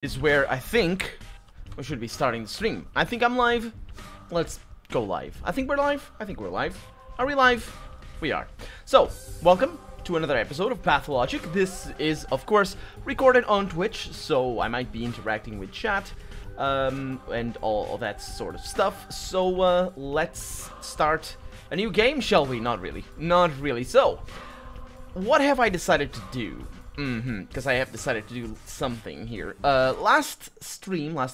Is where I think we should be starting the stream. I think I'm live. Let's go live. I think we're live. I think we're live. Are we live? We are. So, welcome to another episode of Pathologic. This is, of course, recorded on Twitch, so I might be interacting with chat and all that sort of stuff. So, let's start a new game, shall we? Not really. Not really. So, what have I decided to do? Because I have decided to do something here. Last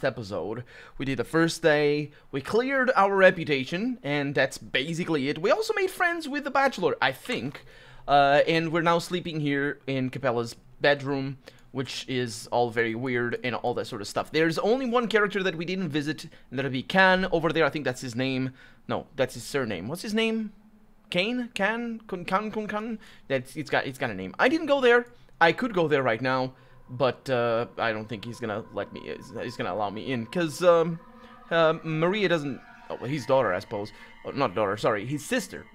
episode, we did the first day, we cleared our reputation, and that's basically it. We also made friends with the Bachelor, I think, and we're now sleeping here in Capella's bedroom, which is all very weird and all that sort of stuff. There's only one character that we didn't visit, and that'll be Can over there. I think that's his name. No, that's his surname. What's his name? Kane? Can? That's, it's got a name. I didn't go there. I could go there right now, but I don't think he's gonna let me. He's gonna allow me in because Maria doesn't. Oh, well, his daughter, I suppose. Oh, not daughter. Sorry, his sister.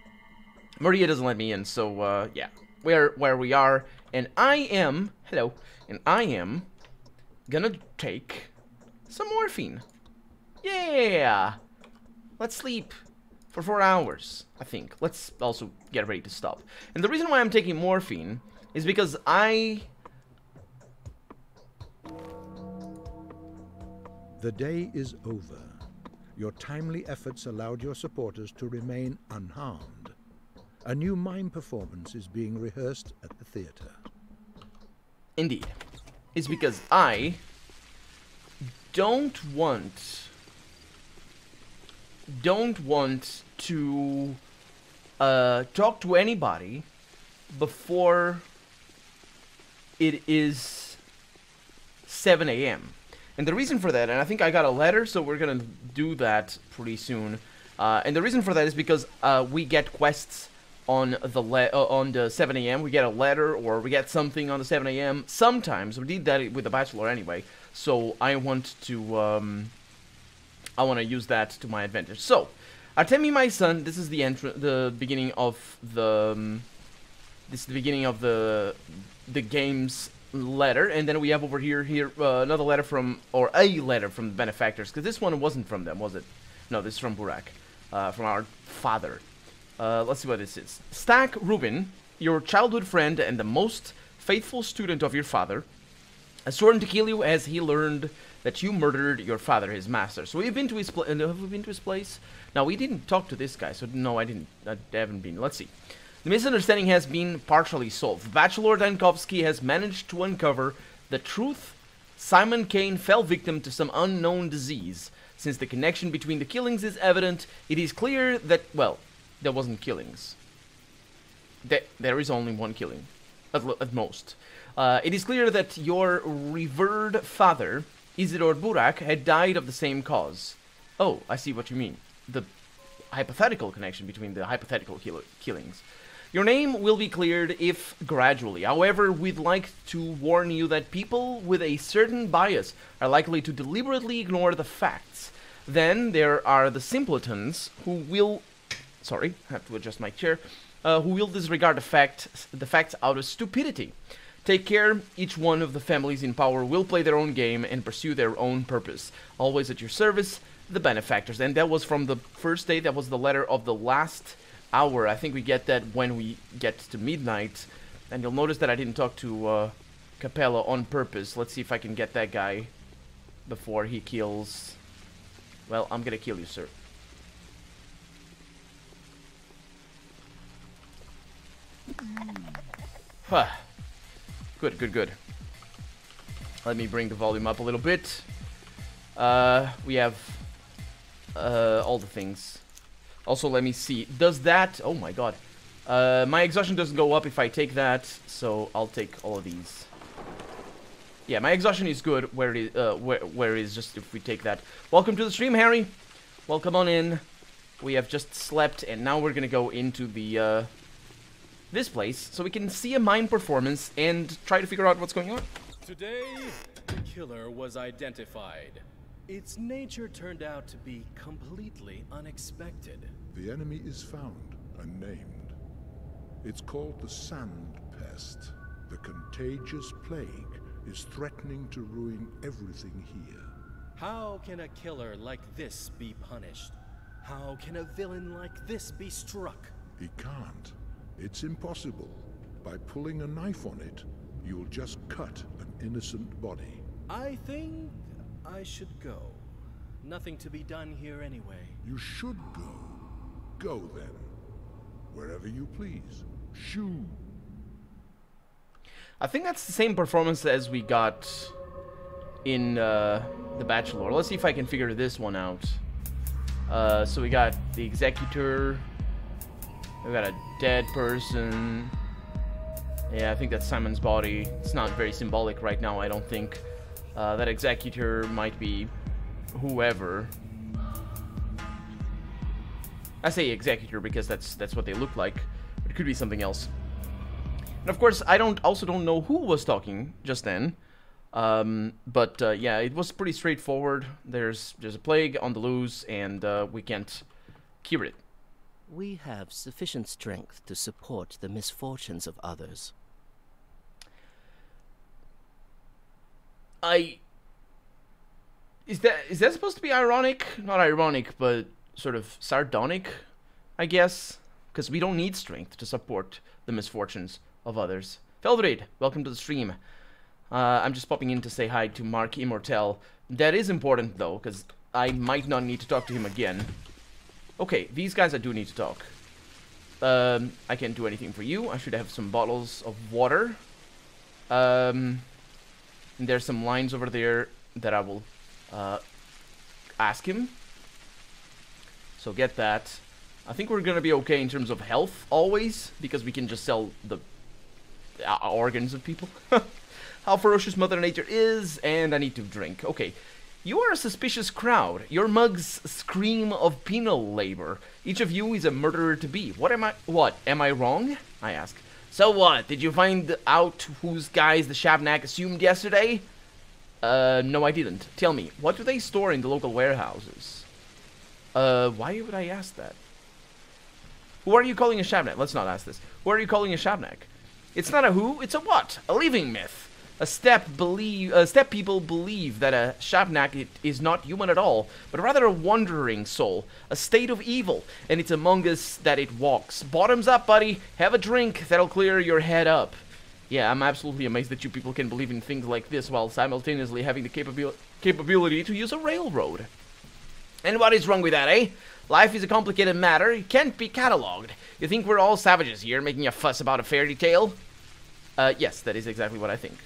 Maria doesn't let me in. So yeah, where we are, and I am gonna take some morphine. Yeah, let's sleep for 4 hours. I think. Let's also get ready to stop. And the reason why I'm taking morphine is because The day is over. Your timely efforts allowed your supporters to remain unharmed. A new mime performance is being rehearsed at the theater. Indeed. It's because I don't want to talk to anybody before it is 7 a.m. And the reason for that, and I think I got a letter, so we're gonna do that pretty soon. And the reason for that is because we get quests on the 7 a.m. We get a letter or we get something on the 7 a.m. Sometimes we did that with the Bachelor anyway. So I want to use that to my advantage. So, Artemi, my son. This is the beginning of the. This is the beginning of the game's letter, and then we have over here another letter from, or a letter from the benefactors, because this one wasn't from them, was it? No, this is from Burak, from our father. Let's see what this is. Stack Rubin, your childhood friend and the most faithful student of your father, has sworn to kill you as he learned that you murdered your father, his master. So we've been to his place. Have we been to his place? No, we didn't talk to this guy, so no, I haven't been. Let's see. The misunderstanding has been partially solved. Bachelor Dankovsky has managed to uncover the truth. Simon Kane fell victim to some unknown disease. Since the connection between the killings is evident, it is clear that, well, there wasn't killings. There is only one killing, at most. It is clear that your revered father, Isidore Burak, had died of the same cause. Oh, I see what you mean. The hypothetical connection between the hypothetical killings. Your name will be cleared if gradually. However, we'd like to warn you that people with a certain bias are likely to deliberately ignore the facts. Then there are the simpletons who will... Sorry, I have to adjust my chair. Who will disregard the facts out of stupidity. Take care, each one of the families in power will play their own game and pursue their own purpose. Always at your service, the benefactors. And that was from the first day, that was the letter of the last hour. I think we get that when we get to midnight. And you'll notice that I didn't talk to Capella on purpose. Let's see if I can get that guy before he kills... Well, I'm gonna kill you, sir. Huh. Good, good, good. Let me bring the volume up a little bit. We have all the things. Also, let me see. Does that... Oh my god. My exhaustion doesn't go up if I take that, so I'll take all of these. Yeah, my exhaustion is good where it is, where it is just if we take that. Welcome to the stream, Harry. Welcome on in. We have just slept, and now we're gonna go into the this place so we can see a mime performance and try to figure out what's going on. Today, the killer was identified. Its nature turned out to be completely unexpected. The enemy is found, unnamed. It's called the Sand Pest, the contagious plague is threatening to ruin everything here. How can a killer like this be punished? How can a villain like this be struck? He can't. It's impossible. By pulling a knife on it, you'll just cut an innocent body. I think I should go. Nothing to be done here anyway. You should go. Go then. Wherever you please. Shoo. I think that's the same performance as we got in The Bachelor. Let's see if I can figure this one out. So we got the Executor. We got a dead person. Yeah, I think that's Simon's body. It's not very symbolic right now, I don't think. That Executor might be whoever. I say Executor because that's what they look like. But it could be something else. And of course, I also don't know who was talking just then. Yeah, it was pretty straightforward. There's a plague on the loose, and we can't cure it. We have sufficient strength to support the misfortunes of others. Is that supposed to be ironic? Not ironic, but sort of sardonic, I guess. Because we don't need strength to support the misfortunes of others. Feldred, welcome to the stream. I'm just popping in to say hi to Mark Immortel. That is important, though, because I might not need to talk to him again. Okay, these guys I do need to talk. I can't do anything for you. I should have some bottles of water. And there's some lines over there that I will ask him. So get that. I think we're gonna be okay in terms of health, always, because we can just sell the organs of people. How ferocious Mother Nature is, and I need to drink. Okay. You are a suspicious crowd. Your mugs scream of penal labor. Each of you is a murderer to be. What, am I wrong? I ask. So what? Did you find out whose guys the Shabnak assumed yesterday? No I didn't. Tell me, what do they store in the local warehouses? Why would I ask that? Who are you calling a Shabnak? Let's not ask this. Who are you calling a Shabnak? It's not a who, it's a what? A living myth. Steppe people believe that a Shabnak is not human at all, but rather a wandering soul, a state of evil, and it's among us that it walks. Bottoms up, buddy. Have a drink. That'll clear your head up. Yeah, I'm absolutely amazed that you people can believe in things like this while simultaneously having the capability to use a railroad. And what is wrong with that, eh? Life is a complicated matter. It can't be catalogued. You think we're all savages here, making a fuss about a fairy tale? Yes, that is exactly what I think.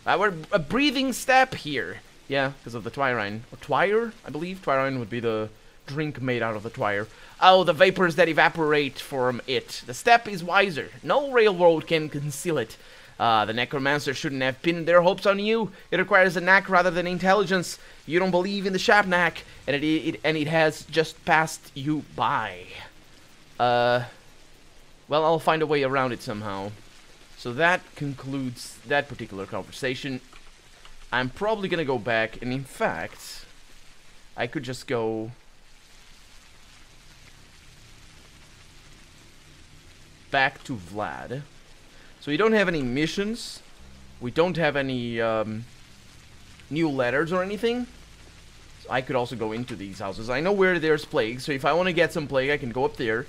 We're a breathing steppe here. Yeah, because of the twirine. Or twire, I believe. Twirine would be the drink made out of the twire. Oh, the vapors that evaporate from it. The steppe is wiser. No railroad can conceal it. The necromancer shouldn't have pinned their hopes on you. It requires a knack rather than intelligence. You don't believe in the Shabnak, and it has just passed you by. Well, I'll find a way around it somehow. So that concludes that particular conversation. I'm probably gonna go back, and in fact, I could just go back to Vlad. So we don't have any missions. We don't have any new letters or anything. So I could also go into these houses. I know where there's plague, so if I want to get some plague, I can go up there.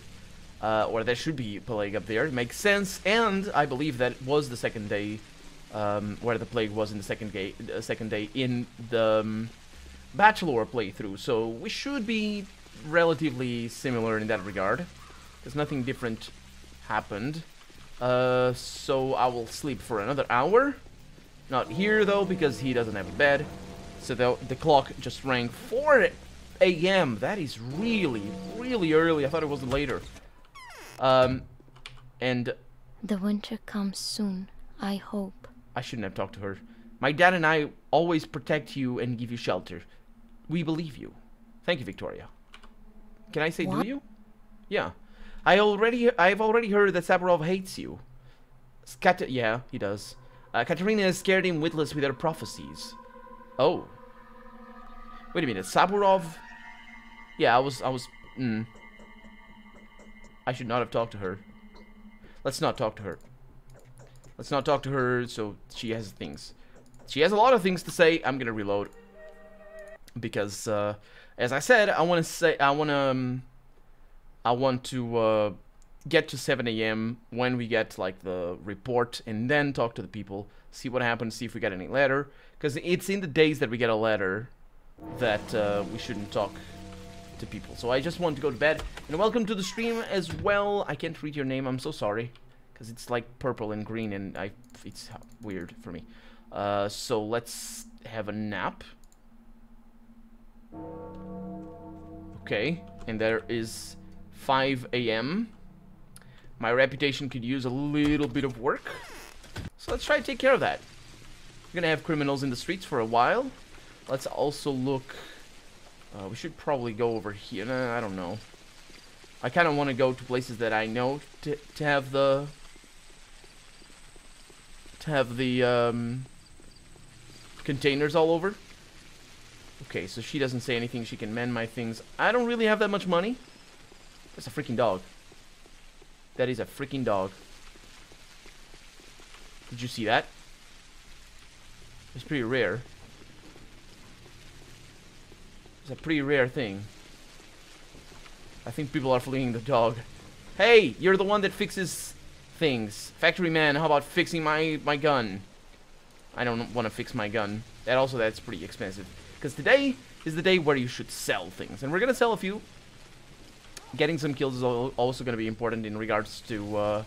Or there should be plague up there. It makes sense, and I believe that was the second day, where the plague was in the second day in the Bachelor playthrough. So we should be relatively similar in that regard, because nothing different happened. So I will sleep for another hour. Not here though, because he doesn't have a bed. So the clock just rang 4 a.m. That is really, really early. I thought it was later. And the winter comes soon, I hope. I shouldn't have talked to her. My dad and I always protect you and give you shelter. We believe you. Thank you, Victoria. Can I say what? Do you? Yeah. I've already heard that Saburov hates you. Yeah, he does. Katarina has scared him witless with her prophecies. Oh. Wait a minute, Saburov? Yeah, I was I should not have talked to her. Let's not talk to her. Let's not talk to her so she has things. She has a lot of things to say. I'm gonna reload. Because, as I said, I want to get to 7 a.m. when we get, like, the report, and then talk to the people, see what happens, see if we get any letter. Because it's in the days that we get a letter that we shouldn't talk to people. So I just want to go to bed. And welcome to the stream as well. I can't read your name, I'm so sorry. Because it's, like, purple and green, and it's weird for me. So let's have a nap. Okay, and there is 5 a.m. My reputation could use a little bit of work. So let's try to take care of that. We're gonna have criminals in the streets for a while. Let's also look... we should probably go over here. Nah, I don't know. I kind of want to go to places that I know to have the... containers all over. Okay, so she doesn't say anything. She can mend my things. I don't really have that much money. That's a freaking dog. That is a freaking dog. Did you see that? It's pretty rare. It's a pretty rare thing. I think people are fleeing the dog. Hey, you're the one that fixes things. Factory man, how about fixing my gun? I don't want to fix my gun. That's pretty expensive. Because today is the day where you should sell things. And we're going to sell a few. Getting some kills is also going to be important in regards to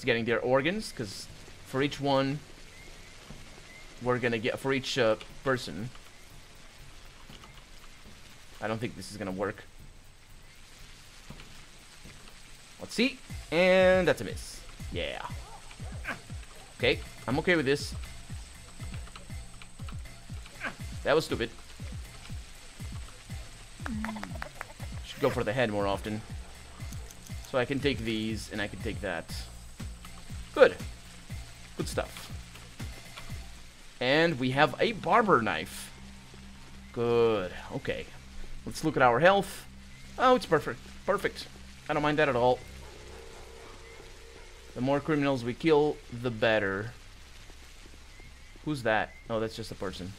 getting their organs. Because for each one, we're going to get... For each person... I don't think this is going to work. Let's see. And that's a miss. Yeah. Okay. I'm okay with this. That was stupid. Should go for the head more often. So I can take these and I can take that. Good. Good stuff. And we have a barber knife. Good. Okay. Let's look at our health. Oh, it's perfect. Perfect. I don't mind that at all. The more criminals we kill, the better. Who's that? Oh, that's just a person.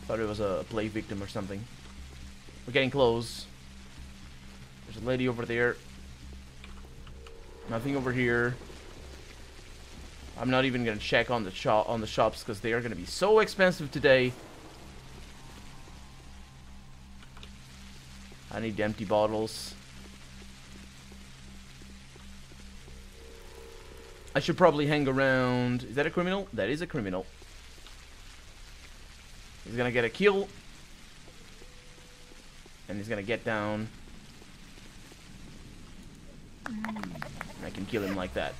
Thought it was a play victim or something. We're getting close. There's a lady over there. Nothing over here. I'm not even gonna check on the shops because they are gonna be so expensive today. I need empty bottles. I should probably hang around. Is that a criminal? That is a criminal. He's gonna get a kill. And he's gonna get down. I can kill him like that.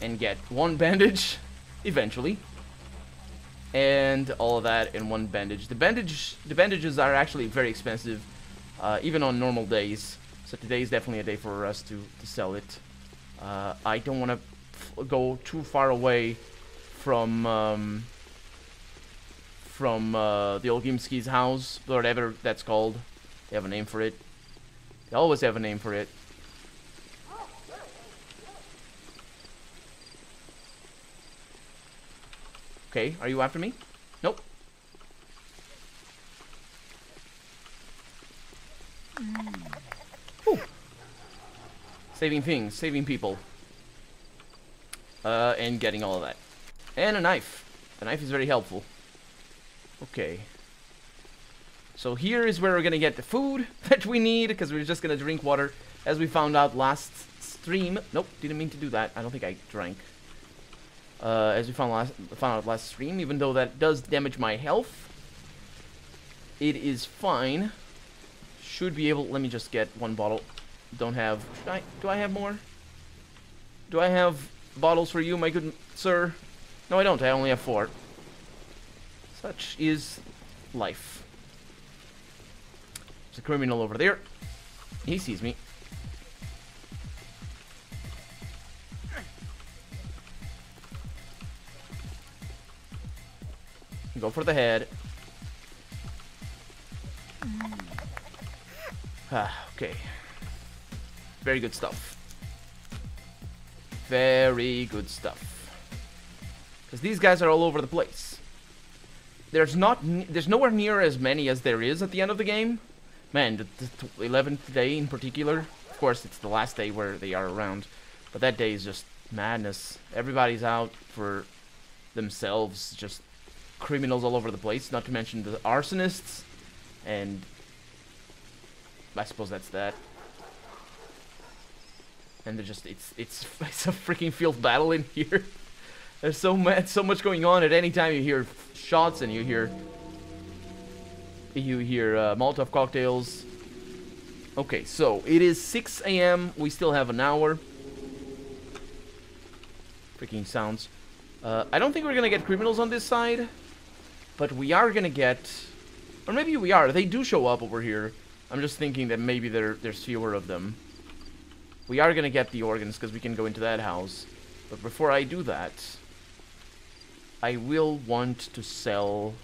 And get one bandage, eventually. And all of that in one bandage. The bandages are actually very expensive, even on normal days. So today is definitely a day for us to sell it. I don't want to go too far away from the Olgimski's house, or whatever that's called. They have a name for it. They always have a name for it. Okay, are you after me? Nope. Whew. Saving things, saving people. And getting all of that. And a knife. The knife is very helpful. Okay. So here is where we're gonna get the food that we need, because we're just gonna drink water, as we found out last stream. Nope, didn't mean to do that. I don't think I drank. As we found out last stream, even though that does damage my health, it is fine. Should be able. Let me just get one bottle. Don't have. Do I have more? Do I have bottles for you, my good sir? No, I don't. I only have 4. Such is life. There's a criminal over there. He sees me. Go for the head. Okay. Very good stuff. Very good stuff. Because these guys are all over the place. There's nowhere near as many as there is at the end of the game. Man, the 11th day in particular. Of course, it's the last day where they are around. But that day is just madness. Everybody's out for themselves. Just criminals all over the place. Not to mention the arsonists. And I suppose that's that. And they're just, it's a freaking field battle in here. There's so much going on. At any time you hear shots and you hear Molotov cocktails. Okay, so it is 6 a.m. We still have an hour. Freaking sounds. I don't think we're gonna get criminals on this side, but we are gonna get, or maybe we are. They do show up over here. I'm just thinking that maybe there's fewer of them. We are gonna get the organs because we can go into that house. But before I do that, I will want to sell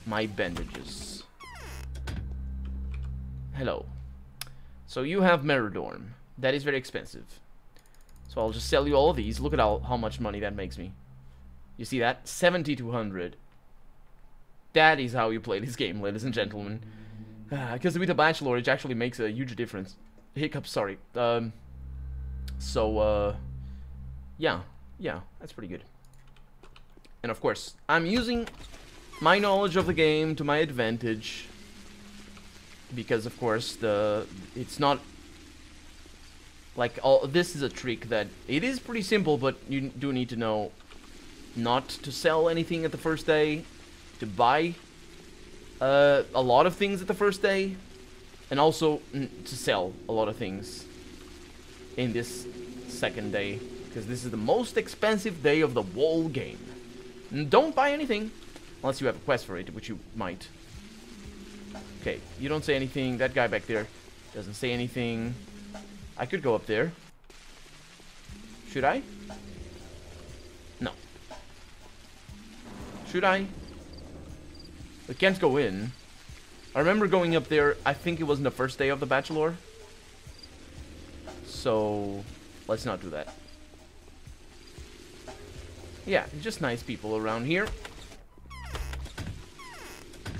my bandages. Hello. So you have Meridorm. That is very expensive. So I'll just sell you all of these. Look at how much money that makes me. You see that? 7,200. That is how you play this game, ladies and gentlemen. Because with a bachelor, it actually makes a huge difference. Hiccups, sorry. Yeah, that's pretty good. And of course, I'm using my knowledge of the game to my advantage. Because of course, it's not like this is a trick that it is pretty simple, but you do need to know not to sell anything at the first day, to buy a lot of things at the first day, and also to sell a lot of things in this second day, because this is the most expensive day of the whole game. And don't buy anything unless you have a quest for it, which you might. Okay, you don't say anything. That guy back there doesn't say anything. I could go up there. Should I? No. Should I? We can't go in. I remember going up there, I think it was in the first day of the Bachelor. So, let's not do that. Yeah, just nice people around here.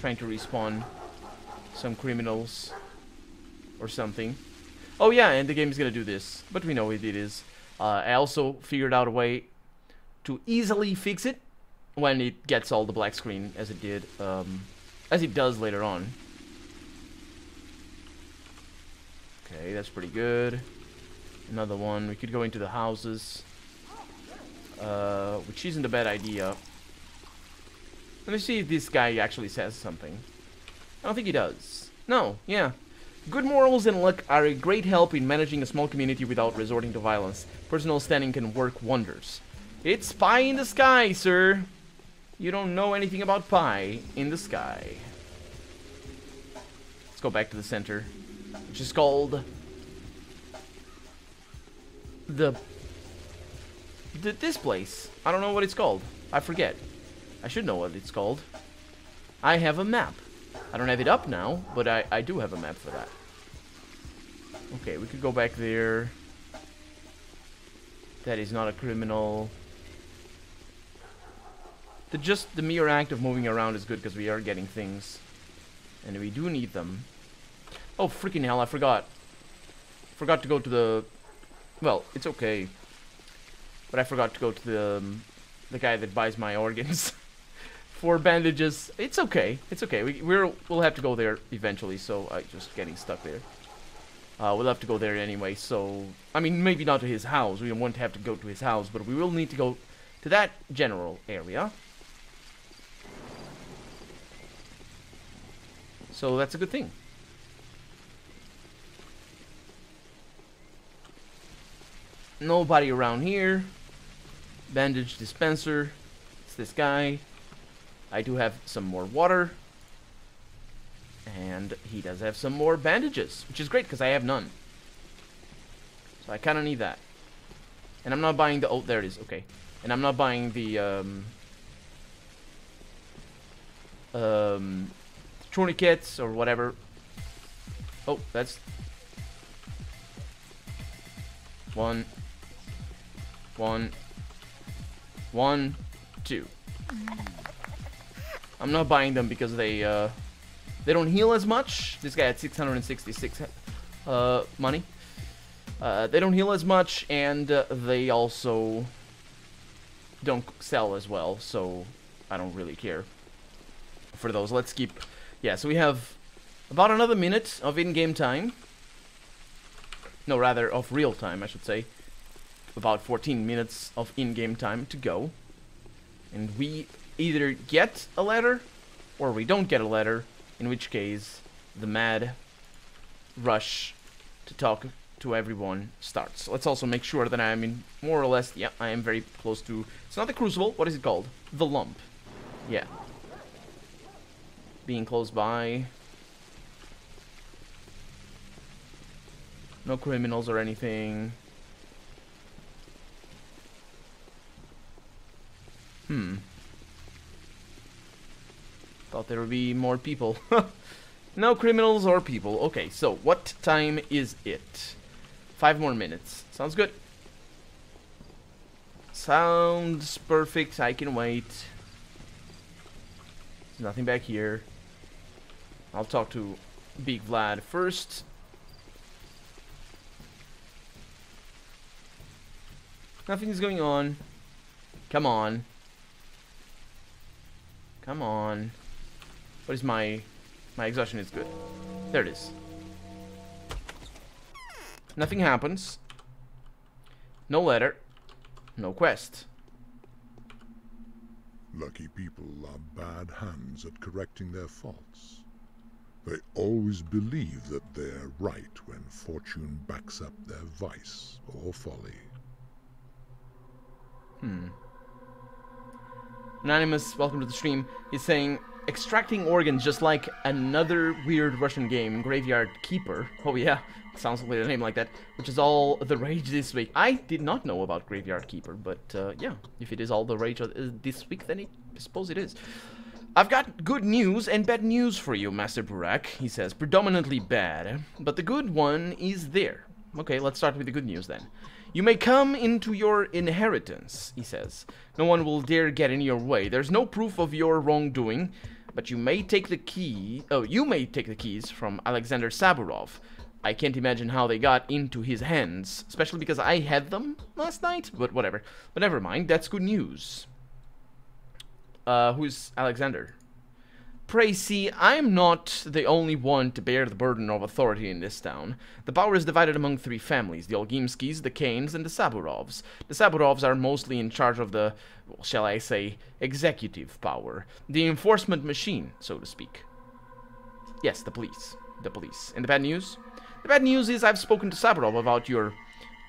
Trying to respawn some criminals or something. Oh yeah, and the game is gonna do this, but we know what it is. I also figured out a way to easily fix it when it gets all the black screen, as it did, as it does later on. Okay, that's pretty good. Another one. We could go into the houses, which isn't a bad idea. Let me see if this guy actually says something. I don't think he does. No, yeah. Good morals and luck are a great help in managing a small community without resorting to violence. Personal standing can work wonders. It's pie in the sky, sir. You don't know anything about pie in the sky. Let's go back to the center, which is called this place. I don't know what it's called. I forget. I should know what it's called. I have a map. I don't have it up now, but I do have a map for that. Okay, we could go back there. That is not a criminal. The mere act of moving around is good because we are getting things. And we do need them. Oh, freaking hell, I forgot. Forgot to go to the... Well, it's okay. But I forgot to go to the guy that buys my organs. For bandages. It's okay. It's okay. We'll have to go there eventually, so I'm just getting stuck there. We'll have to go there anyway, so... I mean, maybe not to his house. We won't have to go to his house, but we will need to go to that general area. So that's a good thing. Nobody around here. Bandage Dispenser. It's this guy. I do have some more water. And he does have some more bandages, which is great because I have none. So I kind of need that. And I'm not buying the... Oh, there it is. Okay. And I'm not buying the... tourniquets or whatever. Oh, that's... 1, 1, 1, 2. I'm not buying them because they don't heal as much. This guy had 666 money. They don't heal as much, and they also don't sell as well, so I don't really care for those. Let's keep... Yeah, so we have about another minute of in-game time. No, rather, of real time, I should say. About 14 minutes of in-game time to go. And we either get a letter, or we don't get a letter, in which case the mad rush to talk to everyone starts. Let's also make sure that I am in more or less... Yeah, I am very close to... It's not the Crucible. What is it called? The Lump. Yeah. Being close by. No criminals or anything. Thought there would be more people. No criminals or people. Okay, so what time is it? 5 more minutes. Sounds good. Sounds perfect. I can wait. There's nothing back here. I'll talk to Big Vlad first. Nothing's going on. Come on. Come on. What is my exhaustion is good. There it is. Nothing happens. No letter. No quest. Lucky people are bad hands at correcting their faults. They always believe that they're right when fortune backs up their vice or folly. Anonymous, welcome to the stream. He's saying, extracting organs just like another weird Russian game, Graveyard Keeper. Oh yeah, sounds like a name like that. Which is all the rage this week. I did not know about Graveyard Keeper, but yeah, if it is all the rage this week, then I suppose it is. I've got good news and bad news for you, Master Burak, he says. Predominantly bad, but the good one is there. Okay, let's start with the good news then. You may come into your inheritance, he says. No one will dare get in your way. There's no proof of your wrongdoing, but you may take the key... Oh, you may take the keys from Alexander Saburov. I can't imagine how they got into his hands, especially because I had them last night, but whatever. But never mind, that's good news. Who's Alexander? Pray see, I'm not the only one to bear the burden of authority in this town. The power is divided among 3 families, the Olgimskis, the Kanes, and the Saburovs. The Saburovs are mostly in charge of the, well, shall I say, executive power. The enforcement machine, so to speak. Yes, the police. The police. And the bad news? The bad news is I've spoken to Saburov about your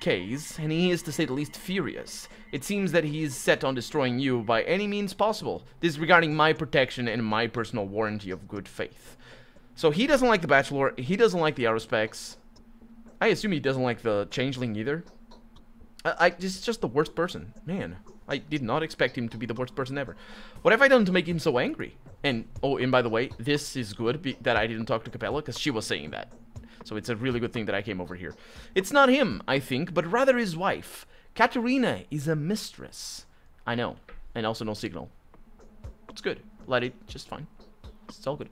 case, and he is, to say the least, furious. It seems that he is set on destroying you by any means possible, disregarding my protection and my personal warranty of good faith. So he doesn't like the Bachelor, he doesn't like the Haruspex. I assume he doesn't like the Changeling either. He's just the worst person. Man, I did not expect him to be the worst person ever. What have I done to make him so angry? And, oh, and by the way, this is good that I didn't talk to Capella, because she was saying that. So it's a really good thing that I came over here. It's not him, I think, but rather his wife. Katarina is a mistress. I know. And also no signal. It's good. Let it just fine. It's all good.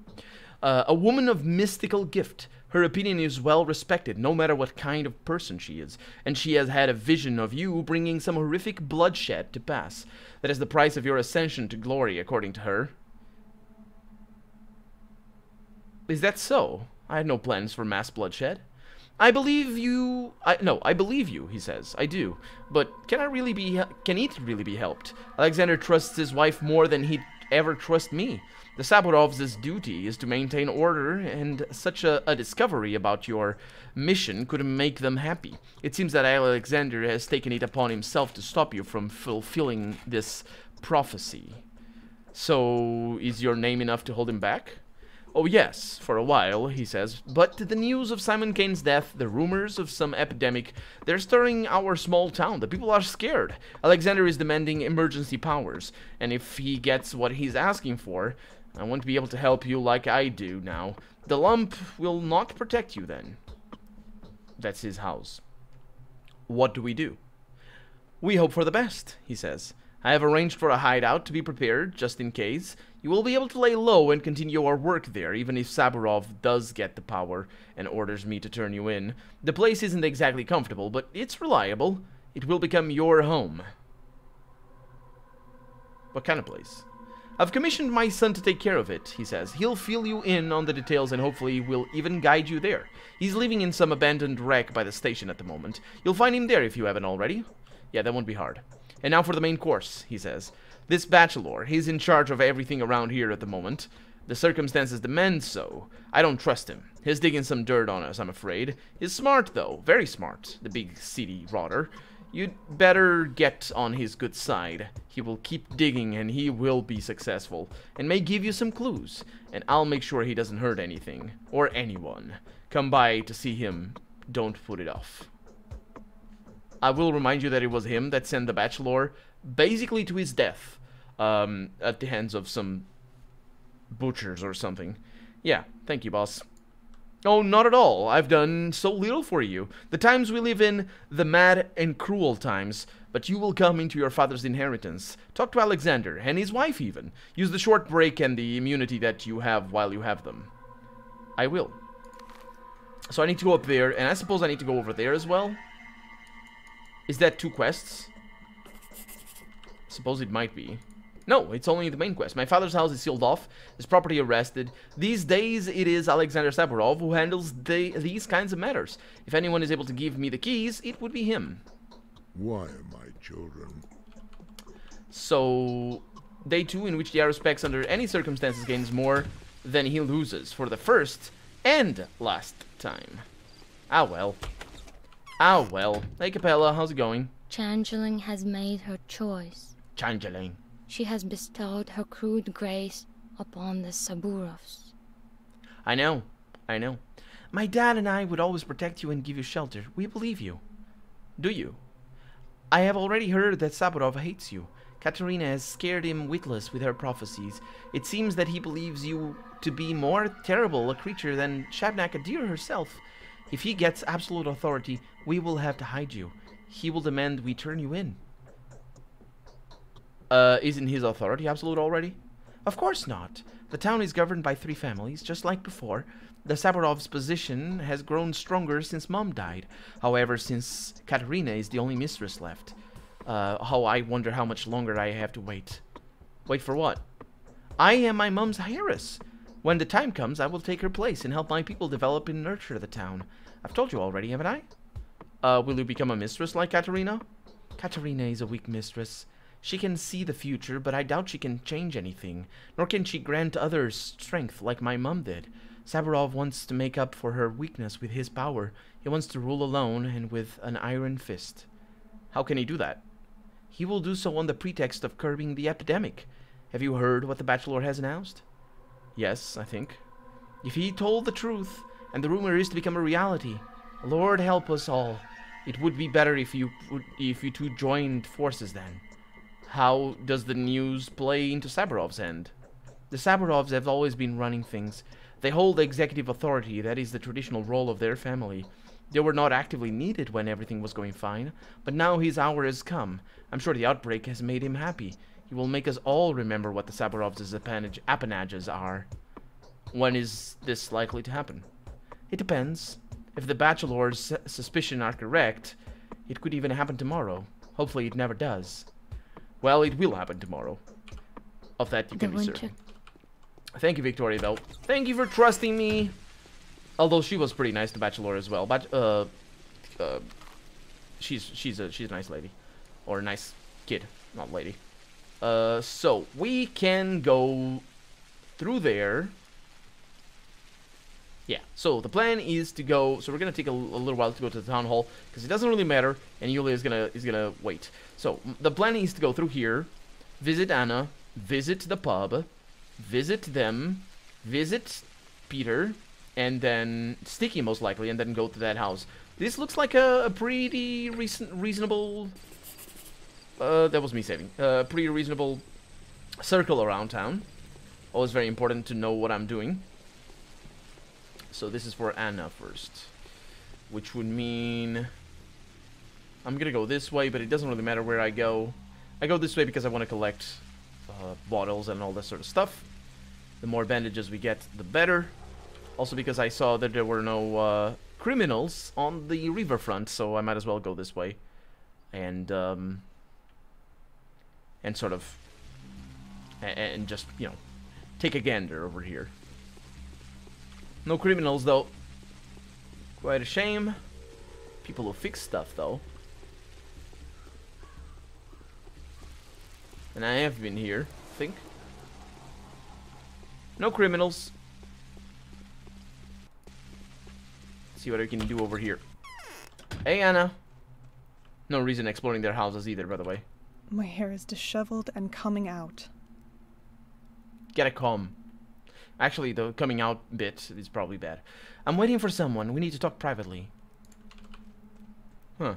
A woman of mystical gift. Her opinion is well respected, no matter what kind of person she is. And she has had a vision of you bringing some horrific bloodshed to pass. That is the price of your ascension to glory, according to her. Is that so? I had no plans for mass bloodshed. I believe you... I believe you, he says. I do. But can it really be helped? Alexander trusts his wife more than he'd ever trust me. The Saburovs' duty is to maintain order, and such a discovery about your mission could make them happy. It seems that Alexander has taken it upon himself to stop you from fulfilling this prophecy. So, is your name enough to hold him back? Oh yes, for a while, he says, but the news of Simon Kane's death, the rumors of some epidemic, they're stirring our small town. The people are scared. Alexander is demanding emergency powers, and if he gets what he's asking for, I won't be able to help you like I do now. The lump will not protect you then. That's his house. What do we do? We hope for the best, he says. I have arranged for a hideout to be prepared, just in case. You will be able to lay low and continue our work there, even if Saburov does get the power and orders me to turn you in. The place isn't exactly comfortable, but it's reliable. It will become your home. What kind of place? I've commissioned my son to take care of it, he says. He'll fill you in on the details and hopefully will even guide you there. He's living in some abandoned wreck by the station at the moment. You'll find him there if you haven't already. Yeah, that won't be hard. And now for the main course, he says. This bachelor, he's in charge of everything around here at the moment. The circumstances demand so. I don't trust him. He's digging some dirt on us, I'm afraid. He's smart, though. Very smart. The big city rotter. You'd better get on his good side. He will keep digging and he will be successful. And may give you some clues. And I'll make sure he doesn't hurt anything. Or anyone. Come by to see him. Don't put it off. I will remind you that it was him that sent the bachelor basically to his death. At the hands of some butchers or something. Yeah, thank you, boss. Oh, not at all. I've done so little for you. The times we live in, the mad and cruel times. But you will come into your father's inheritance. Talk to Alexander, and his wife even. Use the short break and the immunity that you have while you have them. I will. So I need to go up there, and I suppose I need to go over there as well. Is that 2 quests? Suppose it might be. No, it's only the main quest. My father's house is sealed off, his property arrested. These days, it is Alexander Saburov who handles these kinds of matters. If anyone is able to give me the keys, it would be him. Why, my children? So, day 2 in which the Haruspex under any circumstances gains more than he loses for the first and last time. Ah well. Ah well. Hey Capella, how's it going? Changeling has made her choice. Changeling. She has bestowed her crude grace upon the Saburovs. I know. I know. My dad and I would always protect you and give you shelter. We believe you. Do you? I have already heard that Saburov hates you. Katarina has scared him witless with her prophecies. It seems that he believes you to be more terrible a creature than Shabnak Adir herself. If he gets absolute authority, we will have to hide you. He will demand we turn you in. Isn't his authority absolute already? Of course not. The town is governed by 3 families, just like before. The Saburov's position has grown stronger since Mom died. However, since Katarina is the only mistress left. I wonder how much longer I have to wait. Wait for what? I am my mom's heiress. When the time comes, I will take her place and help my people develop and nurture the town. I've told you already, haven't I? Will you become a mistress like Katarina? Katarina is a weak mistress. She can see the future, but I doubt she can change anything. Nor can she grant others strength like my mom did. Saburov wants to make up for her weakness with his power. He wants to rule alone and with an iron fist. How can he do that? He will do so on the pretext of curbing the epidemic. Have you heard what the Bachelor has announced? Yes, I think. If he told the truth, and the rumor is to become a reality, Lord help us all. It would be better if you two joined forces then. How does the news play into Saburov's end? The Saburovs have always been running things. They hold executive authority, that is the traditional role of their family. They were not actively needed when everything was going fine, but now his hour has come. I'm sure the outbreak has made him happy. He will make us all remember what the Saburovs' appanages are. When is this likely to happen? It depends. If the Bachelor's suspicions are correct, it could even happen tomorrow. Hopefully it never does. Well, it will happen tomorrow. Of that you can be certain. Thank you, Victoria, though. Thank you for trusting me. Although she was pretty nice to Bachelor as well. But she's a nice lady, or a nice kid, not lady. So we can go through there. Yeah. So the plan is to go. So we're gonna take a little while to go to the town hall because it doesn't really matter, and Yulia is gonna wait. So the plan is to go through here, visit Anna, visit the pub, visit them, visit Peter, and then Sticky most likely, and then go to that house. This looks like a pretty reasonable. That was me saving. Pretty reasonable circle around town. Always very important to know what I'm doing. So this is for Anna first. Which would mean... I'm gonna go this way, but it doesn't really matter where I go. I go this way because I want to collect bottles and all that sort of stuff. The more bandages we get, the better. Also because I saw that there were no criminals on the riverfront, so I might as well go this way. And sort of... And just, you know, take a gander over here. No criminals, though. Quite a shame. People who fix stuff, though. And I have been here, I think. No criminals. Let's see what I can do over here. Hey, Anna. No reason exploring their houses either, by the way. My hair is disheveled and coming out. Get a comb. Actually, the coming out bit is probably bad. I'm waiting for someone. We need to talk privately. Huh.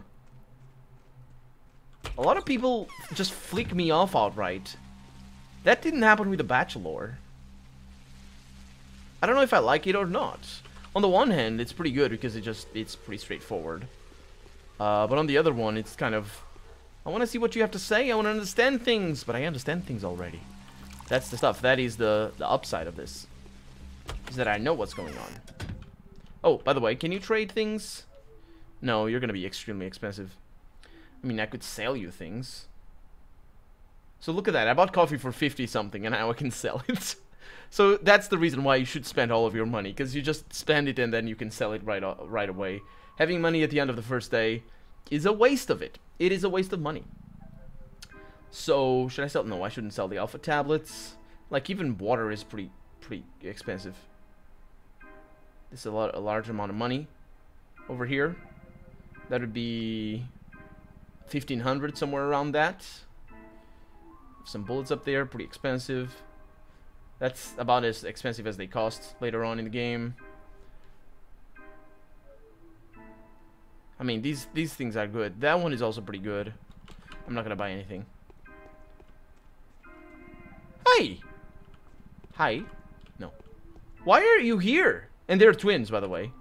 A lot of people just flick me off outright. That didn't happen with The Bachelor. I don't know if I like it or not. On the one hand, it's pretty good because it's pretty straightforward. But on the other one, it's kind of... I want to see what you have to say. I want to understand things, but I understand things already. That's the stuff. That is the upside of this. Is that I know what's going on. Oh, by the way, can you trade things? No, you're going to be extremely expensive. I mean, I could sell you things. So look at that. I bought coffee for 50 something and now I can sell it. So that's the reason why you should spend all of your money, because you just spend it and then you can sell it right away. Having money at the end of the first day is a waste of it. It is a waste of money. So, should I sell? No, I shouldn't sell the alpha tablets. Like, even water is pretty expensive. This is a large amount of money over here. That would be 1,500, somewhere around that. Some bullets up there, pretty expensive. That's about as expensive as they cost later on in the game. I mean, these things are good. That one is also pretty good. I'm not gonna buy anything. Hey! Hi. No. Why are you here? And they're twins, by the way.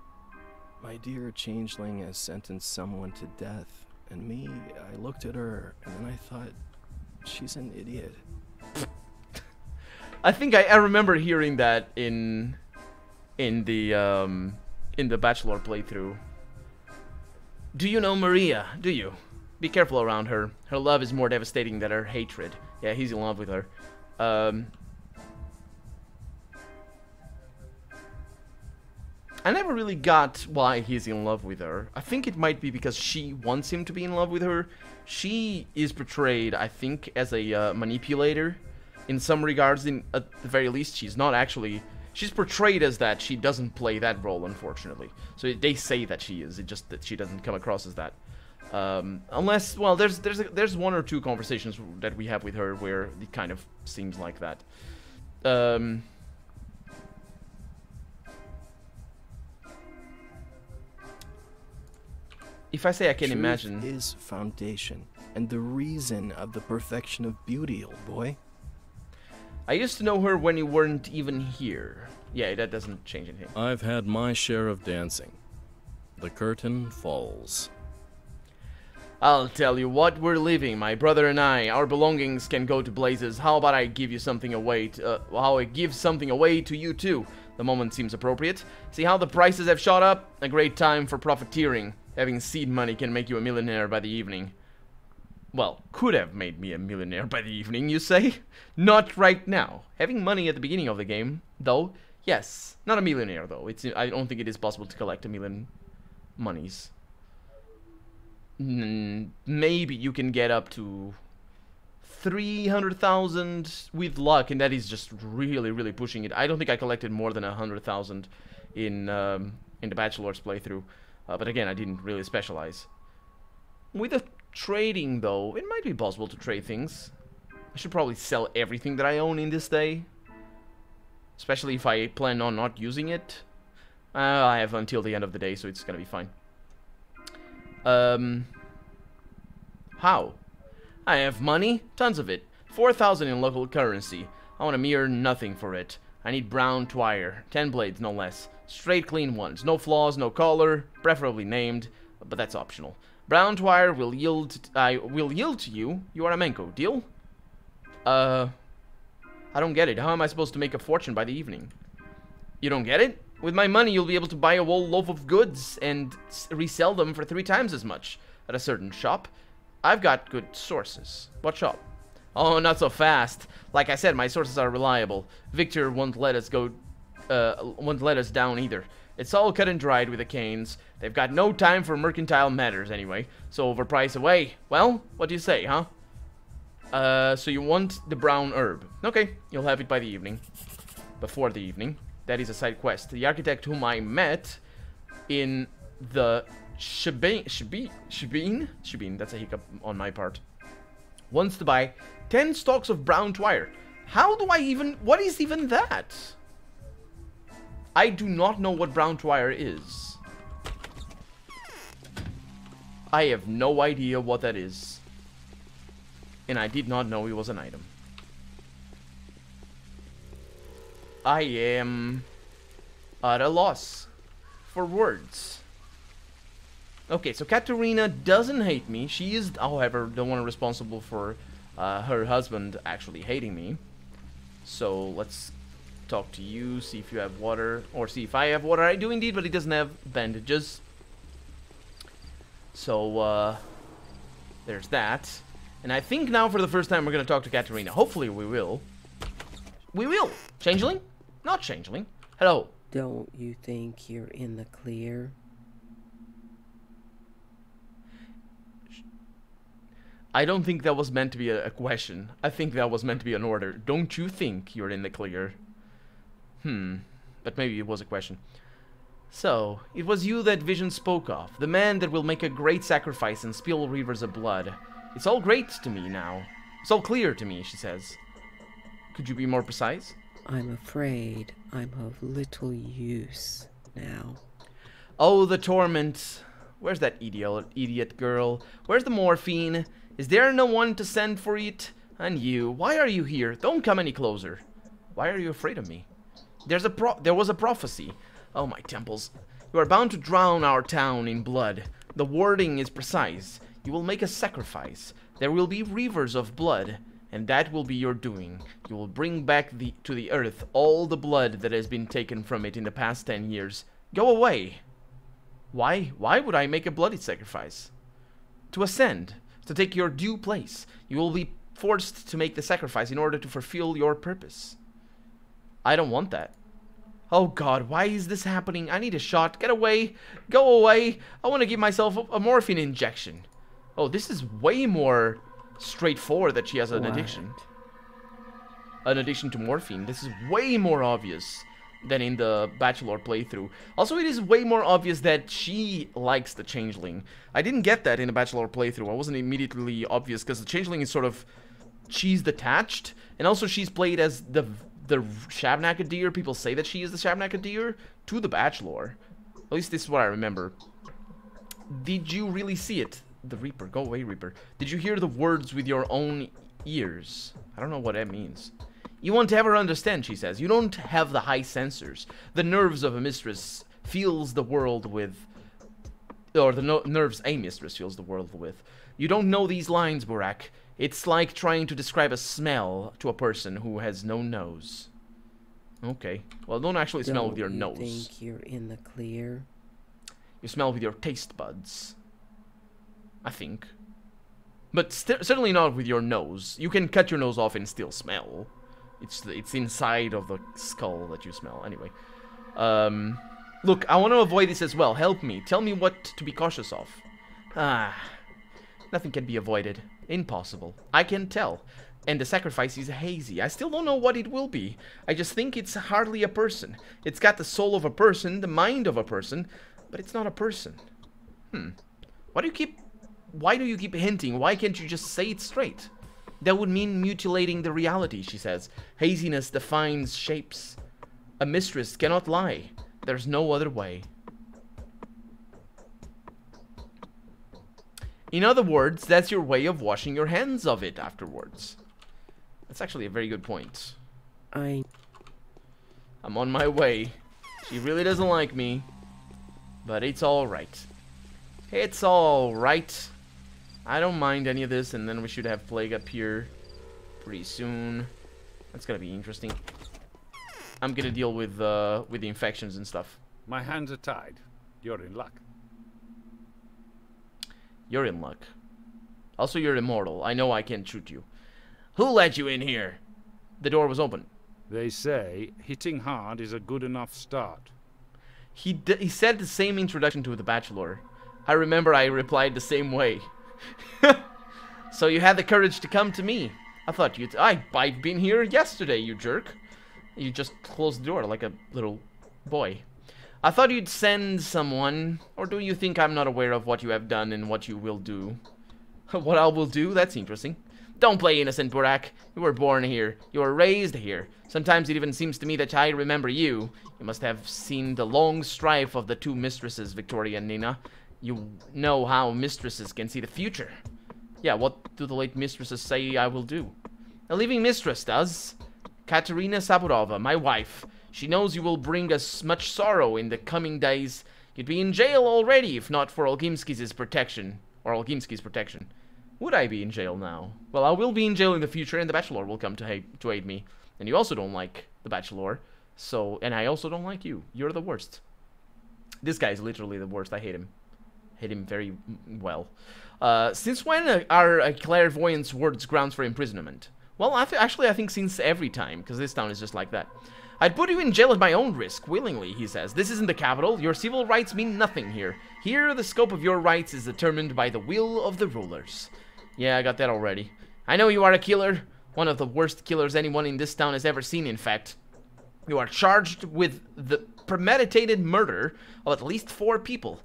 My dear changeling has sentenced someone to death, and me, I looked at her, and then I thought, she's an idiot. I think I remember hearing that in the Bachelor playthrough. Do you know Maria? Do you? Be careful around her. Her love is more devastating than her hatred. Yeah, he's in love with her. I never really got why he's in love with her. I think it might be because she wants him to be in love with her. She is portrayed, I think, as a manipulator in some regards. At the very least, she's not actually... She's portrayed as that. She doesn't play that role, unfortunately. So they say that she is. It's just that she doesn't come across as that. Unless, well, there's one or two conversations that we have with her where it kind of seems like that. If I say I can imagine... Truth is foundation, and the reason of the perfection of beauty, old boy. I used to know her when you weren't even here. Yeah, that doesn't change anything. I've had my share of dancing. The curtain falls. I'll tell you what, we're leaving, my brother and I. Our belongings can go to blazes. How about I give you something away? How I give something away to you too? The moment seems appropriate. See how the prices have shot up? A great time for profiteering. Having seed money can make you a millionaire by the evening. Well, could have made me a millionaire by the evening, you say? Not right now. Having money at the beginning of the game, though, yes. Not a millionaire, though. I don't think it is possible to collect 1,000,000 monies. Maybe you can get up to 300,000 with luck, and that is just really pushing it. I don't think I collected more than 100,000 in the Bachelor's playthrough. But again, I didn't really specialize. With the trading, though, it might be possible to trade things. I should probably sell everything that I own in this day. Especially if I plan on not using it. I have until the end of the day, so it's gonna be fine. How? I have money, tons of it. 4,000 in local currency. I want a mere nothing for it. I need brown twire. 10 blades, no less. Straight, clean ones. No flaws, no color. Preferably named, but that's optional. Brown twire will yield to you. You are a Menko. Deal? I don't get it. How am I supposed to make a fortune by the evening? You don't get it? With my money, you'll be able to buy a whole loaf of goods and resell them for 3 times as much at a certain shop. I've got good sources. What shop? Oh, not so fast. Like I said, my sources are reliable. Victor won't let us down either. It's all cut and dried with the Canes. They've got no time for mercantile matters anyway. So overprice away. Well, what do you say, huh? So you want the brown herb. Okay, you'll have it by the evening. Before the evening. That is a side quest. The architect whom I met in the Shebeen, that's a hiccup on my part, wants to buy 10 stalks of brown twire. How do I even, what is even that? I do not know what brown twire is. I have no idea what that is. And I did not know it was an item. I am at a loss for words. Okay, so Katarina doesn't hate me. She is, however, the one responsible for her husband actually hating me. So let's talk to you, see if you have water, or see if I have water. I do indeed, but he doesn't have bandages. So, there's that. And I think now for the first time we're going to talk to Katarina. Hopefully we will. We will! Changeling? Not changeling. Hello. Don't you think you're in the clear? I don't think that was meant to be a question. I think that was meant to be an order. Don't you think you're in the clear? But maybe it was a question. So, it was you that Vision spoke of. The man that will make a great sacrifice and spill rivers of blood. It's all great to me now. It's all clear to me, she says. Could you be more precise? I'm afraid I'm of little use now. Oh, the torment. Where's that idiot girl? Where's the morphine? Is there no one to send for it? And you, why are you here? Don't come any closer. Why are you afraid of me? There was a prophecy. Oh, my temples. You are bound to drown our town in blood. The wording is precise. You will make a sacrifice. There will be rivers of blood, and that will be your doing. You will bring back to the earth all the blood that has been taken from it in the past 10 years. Go away. Why would I make a bloody sacrifice? To ascend, to take your due place. You will be forced to make the sacrifice in order to fulfill your purpose. I don't want that. Oh God, why is this happening? I need a shot. Get away. Go away. I want to give myself a morphine injection. Oh, this is way more straightforward that she has an addiction. An addiction to morphine. This is way more obvious than in the Bachelor playthrough. Also, it is way more obvious that she likes the Changeling. I didn't get that in the Bachelor playthrough. I wasn't immediately obvious because the Changeling is sort of cheese detached, and also she's played as the Shabnaka deer. People say that she is the Shabnaka deer to the Bachelor. At least this is what I remember. Did you really see it? The Reaper. Go away, Reaper. Did you hear the words with your own ears? I don't know what that means. You won't ever understand, she says. You don't have the high sensors. The nerves of a mistress feels the world with... Or the nerves a mistress feels the world with. You don't know these lines, Burak. It's like trying to describe a smell to a person who has no nose. Okay. Well, don't actually smell with your nose. Don't you think you're in the clear? You smell with your taste buds. I think. But certainly not with your nose. You can cut your nose off and still smell. It's inside of the skull that you smell. Anyway. Look, I want to avoid this as well. Help me. Tell me what to be cautious of. Nothing can be avoided. Impossible. I can tell. And the sacrifice is hazy. I still don't know what it will be. I just think it's hardly a person. It's got the soul of a person, the mind of a person, but it's not a person. Why do you keep hinting? Why can't you just say it straight? That would mean mutilating the reality, she says. Haziness defines shapes. A mistress cannot lie. There's no other way. In other words, that's your way of washing your hands of it afterwards. That's actually a very good point. I'm on my way. She really doesn't like me, but it's alright. It's alright. I don't mind any of this, and then we should have plague up here pretty soon. That's gonna be interesting. I'm gonna deal with the infections and stuff. My hands are tied. You're in luck. You're in luck. Also, you're immortal. I know I can't shoot you. Who let you in here? The door was open. They say hitting hard is a good enough start. He said the same introduction to The Bachelor. I remember I replied the same way. So you had the courage to come to me. I thought you'd... I've been here yesterday, you jerk. You just closed the door like a little boy. I thought you'd send someone. Or do you think I'm not aware of what you have done and what you will do? What I will do? That's interesting. Don't play innocent, Burak. You were born here. You were raised here. Sometimes it even seems to me that I remember you. You must have seen the long strife of the two mistresses, Victoria and Nina. You know how mistresses can see the future. Yeah, what do the late mistresses say I will do? A living mistress does. Katarina Saburova, my wife. She knows you will bring us much sorrow in the coming days. You'd be in jail already if not for Olgimski's protection. Or Olgimski's protection. Would I be in jail now? Well, I will be in jail in the future, and the Bachelor will come to aid me. And you also don't like the Bachelor. So, and I also don't like you. You're the worst. This guy is literally the worst. I hate him. Hate him very well. Since when are clairvoyance words grounds for imprisonment? Well, actually, I think since every time, because this town is just like that. I'd put you in jail at my own risk, willingly, he says. This isn't the capital. Your civil rights mean nothing here. Here, the scope of your rights is determined by the will of the rulers. Yeah, I got that already. I know you are a killer. One of the worst killers anyone in this town has ever seen, in fact. You are charged with the premeditated murder of at least 4 people.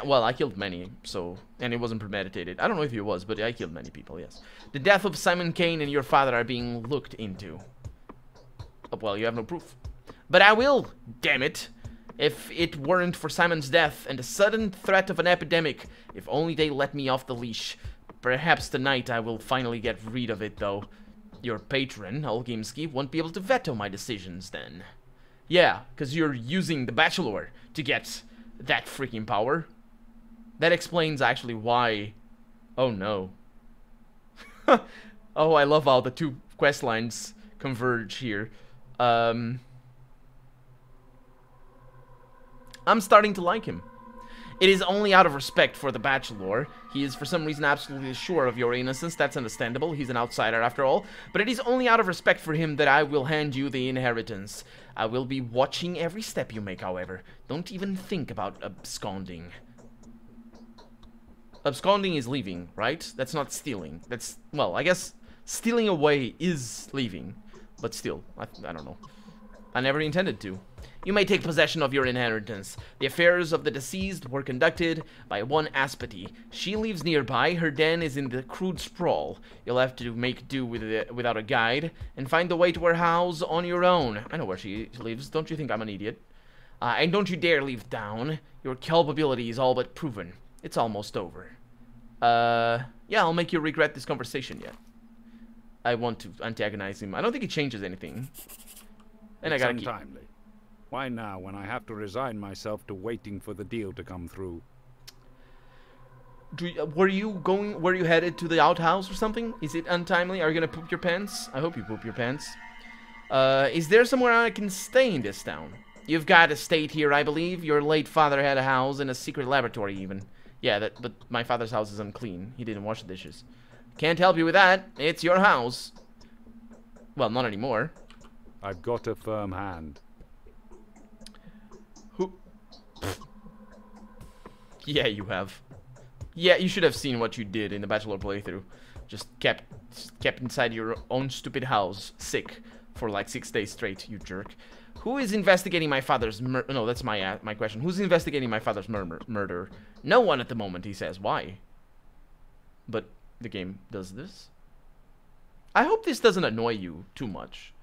Well, I killed many, so... And it wasn't premeditated. I don't know if it was, but I killed many people, yes. The death of Simon Kane and your father are being looked into. Oh, well, you have no proof. But I will, damn it. If it weren't for Simon's death and the sudden threat of an epidemic, if only they let me off the leash. Perhaps tonight I will finally get rid of it, though. Your patron, Olgimski, won't be able to veto my decisions then. Yeah, because you're using the Bachelor to get that freaking power. That explains actually why... Oh no. Oh, I love how the two quest lines converge here. I'm starting to like him. It is only out of respect for the Bachelor. He is for some reason absolutely sure of your innocence. That's understandable. He's an outsider after all. But it is only out of respect for him that I will hand you the inheritance. I will be watching every step you make, however. Don't even think about absconding. Absconding is leaving, right? That's not stealing. That's, well, I guess stealing away is leaving. But still, I don't know. I never intended to. You may take possession of your inheritance. The affairs of the deceased were conducted by one Aspati. She lives nearby. Her den is in the crude sprawl. You'll have to make do with it without a guide and find the way to her house on your own. I know where she lives. Don't you think I'm an idiot? And don't you dare leave town. Your culpability is all but proven. It's almost over. Yeah, I'll make you regret this conversation yet. I want to antagonize him. I don't think it changes anything. And it's I gotta untimely. Why now, when I have to resign myself to waiting for the deal to come through? Were you headed to the outhouse or something? Is it untimely? Are you gonna poop your pants? I hope you poop your pants. Is there somewhere I can stay in this town? You've got a estate here, I believe. Your late father had a house and a secret laboratory even. Yeah, but my father's house is unclean. He didn't wash the dishes. Can't help you with that. It's your house. Well, not anymore. I've got a firm hand. Who? Yeah, you have. Yeah, you should have seen what you did in the Bachelor playthrough. Just kept inside your own stupid house, sick, for like 6 days straight, you jerk. Who is investigating my father's murder? No, that's my question. Who's investigating my father's murder? No one at the moment, he says. Why? But the game does this? I hope this doesn't annoy you too much.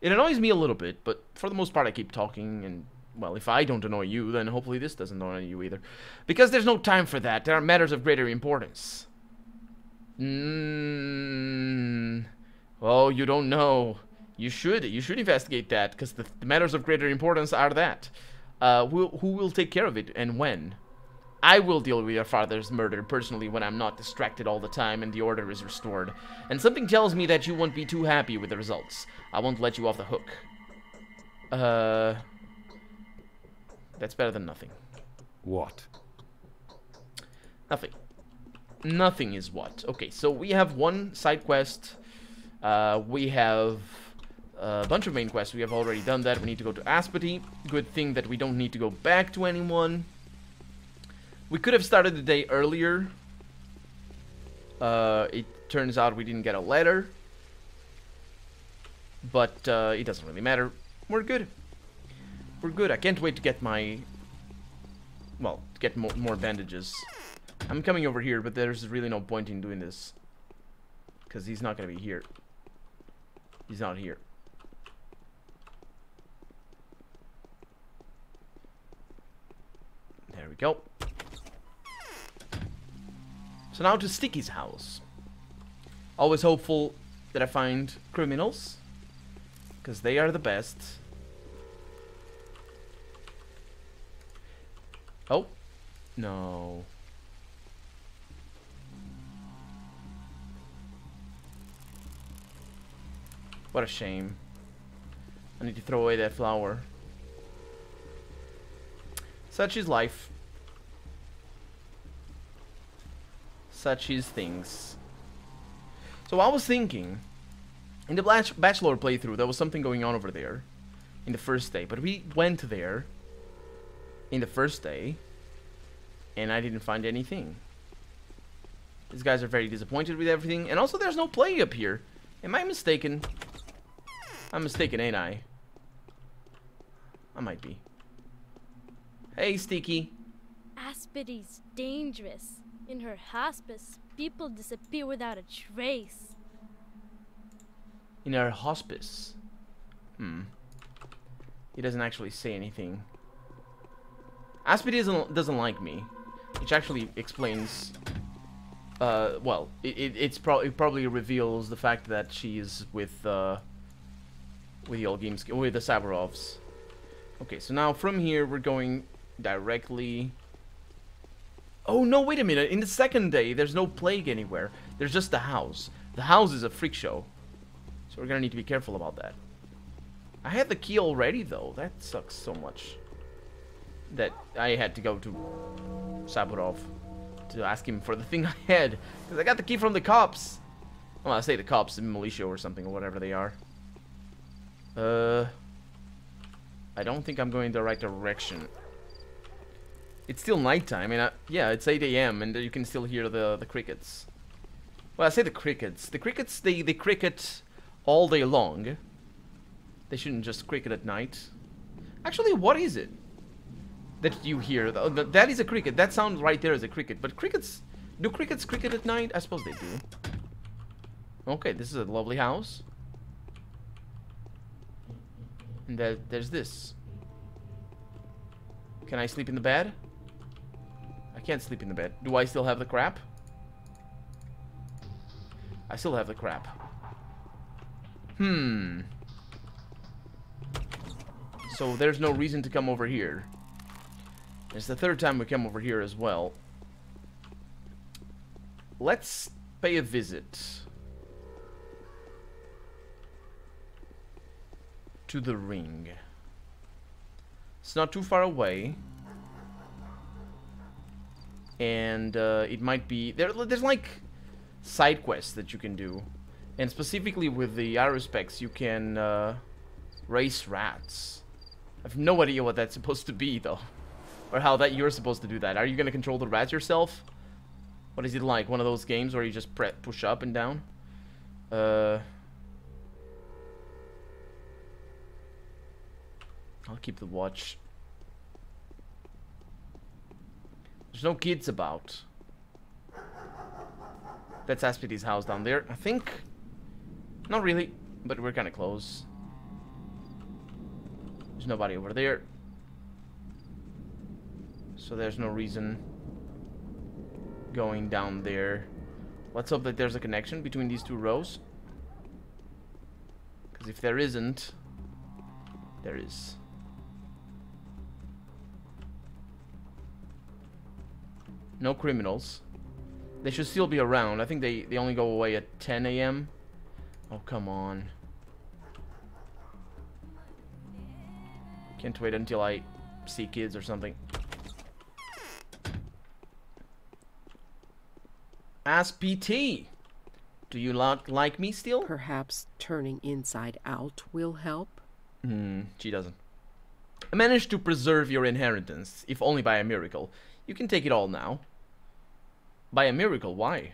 It annoys me a little bit, but for the most part I keep talking, and, well, if I don't annoy you, then hopefully this doesn't annoy you either. Because there's no time for that. There are matters of greater importance. Oh, you don't know. You should investigate that, because the matters of greater importance are that. Who will take care of it, and when? I will deal with your father's murder personally when I'm not distracted all the time and the order is restored. And something tells me that you won't be too happy with the results. I won't let you off the hook. That's better than nothing. What? Nothing. Nothing is what. Okay, so we have one side quest. We have a bunch of main quests. We have already done that. We need to go to Aspity. Good thing that we don't need to go back to anyone. We could have started the day earlier. It turns out we didn't get a letter. But it doesn't really matter. We're good. We're good. I can't wait to get my... Well, to get more bandages. I'm coming over here, but there's really no point in doing this. Because he's not going to be here. He's not here. There we go. So now to Sticky's house. Always hopeful that I find criminals. Because they are the best. Oh. No. What a shame. I need to throw away that flower. Such is life. Such is things. So I was thinking, in the Bachelor playthrough, there was something going on over there in the first day. But we went there in the first day, and I didn't find anything. These guys are very disappointed with everything. And also, there's no plague up here. Am I mistaken? I'm mistaken, ain't I? I might be. Hey, Sticky. Aspity's dangerous. In her hospice, people disappear without a trace. In her hospice? He doesn't actually say anything. Aspity doesn't like me. Which actually explains... well, it probably reveals the fact that she's with the old games, with the Saburovs. Okay, so now from here we're going directly... Oh no, wait a minute. In the second day, there's no plague anywhere. There's just the house. The house is a freak show. So we're gonna need to be careful about that. I had the key already, though. That sucks so much. That I had to go to Saburov to ask him for the thing I had. Because I got the key from the cops. Well, I say the cops, the militia or something, or whatever they are. I don't think I'm going the right direction. It's still nighttime, and yeah, it's 8 AM, and you can still hear the crickets. Well, I say the crickets. The crickets, they cricket all day long. They shouldn't just cricket at night. Actually, what is it that you hear? That is a cricket. That sound right there is a cricket. But crickets... Do crickets cricket at night? I suppose they do. Okay, this is a lovely house. And there's this. Can I sleep in the bed? I can't sleep in the bed. Do I still have the crap? I still have the crap. So there's no reason to come over here. It's the third time we come over here as well. Let's pay a visit to the ring. It's not too far away. And it might be... There's like side quests that you can do. And specifically with the Haruspex, you can race rats. I have no idea what that's supposed to be, though. Or how that you're supposed to do that. Are you going to control the rats yourself? What is it like? One of those games where you just push up and down? I'll keep the watch. There's no kids about. That's Aspity's house down there, I think. Not really, but we're kind of close. There's nobody over there. So there's no reason going down there. Let's hope that there's a connection between these two rows. Because if there isn't, there is. No criminals. They should still be around. I think they only go away at 10 a.m. Oh, come on. Can't wait until I see kids or something. Ask PT. Do you like me still? Perhaps turning inside out will help? She doesn't. I managed to preserve your inheritance, if only by a miracle. You can take it all now. By a miracle, why?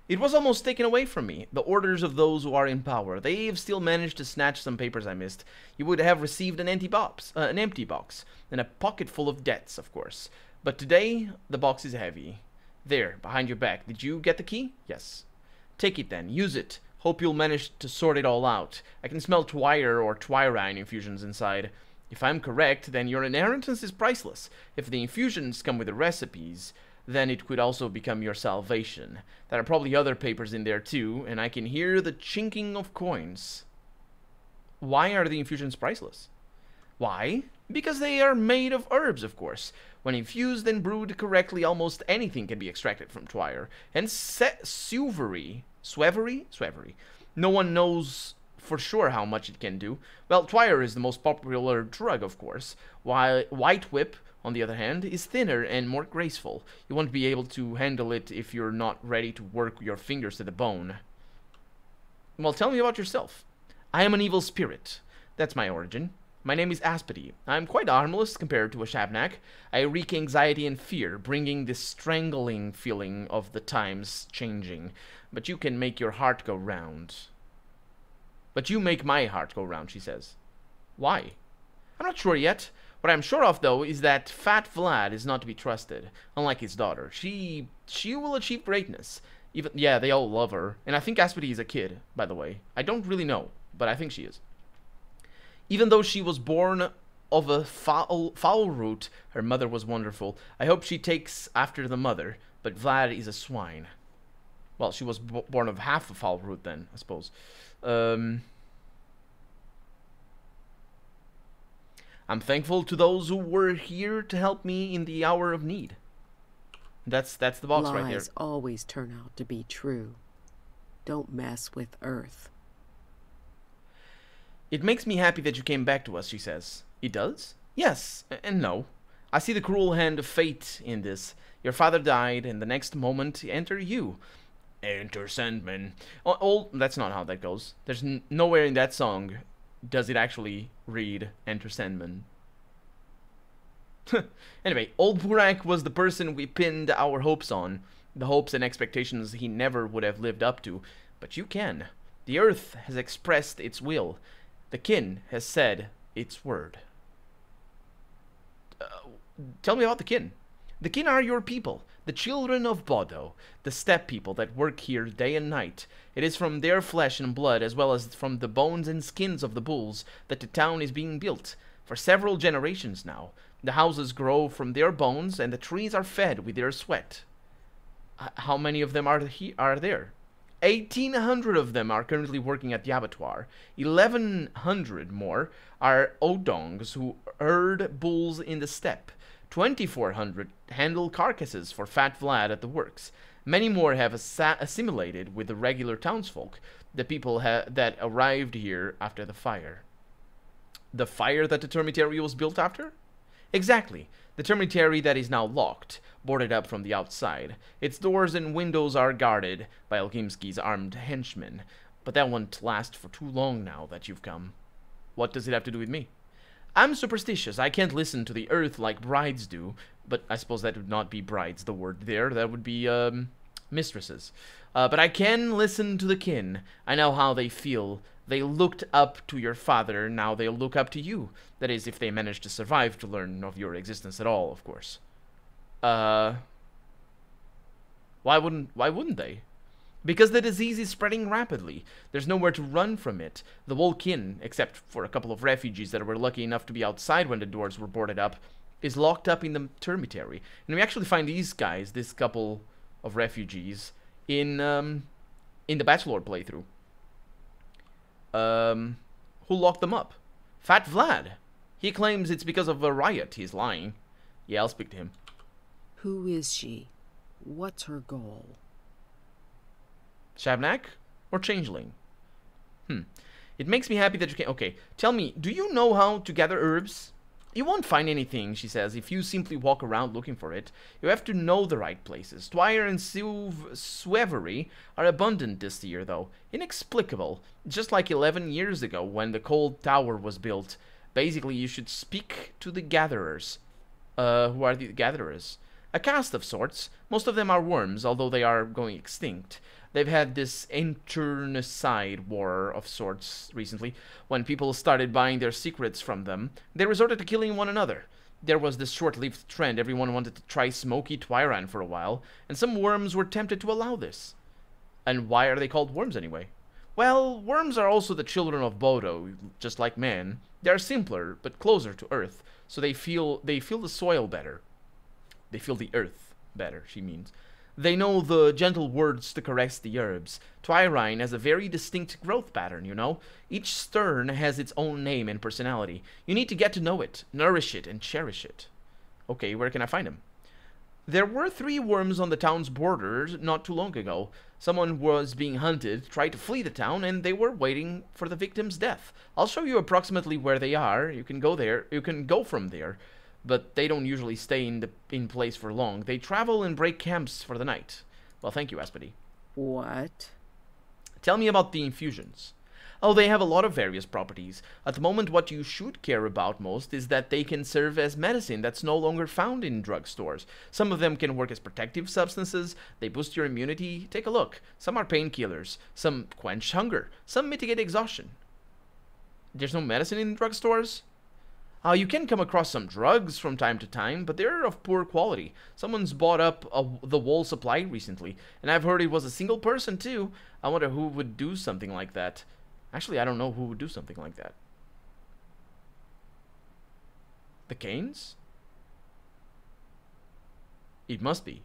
It was almost taken away from me. The orders of those who are in power. They've still managed to snatch some papers I missed. You would have received an empty box, and a pocket full of debts, of course. But today, the box is heavy. There, behind your back. Did you get the key? Yes. Take it then. Use it. Hope you'll manage to sort it all out. I can smell Twire or Twirine infusions inside. If I'm correct, then your inheritance is priceless. If the infusions come with the recipes, then it could also become your salvation. There are probably other papers in there too, and I can hear the chinking of coins. Why are the infusions priceless? Why? Because they are made of herbs, of course. When infused and brewed correctly, almost anything can be extracted from Twire. And Swevery. No one knows for sure how much it can do. Well, Twire is the most popular drug, of course, while White Whip, on the other hand, is thinner and more graceful. You won't be able to handle it if you're not ready to work your fingers to the bone. Well, tell me about yourself. I am an evil spirit. That's my origin. My name is Aspity. I'm quite harmless compared to a Shabnak. I wreak anxiety and fear, bringing this strangling feeling of the times changing. But you can make your heart go round. But you make my heart go round, she says. Why? I'm not sure yet. What I'm sure of, though, is that Fat Vlad is not to be trusted, unlike his daughter. She will achieve greatness. Yeah, they all love her. And I think Aspity is a kid, by the way. I don't really know, but I think she is. Even though she was born of a foul root, her mother was wonderful. I hope she takes after the mother, but Vlad is a swine. Well, she was born of half a foul root then, I suppose. I'm thankful to those who were here to help me in the hour of need. That's the box right there. Lies always turn out to be true. Don't mess with Earth. It makes me happy that you came back to us, she says. It does? Yes, and no. I see the cruel hand of fate in this. Your father died, and the next moment enter you. Enter Sandman. Oh, that's not how that goes. There's nowhere in that song does it actually read Enter Sandman. Anyway, old Burak was the person we pinned our hopes on. The hopes and expectations he never would have lived up to. But you can. The earth has expressed its will. The kin has said its word. Tell me about the kin. The kin are your people, the children of Bodo, the steppe people that work here day and night. It is from their flesh and blood, as well as from the bones and skins of the bulls, that the town is being built. For several generations now, the houses grow from their bones, and the trees are fed with their sweat. How many of them are there? 1,800 of them are currently working at the abattoir. 1,100 more are Odongs who herd bulls in the steppe. 2,400 handle carcasses for Fat Vlad at the works. Many more have assimilated with the regular townsfolk, the people that arrived here after the fire. The fire that the termitary was built after? Exactly. The termitary that is now locked, boarded up from the outside. Its doors and windows are guarded by Alkimski's armed henchmen. But that won't last for too long now that you've come. What does it have to do with me? I'm superstitious. I can't listen to the earth like brides do. But I suppose that would not be brides, the word there. That would be, mistresses. But I can listen to the kin. I know how they feel. They looked up to your father, now they'll look up to you. That is, if they manage to survive to learn of your existence at all, of course. Why wouldn't they? Because the disease is spreading rapidly. There's nowhere to run from it. The whole kin, except for a couple of refugees that were lucky enough to be outside when the doors were boarded up, is locked up in the termitary. And we actually find these guys, this couple of refugees, in the Bachelor playthrough. Who locked them up? Fat Vlad. He claims it's because of a riot. He's lying. Yeah, I'll speak to him. Who is she? What's her goal? Shabnak or Changeling? It makes me happy that you can... Okay, tell me, do you know how to gather herbs? You won't find anything, she says, if you simply walk around looking for it. You have to know the right places. Dwyer and Suevery are abundant this year, though. Inexplicable. Just like 11 years ago, when the Cold Tower was built. Basically, you should speak to the gatherers. Who are the gatherers? A caste of sorts. Most of them are worms, although they are going extinct. They've had this internecide war of sorts recently. When people started buying their secrets from them, they resorted to killing one another. There was this short-lived trend. Everyone wanted to try Smoky Twyran for a while, and some worms were tempted to allow this. And why are they called worms anyway? Well, worms are also the children of Bodo, just like man. They are simpler, but closer to Earth, so they feel the soil better. They feel the earth better, she means. They know the gentle words to caress the herbs. Twyrine has a very distinct growth pattern, you know. Each stern has its own name and personality. You need to get to know it, nourish it, and cherish it. Okay, where can I find them? There were 3 worms on the town's borders not too long ago. Someone was being hunted, tried to flee the town, and they were waiting for the victim's death. I'll show you approximately where they are. You can go there. You can go from there. But they don't usually stay in place for long. They travel and break camps for the night. Well, thank you, Aspedy. What? Tell me about the infusions. Oh, they have a lot of various properties. At the moment, what you should care about most is that they can serve as medicine that's no longer found in drugstores. Some of them can work as protective substances. They boost your immunity. Take a look. Some are painkillers. Some quench hunger. Some mitigate exhaustion. There's no medicine in drugstores? You can come across some drugs from time to time, but they're of poor quality. Someone's bought up the whole supply recently, and I've heard it was a single person too. I wonder who would do something like that. Actually, I don't know who would do something like that. The Canes? It must be.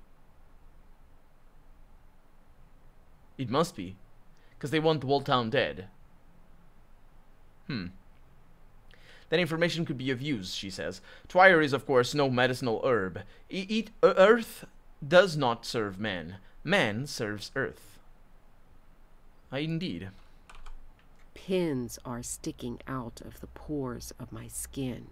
It must be. Because they want the whole town dead. That information could be of use, she says. Twire is, of course, no medicinal herb. Earth does not serve man. Man serves Earth. Indeed. Pins are sticking out of the pores of my skin.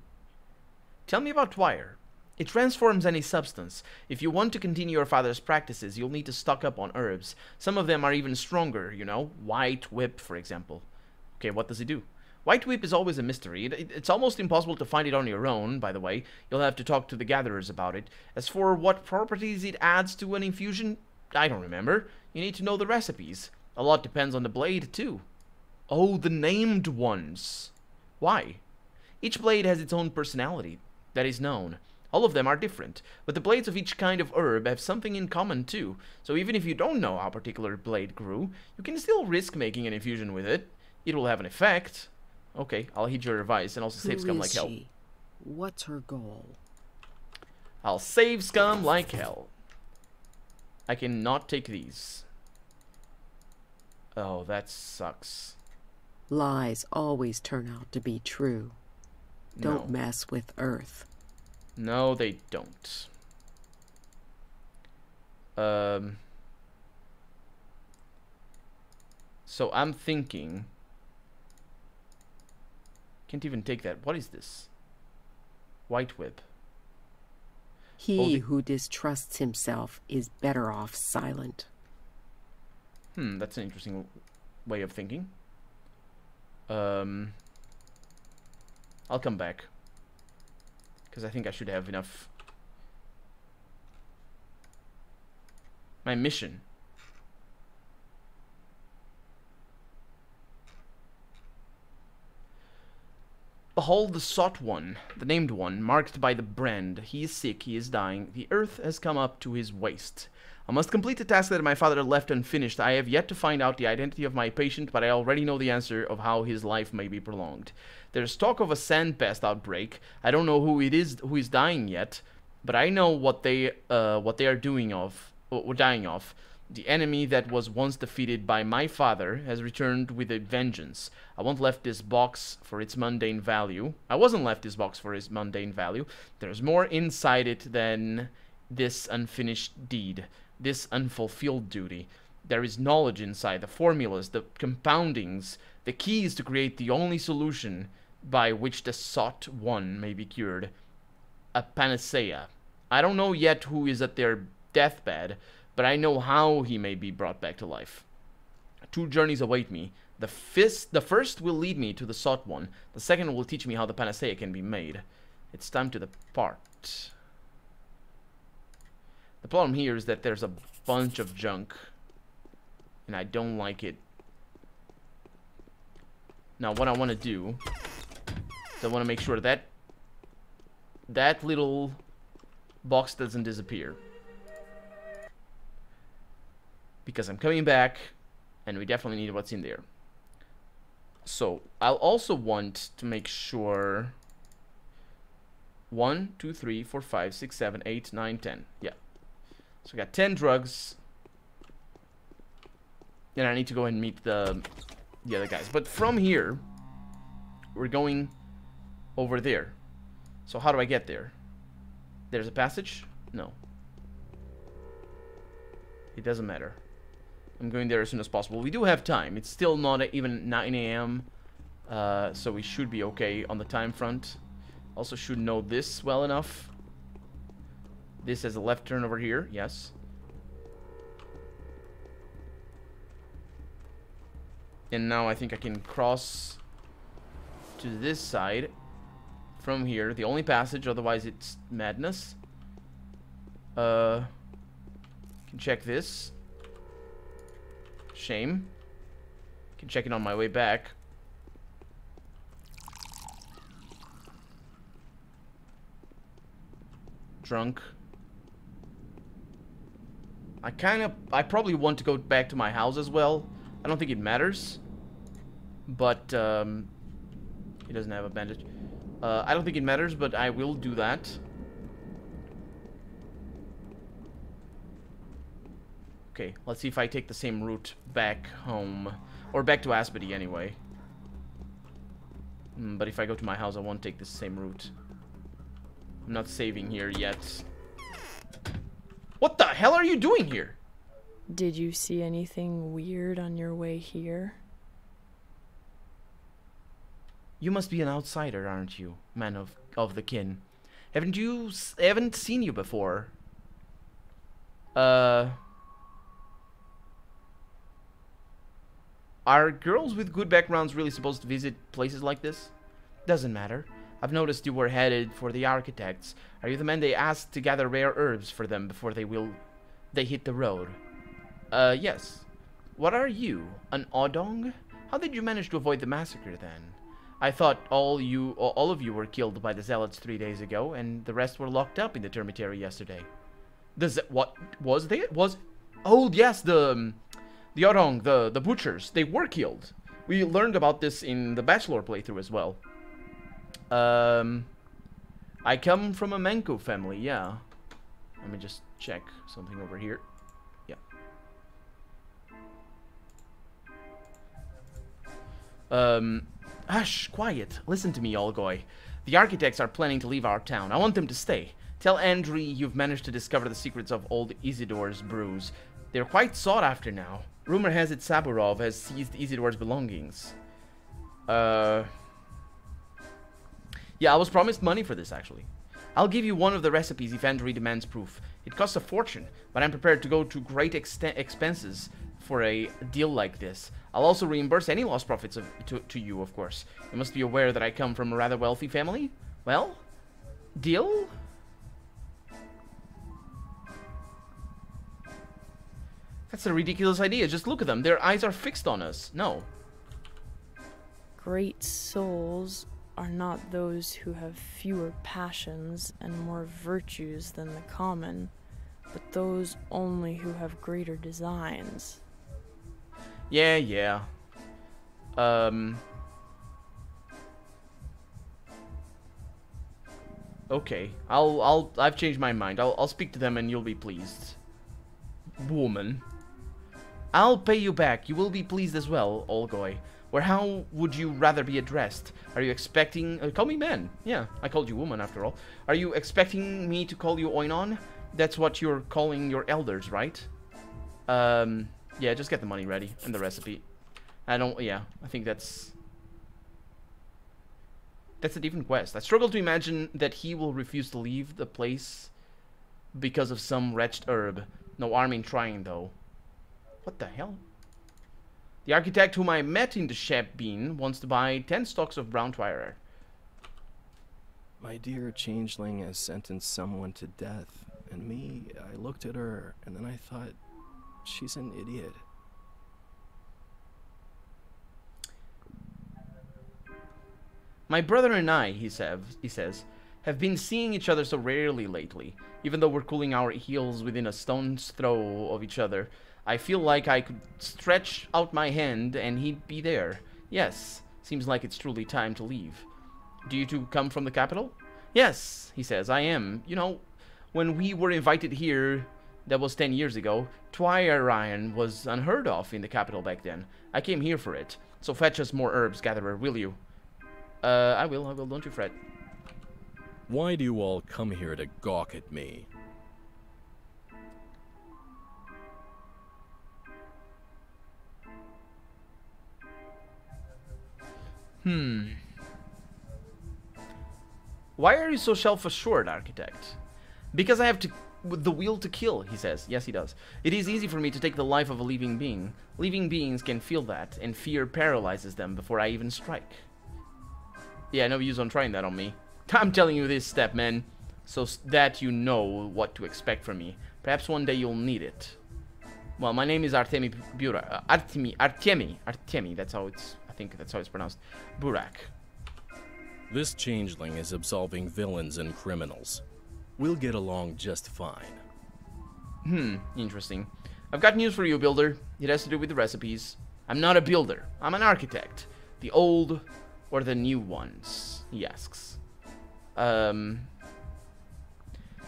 Tell me about Twire. It transforms any substance. If you want to continue your father's practices, you'll need to stock up on herbs. Some of them are even stronger, you know. White Whip, for example. Okay, what does it do? White Whip is always a mystery. It's almost impossible to find it on your own, by the way. You'll have to talk to the gatherers about it. As for what properties it adds to an infusion, I don't remember. You need to know the recipes. A lot depends on the blade, too. Oh, the named ones. Why? Each blade has its own personality. That is known. All of them are different, but the blades of each kind of herb have something in common, too. So even if you don't know how a particular blade grew, you can still risk making an infusion with it. It will have an effect. Okay, I'll heed your advice and also save scum like hell. What's her goal? I'll save scum like hell. I cannot take these. Oh, that sucks. Lies always turn out to be true. Don't mess with Earth. No, they don't. So I'm thinking... Can't even take that. What is this? White Whip. He who distrusts himself is better off silent. That's an interesting way of thinking. I'll come back. Because I think I should have enough. My mission. Behold the sought one, the named one, marked by the brand. He is sick, he is dying. The earth has come up to his waist. I must complete the task that my father left unfinished. I have yet to find out the identity of my patient, but I already know the answer of how his life may be prolonged. There's talk of a sand pest outbreak. I don't know who it is who is dying yet, but I know what they are dying of. The enemy that was once defeated by my father has returned with a vengeance. I wasn't left this box for its mundane value. There's more inside it than this unfinished deed, this unfulfilled duty. There is knowledge inside, the formulas, the compoundings, the keys to create the only solution by which the sought one may be cured. A panacea. I don't know yet who is at their deathbed, but I know how he may be brought back to life. 2 journeys await me. The first will lead me to the sought one. The second will teach me how the panacea can be made. It's time to depart. The problem here is that there's a bunch of junk, and I don't like it. Now, what I want to do is I want to make sure that that little box doesn't disappear. Because I'm coming back, and we definitely need what's in there. So, I'll also want to make sure... 1, 2, 3, 4, 5, 6, 7, 8, 9, 10. Yeah. So, we got 10 drugs. And I need to go ahead and meet the other guys. But from here, we're going over there. So, how do I get there? There's a passage? No. It doesn't matter. I'm going there as soon as possible. We do have time. It's still not even 9 a.m. So we should be okay on the time front. Also should know this well enough. This has a left turn over here. Yes. And now I think I can cross to this side from here. The only passage, otherwise it's madness. Can check this. Shame. Can check it on my way back. Drunk. I probably want to go back to my house as well. I don't think it matters. But, he doesn't have a bandage. I don't think it matters, but I will do that. Okay, let's see if I take the same route back home. Or back to Aspedy, anyway. But if I go to my house, I won't take the same route. I'm not saving here yet. What the hell are you doing here? Did you see anything weird on your way here? You must be an outsider, aren't you, man of the kin? Haven't seen you before. Are girls with good backgrounds really supposed to visit places like this? Doesn't matter. I've noticed you were headed for the architects. Are you the man they asked to gather rare herbs for them before they hit the road? Yes. What are you? An Odong? How did you manage to avoid the massacre then? I thought all of you were killed by the zealots 3 days ago, and the rest were locked up in the termitary yesterday. What was they? Oh yes, the Odong, the butchers. They were killed. We learned about this in the Bachelor playthrough as well. I come from a Menko family, yeah. Let me just check something over here. Yeah. Hush, quiet. Listen to me, Olgoy. The architects are planning to leave our town. I want them to stay. Tell Andri you've managed to discover the secrets of old Isidor's brews. They're quite sought after now. Rumor has it Saburov has seized Isidor's belongings. Yeah, I was promised money for this, actually. I'll give you one of the recipes if Andri demands proof. It costs a fortune, but I'm prepared to go to great expenses for a deal like this. I'll also reimburse any lost profits to you, of course. You must be aware that I come from a rather wealthy family. Well, deal? That's a ridiculous idea. Just look at them. Their eyes are fixed on us. No. Great souls are not those who have fewer passions and more virtues than the common, but those only who have greater designs. Yeah. Okay. I've changed my mind. I'll speak to them and you'll be pleased. Woman. I'll pay you back. You will be pleased as well, Olgoy. Or how would you rather be addressed? Are you expecting... call me man. Yeah, I called you woman after all. Are you expecting me to call you Oinon? That's what you're calling your elders, right? Yeah, just get the money ready and the recipe. Yeah, I think that's a different quest. I struggle to imagine that he will refuse to leave the place because of some wretched herb. No harm in trying, though. What the hell? The architect whom I met in the Shep Bean wants to buy 10 stalks of brown twire. My dear changeling has sentenced someone to death, and me, I looked at her, and then I thought, she's an idiot. My brother and I, he says, have been seeing each other so rarely lately. Even though we're cooling our heels within a stone's throw of each other, I feel like I could stretch out my hand and he'd be there. Yes, seems like it's truly time to leave. Do you two come from the capital? Yes, he says, I am. You know, when we were invited here, that was 10 years ago, Twire was unheard of in the capital back then. I came here for it. So fetch us more herbs, gatherer, will you? I will, don't you fret. Why do you all come here to gawk at me? Why are you so self-assured, architect? Because I have the will to kill, he says. Yes, he does. It is easy for me to take the life of a living being. Living beings can feel that, and fear paralyzes them before I even strike. Yeah, no use on trying that on me. I'm telling you this, Stepman, so that you know what to expect from me. Perhaps one day you'll need it. Well, my name is Artemi Burak. Artemi, that's how it's, I think that's how it's pronounced. Burak. This changeling is absolving villains and criminals. We'll get along just fine. Interesting. I've got news for you, builder. It has to do with the recipes. I'm not a builder. I'm an architect. The old or the new ones, he asks. The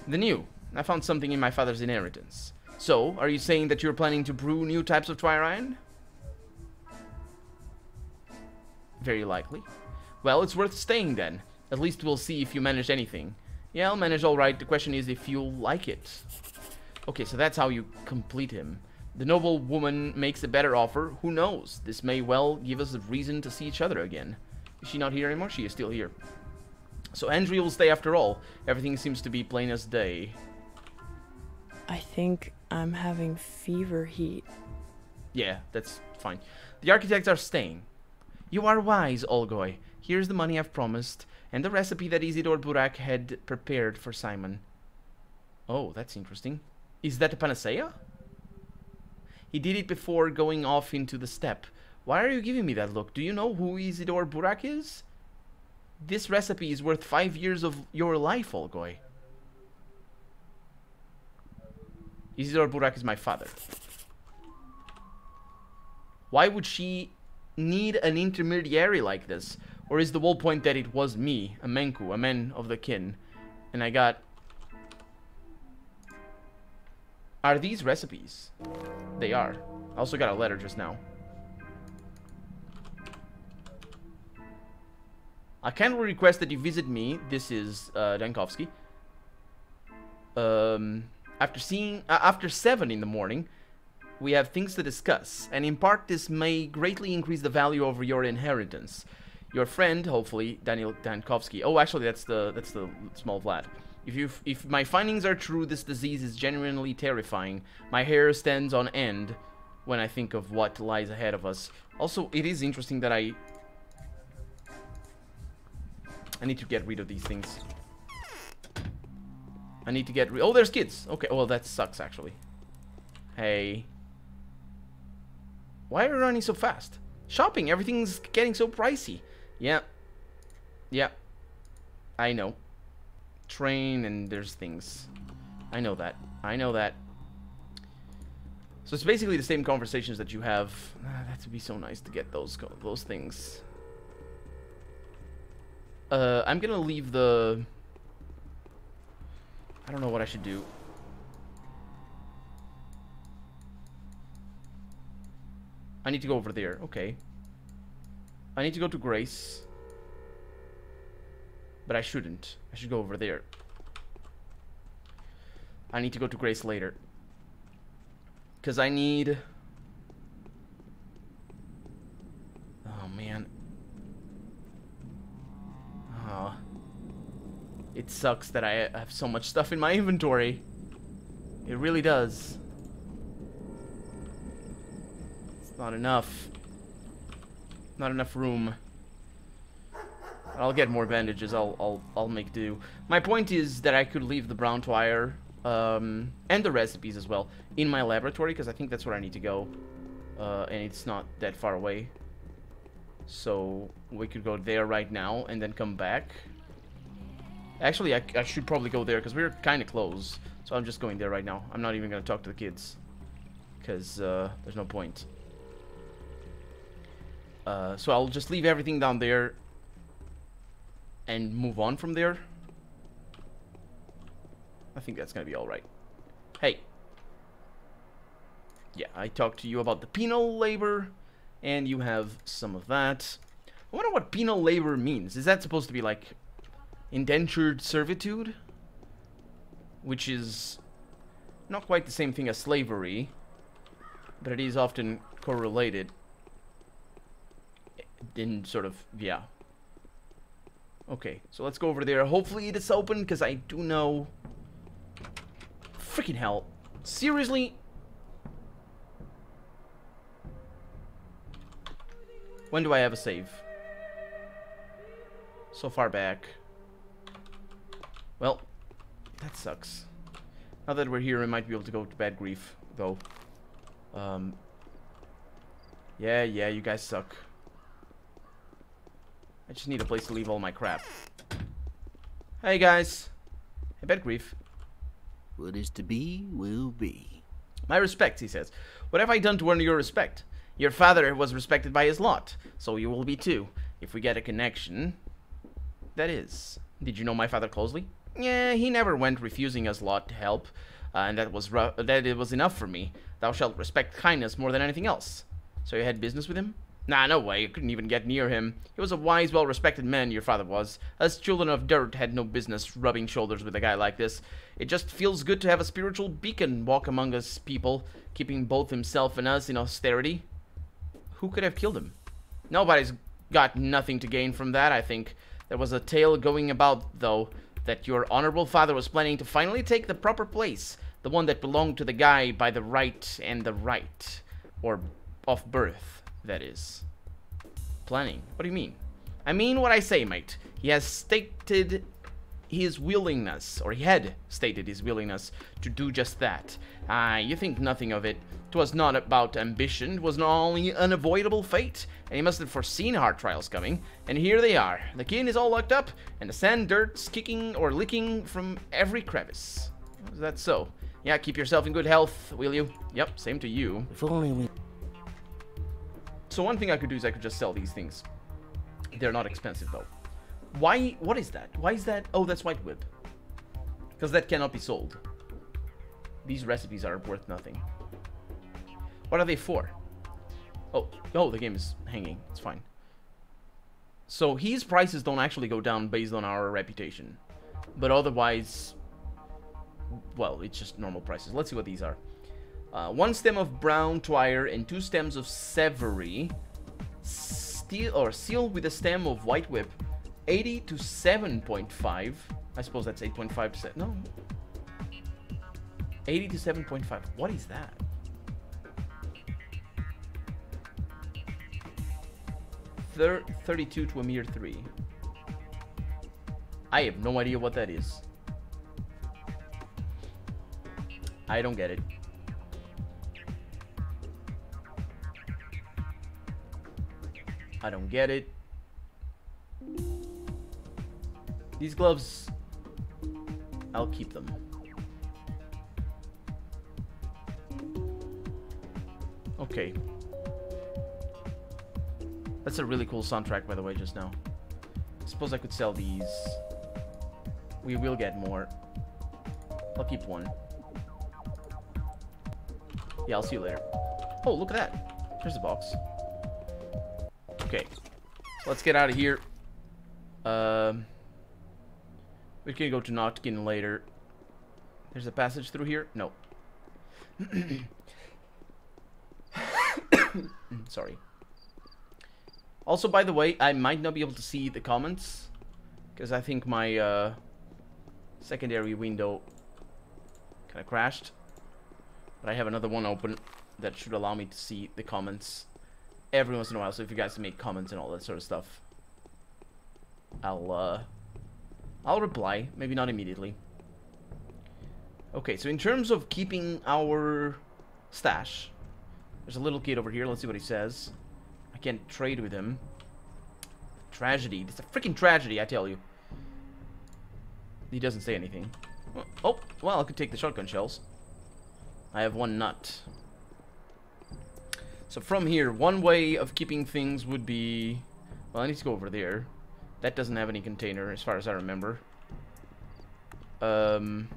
new. I found something in my father's inheritance. So, are you saying that you're planning to brew new types of twire iron? Very likely. Well, it's worth staying then. At least we'll see if you manage anything. Yeah, I'll manage all right. The question is if you'll like it. Okay, so that's how you complete him. The noble woman makes a better offer. Who knows? This may well give us a reason to see each other again. Is she not here anymore? She is still here. So Andrea will stay after all. Everything seems to be plain as day. I think I'm having fever heat. Yeah, that's fine. The architects are staying. You are wise, Olgoy. Here's the money I've promised, and the recipe that Isidore Burak had prepared for Simon. Oh, that's interesting. Is that a panacea? He did it before going off into the steppe. Why are you giving me that look? Do you know who Isidore Burak is? This recipe is worth 5 years of your life, Olgoy. Isidore Burak is my father. Why would she need an intermediary like this? Or is the whole point that it was me, a Menku, a man of the kin, and I got... Are these recipes? They are. I also got a letter just now. I kindly request that you visit me. This is Dankovsky. After 7 in the morning, we have things to discuss, and in part this may greatly increase the value of your inheritance. Your friend, hopefully, Daniel Dankovsky. Oh, actually, that's the small Vlad. If my findings are true, this disease is genuinely terrifying. My hair stands on end when I think of what lies ahead of us. Also, it is interesting that I need to get rid of these things. I need to get rid... Oh, there's kids. Okay, well, that sucks, actually. Hey. Why are you running so fast? Shopping, everything's getting so pricey. Yeah. Yeah. I know. Train and there's things. I know that. I know that. So it's basically the same conversations that you have. That would be so nice to get those things. I'm gonna leave the... I don't know what I should do. I need to go over there. Okay. I need to go to Grace. But I shouldn't. I should go over there. I need to go to Grace later. Because I need... Oh, man. Oh. It sucks that I have so much stuff in my inventory. It really does. It's not enough. Not enough room. I'll get more bandages. I'll make do. My point is that I could leave the brown wire and the recipes as well in my laboratory, because I think that's where I need to go, and it's not that far away. So we could go there right now and then come back. Actually, I should probably go there because we're kind of close. So I'm just going there right now. I'm not even going to talk to the kids because there's no point. So I'll just leave everything down there and move on from there. I think that's gonna be alright. Hey. Yeah, I talked to you about the penal labor, and you have some of that. I wonder what penal labor means. Is that supposed to be like indentured servitude? Which is not quite the same thing as slavery, but it is often correlated in sort of, yeah. Okay, so let's go over there. Hopefully it is open, because I do know... Freaking hell. Seriously? When do I have a save? So far back. Well, that sucks. Now that we're here, I might be able to go to Bad Grief, though. Yeah, you guys suck. I just need a place to leave all my crap. Hey guys. Hey, Bad Grief. What is to be, will be. My respects, he says. What have I done to earn your respect? Your father was respected by his lot, so you will be too, if we get a connection. That is. Did you know my father closely? Yeah, he never went refusing us lot to help, and that it was enough for me. Thou shalt respect kindness more than anything else. So you had business with him? Nah, no way. I couldn't even get near him. He was a wise, well-respected man, your father was. Us children of dirt had no business rubbing shoulders with a guy like this. It just feels good to have a spiritual beacon walk among us people, keeping both himself and us in austerity. Who could have killed him? Nobody's got nothing to gain from that, I think. There was a tale going about, though, that your honorable father was planning to finally take the proper place, the one that belonged to the guy by the right and the right, or of birth. That is. Planning? What do you mean? I mean what I say, mate. He has stated his willingness, or he had stated his willingness to do just that. You think nothing of it. 'Twas not about ambition, 'twas not only unavoidable fate, and he must have foreseen hard trials coming. And here they are. The kin is all locked up, and the sand dirt's kicking or licking from every crevice. Is that so? Yeah, keep yourself in good health, will you? Yep, same to you. If only we... So one thing I could do is I could just sell these things. They're not expensive though. Why? What is that? Why is that? Oh, that's White Whip. Because that cannot be sold. These recipes are worth nothing. What are they for? Oh, the game is hanging. It's fine. So his prices don't actually go down based on our reputation. But otherwise, well, it's just normal prices. Let's see what these are. 1 stem of brown twire and 2 stems of savory. Seal with a stem of White Whip. 80 to 7.5. I suppose that's 8.5%. No. 80 to 7.5. What is that? 32 to a mere 3. I have no idea what that is. I don't get it. I don't get it. These gloves, I'll keep them. Okay. That's a really cool soundtrack, by the way, just now. I suppose I could sell these. We will get more. I'll keep 1. Yeah, I'll see you later. Oh, look at that. Here's the box. Okay. Let's get out of here. We can go to Notkin later. There's a passage through here? No. Sorry. Also, by the way, I might not be able to see the comments, because I think my secondary window kind of crashed. But I have another one open that should allow me to see the comments every once in a while. So if you guys make comments and all that sort of stuff, I'll reply. Maybe not immediately. Okay, so in terms of keeping our stash, there's a little kid over here. Let's see what he says. I can't trade with him. Tragedy. It's a freaking tragedy, I tell you. He doesn't say anything. Oh, well, I could take the shotgun shells. I have one nut. So from here, one way of keeping things would be... Well, I need to go over there. That doesn't have any container, as far as I remember. Let's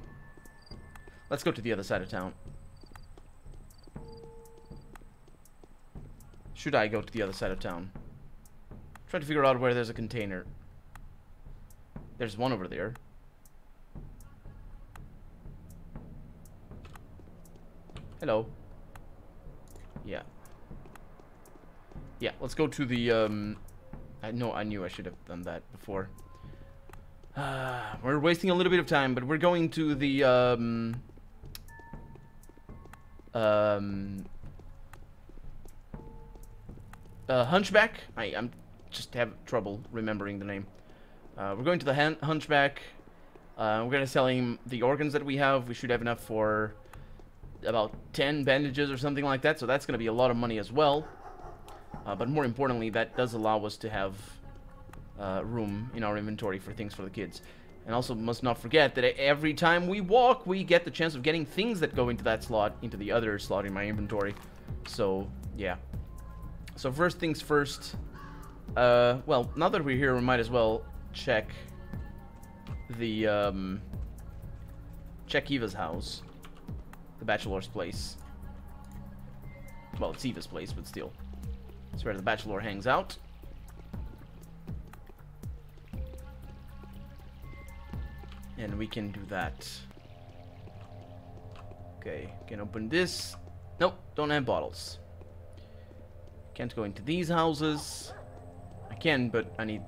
go to the other side of town. Should I go to the other side of town? Try to figure out where there's a container. There's one over there. Hello. Yeah. Yeah, let's go to the, I knew I should have done that before. We're wasting a little bit of time, but we're going to the, Hunchback. I'm just have trouble remembering the name. We're going to the Hunchback. We're gonna sell him the organs that we have. We should have enough for about 10 bandages or something like that. So that's gonna be a lot of money as well. But more importantly, that does allow us to have room in our inventory for things for the kids. And also must not forget that every time we walk, we get the chance of getting things that go into that slot, into the other slot in my inventory. So, yeah. So first things first, well, now that we're here, we might as well check the, check Eva's house. The Bachelor's place. Well, it's Eva's place, but still. It's where the Bachelor hangs out. And we can do that. Okay, can open this. Nope, don't have bottles. Can't go into these houses. I can, but I need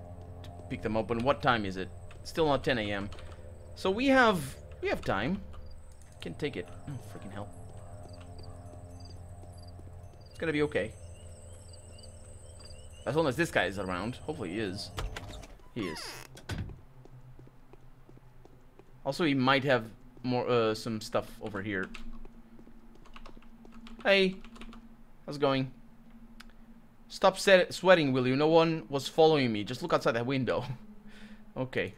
to pick them open. What time is it? Still not 10 a.m. So we have time. Can take it. Oh, freaking hell. It's gonna be okay. As long as this guy is around. Hopefully he is. He is. Also, he might have more some stuff over here. Hey, how's it going? Stop sweating, will you? No one was following me. Just look outside that window. Okay.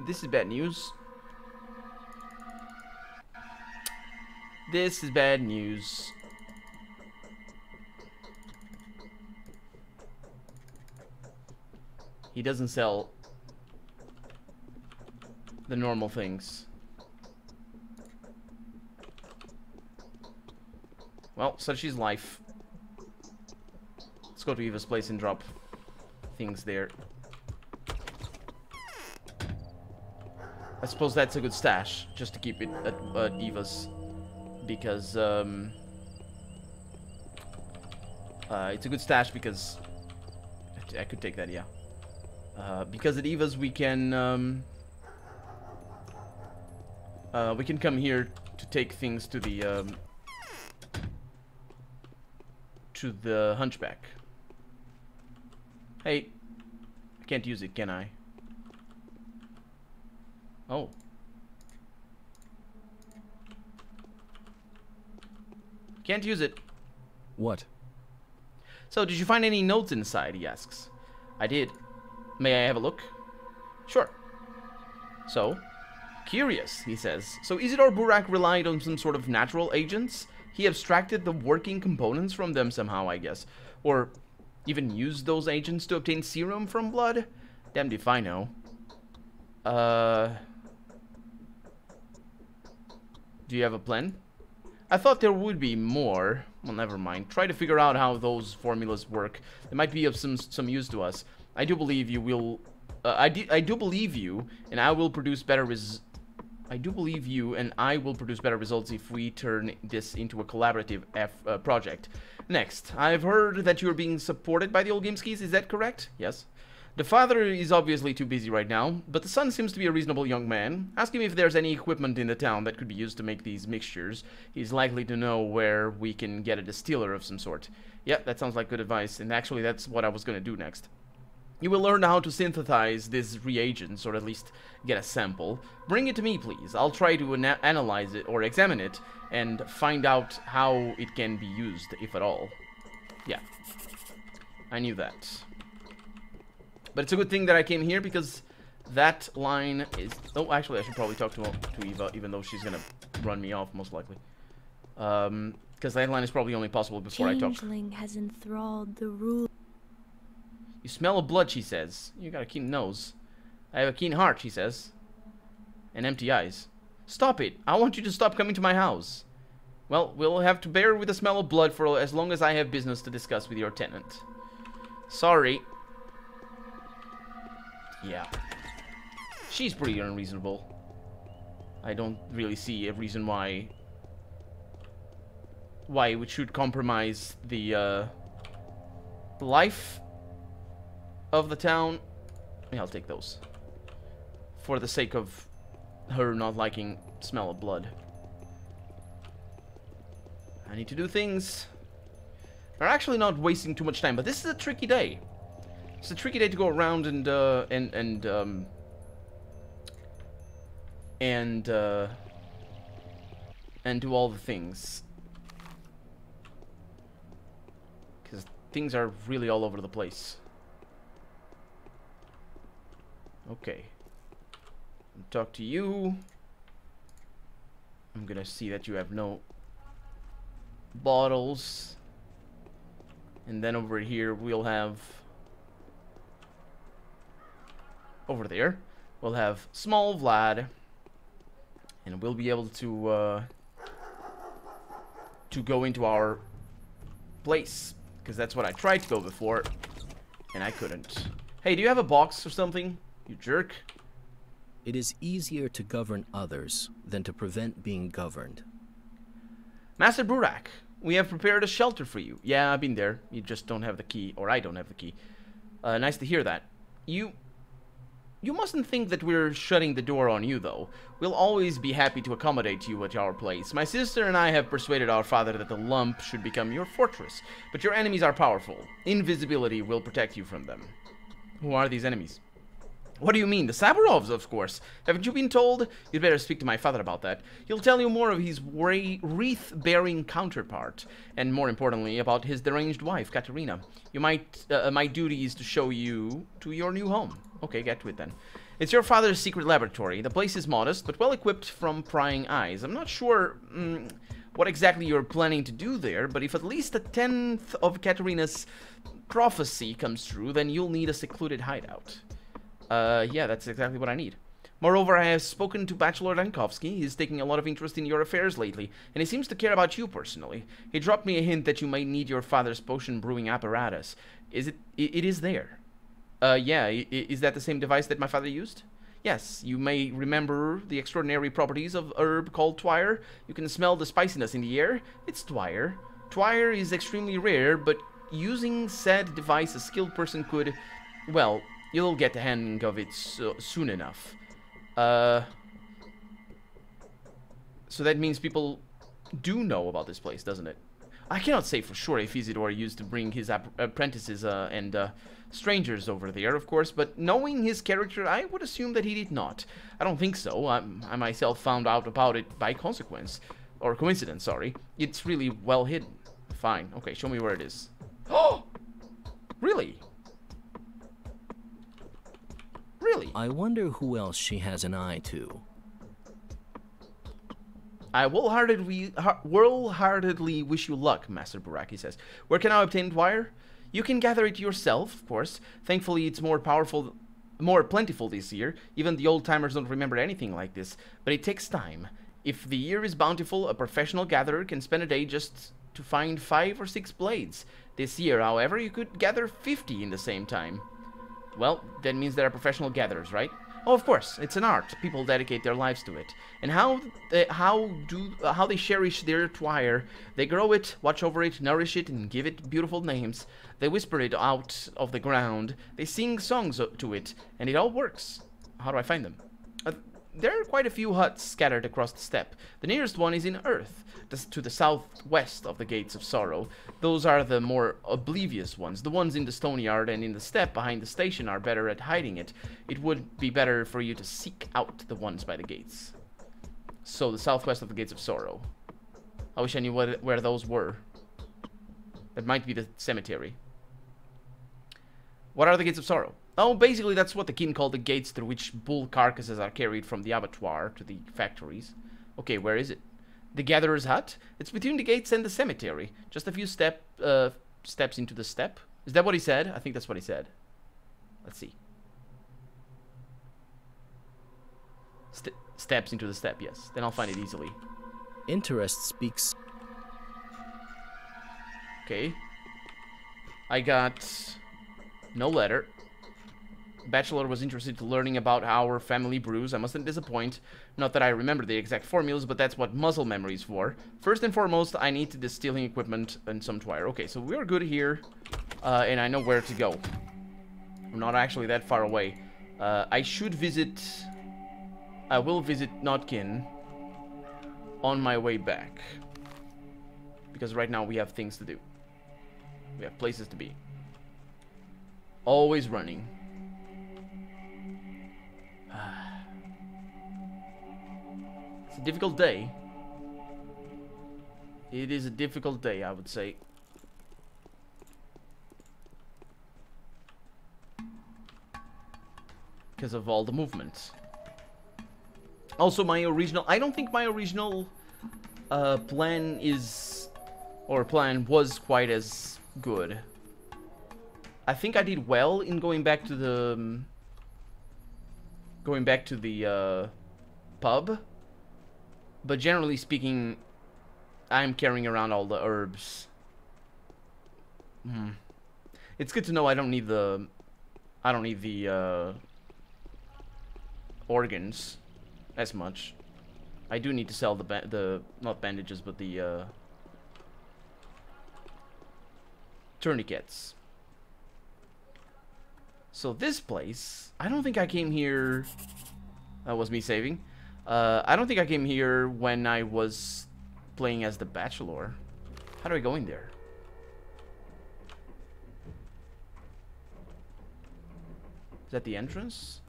This is bad news. This is bad news. He doesn't sell the normal things. Well, such is life. Let's go to Eva's place and drop things there. I suppose that's a good stash, just to keep it at Eva's. Because, it's a good stash because... I could take that, yeah. Because at Eva's we can come here to take things to the Hunchback. Hey, I can't use it, can I? Oh. Can't use it. What? So, did you find any notes inside, he asks. I did. May I have a look? Sure. So, curious, he says. So Isidore Burak relied on some sort of natural agents? He abstracted the working components from them somehow, I guess. Or even used those agents to obtain serum from blood? Damned if I know. Do you have a plan? I thought there would be more. Well, never mind. Try to figure out how those formulas work. They might be of some use to us. I do believe you will... I do believe you, and I will produce better results if we turn this into a collaborative project. Next, I've heard that you're being supported by the old Gameskis, is that correct? Yes. The father is obviously too busy right now, but the son seems to be a reasonable young man. Ask him if there's any equipment in the town that could be used to make these mixtures. He's likely to know where we can get a distiller of some sort. Yeah, that sounds like good advice, and actually that's what I was going to do next. You will learn how to synthesize these reagents, or at least get a sample. Bring it to me, please. I'll try to analyze it, or examine it, and find out how it can be used, if at all. Yeah. I knew that. But it's a good thing that I came here, because that line is... Oh, actually, I should probably talk to Eva, even though she's gonna run me off, most likely. Because that line is probably only possible before I talk. Changeling has enthralled the rule. You smell of blood, she says. You got a keen nose. I have a keen heart, she says. And empty eyes. Stop it. I want you to stop coming to my house. Well, we'll have to bear with the smell of blood for as long as I have business to discuss with your tenant. Sorry. Yeah. She's pretty unreasonable. I don't really see a reason why we should compromise the life of the town. Yeah, I'll take those. For the sake of her not liking smell of blood. I need to do things. We're actually not wasting too much time, but this is a tricky day. It's a tricky day to go around and do all the things. Because things are really all over the place. Okay. Talk to you. I'm gonna see that you have no bottles. And then over here we'll have... Over there, we'll have small Vlad. And we'll be able to go into our place. Because that's what I tried to go before. And I couldn't. Hey, do you have a box or something? You jerk. It is easier to govern others than to prevent being governed. Master Burak, we have prepared a shelter for you. Yeah, I've been there. You just don't have the key, or I don't have the key. Nice to hear that. You mustn't think that we're shutting the door on you, though. We'll always be happy to accommodate you at our place. My sister and I have persuaded our father that the lump should become your fortress. But your enemies are powerful. Invisibility will protect you from them. Who are these enemies? What do you mean? The Saburovs, of course. Haven't you been told? You'd better speak to my father about that. He'll tell you more of his wreath-bearing counterpart, and more importantly, about his deranged wife, Katarina. My duty is to show you to your new home. Okay, get to it then. It's your father's secret laboratory. The place is modest, but well-equipped from prying eyes. I'm not sure what exactly you're planning to do there, but if at least a tenth of Katarina's prophecy comes true, then you'll need a secluded hideout. Yeah, that's exactly what I need. Moreover, I have spoken to Bachelor Dankovsky. He's taking a lot of interest in your affairs lately, and he seems to care about you personally. He dropped me a hint that you might need your father's potion brewing apparatus. It is there. Yeah, is that the same device that my father used? Yes, you may remember the extraordinary properties of herb called Twire. You can smell the spiciness in the air. It's Twire. Twire is extremely rare, but using said device, a skilled person could, well, you'll get the hang of it soon enough. So that means people do know about this place, doesn't it? I cannot say for sure if Isidore used to bring his apprentices and strangers over there, of course, but knowing his character, I would assume that he did not. I don't think so. I myself found out about it by consequence. Or coincidence, sorry. It's really well hidden. Fine. Okay, show me where it is. Oh! Really? Really? I wonder who else she has an eye to. I wholeheartedly wish you luck, Master Burak, he says. Where can I obtain Twire? You can gather it yourself, of course. Thankfully, it's more plentiful this year. Even the old-timers don't remember anything like this. But it takes time. If the year is bountiful, a professional gatherer can spend a day just to find 5 or 6 blades. This year, however, you could gather 50 in the same time. Well, that means there are professional gatherers, right? Oh, of course, it's an art. People dedicate their lives to it. And how they cherish their twire. They grow it, watch over it, nourish it, and give it beautiful names. They whisper it out of the ground. They sing songs to it, and it all works. How do I find them? There are quite a few huts scattered across the steppe. The nearest one is in Earth, to the southwest of the Gates of Sorrow. Those are the more oblivious ones. The ones in the stone yard and in the steppe behind the station are better at hiding it. It would be better for you to seek out the ones by the gates. So, the southwest of the Gates of Sorrow. I wish I knew where those were. That might be the cemetery. What are the Gates of Sorrow? Oh, basically that's what the king called the gates through which bull carcasses are carried from the abattoir to the factories. Okay, where is it? The gatherer's hut? It's between the gates and the cemetery. Just a few steps into the steppe. Is that what he said? I think that's what he said. Let's see. Steps into the steppe, yes. Then I'll find it easily. Interest speaks. Okay. I got no letter. Bachelor was interested in learning about our family brews. I mustn't disappoint. Not that I remember the exact formulas, but that's what muscle memory is for. First and foremost, I need distilling equipment and some twire. Okay, so we're good here, and I know where to go. I'm not actually that far away. I should visit... I will visit Notkin on my way back. Because right now we have things to do. We have places to be. Always running. It's a difficult day. It is a difficult day, I would say. Because of all the movement. Also, my original... I don't think my original plan was quite as good. I think I did well in going back to the... pub. But generally speaking, I'm carrying around all the herbs. It's good to know I don't need the organs as much. I do need to sell the not bandages, but the tourniquets. So this place, I don't think I came here. That was me saving. I don't think I came here when I was playing as the Bachelor. How do I go in there? Is that the entrance?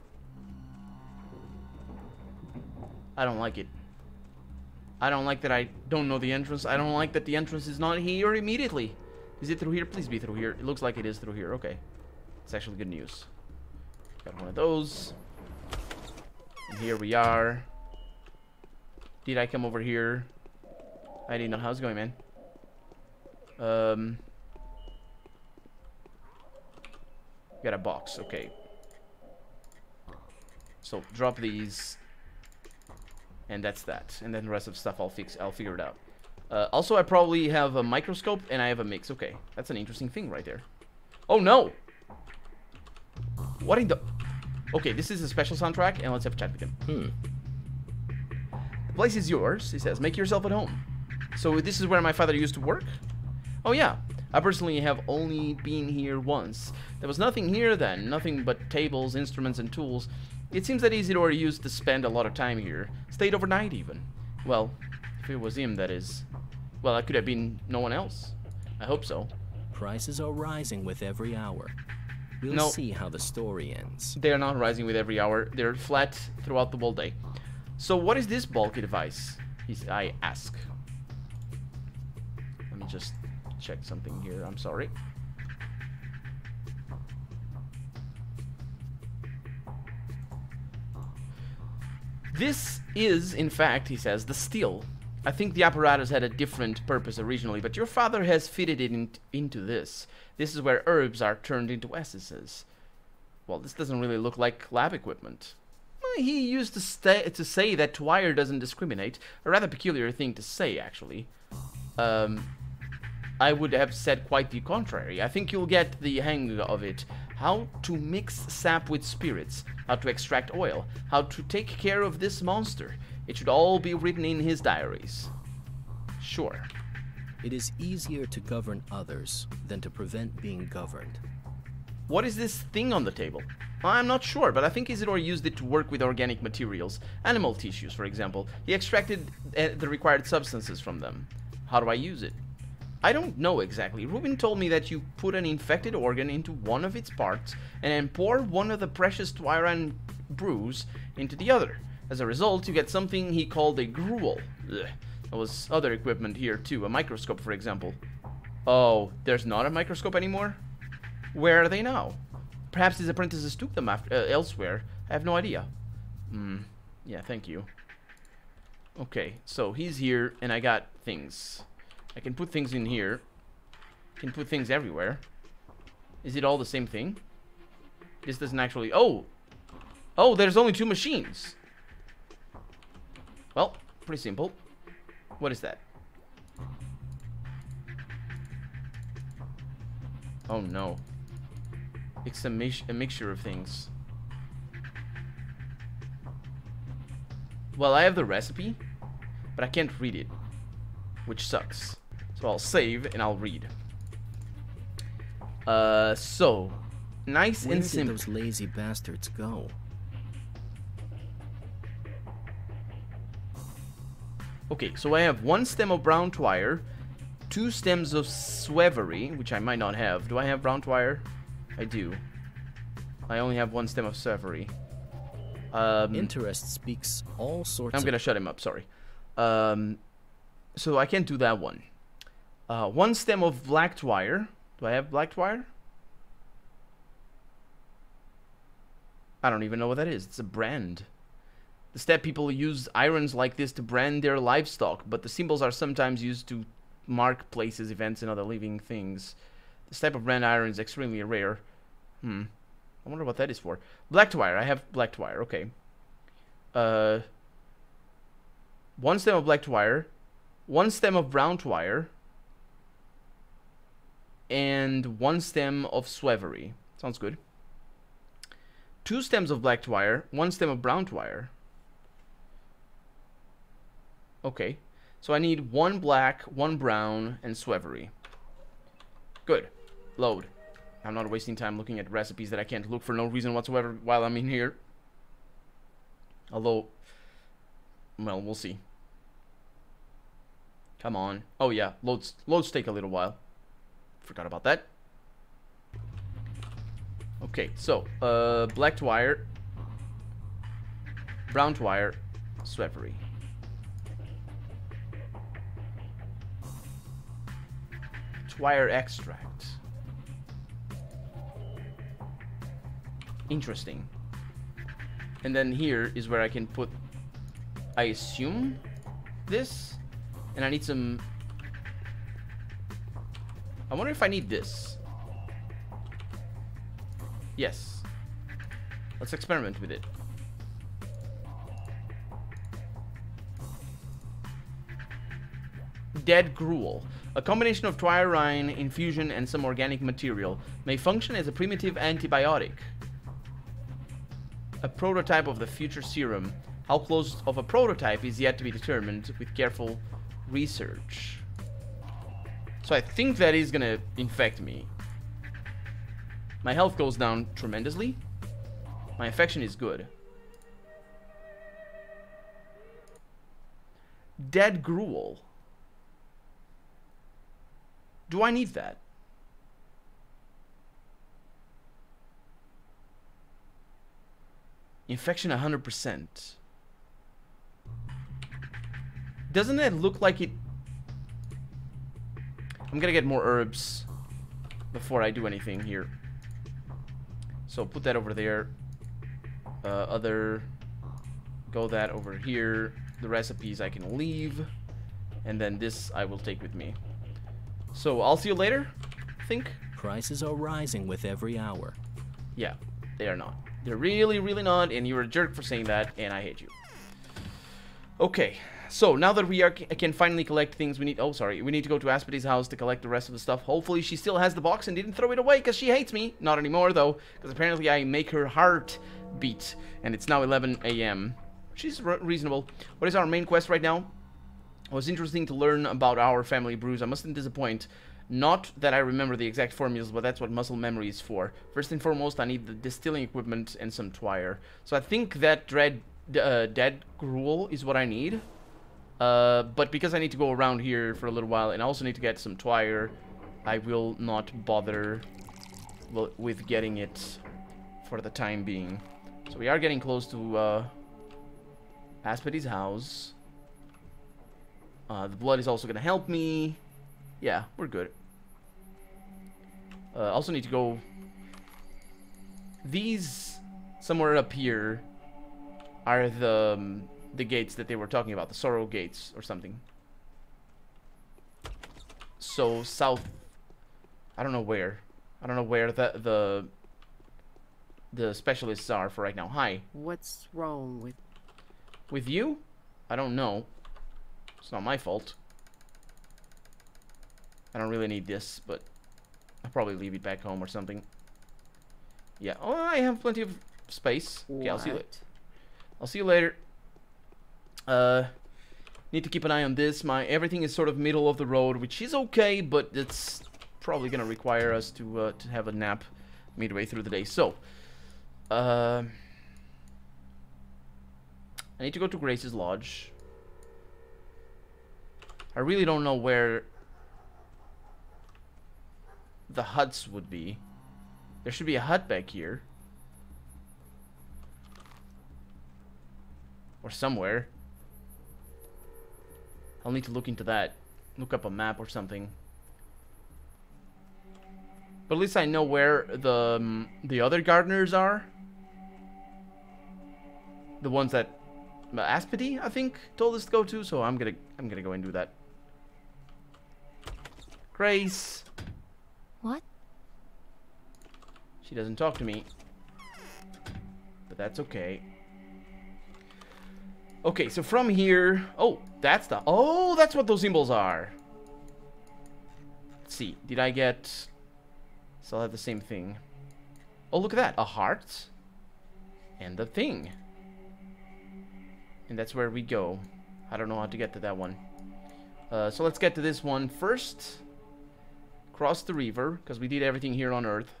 I don't like it. I don't like that I don't know the entrance. I don't like that the entrance is not here immediately. Is it through here? Please be through here. It looks like it is through here. Okay. It's actually good news. Got one of those. And here we are. Did I come over here? I didn't know. How's it going, man? Got a box. Okay. So drop these. And that's that. And then the rest of the stuff I'll figure it out. Also, I probably have a microscope and I have a mix. Okay. That's an interesting thing right there. Oh, no! What in the... Okay, this is a special soundtrack, and let's have a chat with him. The place is yours, he says. Make yourself at home. So this is where my father used to work? Oh, yeah. I personally have only been here once. There was nothing here then. Nothing but tables, instruments, and tools. It seems that Isidore used to spend a lot of time here. Stayed overnight, even. Well, if it was him, that is. Well, it could have been no one else. I hope so. Prices are rising with every hour. We'll see how the story ends. They're not rising with every hour. They're flat throughout the whole day. So what is this bulky device? I ask. Let me just check something here. I'm sorry. This is, in fact, he says, the steel. I think the apparatus had a different purpose originally, but your father has fitted it into this. This is where herbs are turned into essences. Well, this doesn't really look like lab equipment. Well, he used to say that Twire doesn't discriminate. A rather peculiar thing to say, actually. I would have said quite the contrary. I think you'll get the hang of it. How to mix sap with spirits, how to extract oil, how to take care of this monster. It should all be written in his diaries. Sure. It is easier to govern others than to prevent being governed. What is this thing on the table? I'm not sure, but I think Isidore used it to work with organic materials. Animal tissues, for example. He extracted the required substances from them. How do I use it? I don't know exactly. Ruben told me that you put an infected organ into one of its parts and then pour one of the precious Twyran brews into the other. As a result, you get something he called a Gruel. Ugh. There was other equipment here too, a microscope for example. Oh, there's not a microscope anymore? Where are they now? Perhaps his apprentices took them elsewhere. I have no idea. Yeah, thank you. Okay, so he's here and I got things. I can put things in here. Can put things everywhere. Is it all the same thing? This doesn't actually... Oh! Oh, there's only 2 machines. Well, pretty simple. What is that? Oh no. It's a mixture of things. Well, I have the recipe, but I can't read it, which sucks. So I'll save and I'll read. So nice and simple. Where did those lazy bastards go? Okay, so I have 1 stem of brown twire, 2 stems of swevery, which I might not have. Do I have brown twire? I do. I only have 1 stem of swevery. Interest speaks all sorts I'm gonna shut him up, sorry. So I can't do that one. 1 stem of black twire. Do I have black twire? I don't even know what that is. It's a brand. The steppe people use irons like this to brand their livestock, but the symbols are sometimes used to mark places, events, and other living things. This type of brand iron is extremely rare. I wonder what that is for. Black twire. I have black twire. Okay. 1 stem of black twire, 1 stem of brown twire, and 1 stem of swevery. Sounds good. 2 stems of black twire, 1 stem of brown twire. Okay, so I need 1 black, 1 brown, and swevery. Good. Load. I'm not wasting time looking at recipes that I can't look for no reason whatsoever while I'm in here. Although, well, we'll see. Come on. Oh yeah, loads take a little while. Forgot about that. Okay, so, black twire, brown twire, swevery. Twire extract. Interesting. And then here is where I can put, I assume, this. And I need some... I wonder if I need this. Yes. Let's experiment with it. Dead Gruel. A combination of twirine, infusion, and some organic material may function as a primitive antibiotic. A prototype of the future serum. How close of a prototype is yet to be determined with careful research. So I think that is gonna infect me. My health goes down tremendously. My infection is good. Dead Gruel. Do I need that? Infection 100%. Doesn't it look like it... I'm gonna get more herbs before I do anything here. So put that over there. Go that over here. The recipes I can leave. And then this I will take with me. So I'll see you later, I think. Prices are rising with every hour. Yeah, they are not. They're really, really not, and you're a jerk for saying that, and I hate you. Okay, so now that we can finally collect things, we need... Oh, sorry. We need to go to Aspidy's house to collect the rest of the stuff. Hopefully she still has the box and didn't throw it away, because she hates me. Not anymore, though, because apparently I make her heart beat, and it's now 11 a.m. Which is reasonable. What is our main quest right now? It was interesting to learn about our family brews. I mustn't disappoint. Not that I remember the exact formulas, but that's what muscle memory is for. First and foremost, I need the distilling equipment and some twire. So I think that dead gruel is what I need. But because I need to go around here for a little while, and I also need to get some twire, I will not bother with getting it for the time being. So we are getting close to Aspidy's house. The blood is also going to help me. Yeah, we're good. Also need to go... These, somewhere up here, are the gates that they were talking about. The Sorrow Gates or something. So, south... I don't know where. I don't know where the specialists are for right now. Hi. What's wrong with... With you? I don't know. It's not my fault. I don't really need this, but I'll probably leave it back home or something. Yeah. Oh, I have plenty of space. Okay, I'll see you later. I'll see you later. Need to keep an eye on this. Everything is sort of middle of the road, which is okay, but it's probably gonna require us to have a nap midway through the day. So, I need to go to Grace's lodge. I really don't know where the huts would be. There should be a hut back here. Or somewhere. I'll need to look into that. Look up a map or something. But at least I know where the other gardeners are. The ones that Aspidy, I think, told us to go to, so I'm gonna go and do that. Grace. What? She doesn't talk to me. But that's okay. Okay, so from here... Oh, that's what those symbols are. Let's see. Did I get... Still have the same thing. Oh, look at that. A heart. And the thing. And that's where we go. I don't know how to get to that one. So let's get to this one first. Cross the river, because we did everything here on Earth.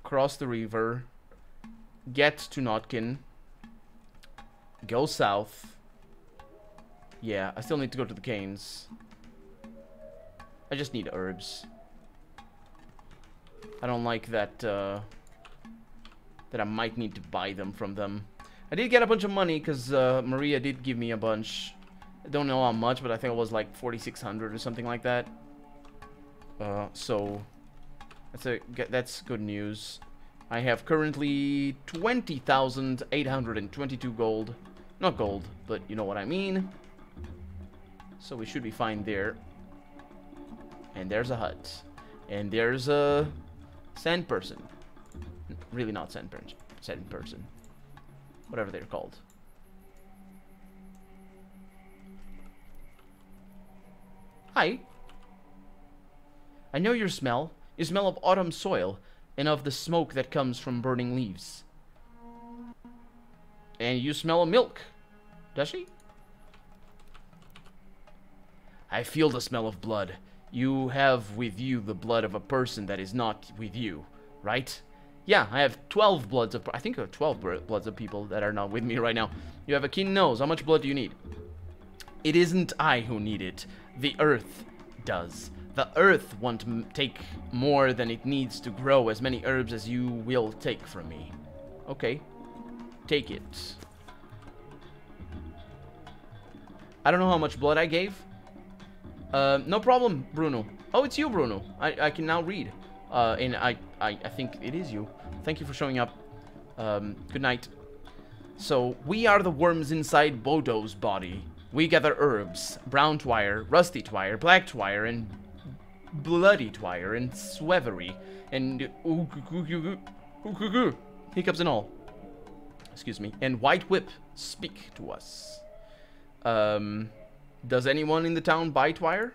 Cross the river. Get to Notkin. Go south. Yeah, I still need to go to the canes. I just need herbs. I don't like that, that I might need to buy them from them. I did get a bunch of money, because Maria did give me a bunch. I don't know how much, but I think it was like 4,600 or something like that. So that's good news. I have currently 20,822 gold. Not gold, but you know what I mean. So we should be fine there. And there's a hut. And there's a sand person. Really not sand person. Whatever they're called. Hi. I know your smell. You smell of autumn soil and of the smoke that comes from burning leaves. And you smell of milk. Does she? I feel the smell of blood. You have with you the blood of a person that is not with you, right? Yeah, I have 12 bloods of... I think I have 12 bloods of people that are not with me right now. You have a keen nose. How much blood do you need? It isn't I who need it. The earth does. The earth won't take more than it needs to grow as many herbs as you will take from me. Okay. Take it. I don't know how much blood I gave. No problem, Bruno. Oh, it's you, Bruno. I can now read. And I think it is you. Thank you for showing up. Good night. So, we are the worms inside Bodo's body. We gather herbs, brown twire, rusty twire, black twire, and bloody twire, and swevery, and Hiccups and all. Excuse me. And White Whip, speak to us. Does anyone in the town buy twire?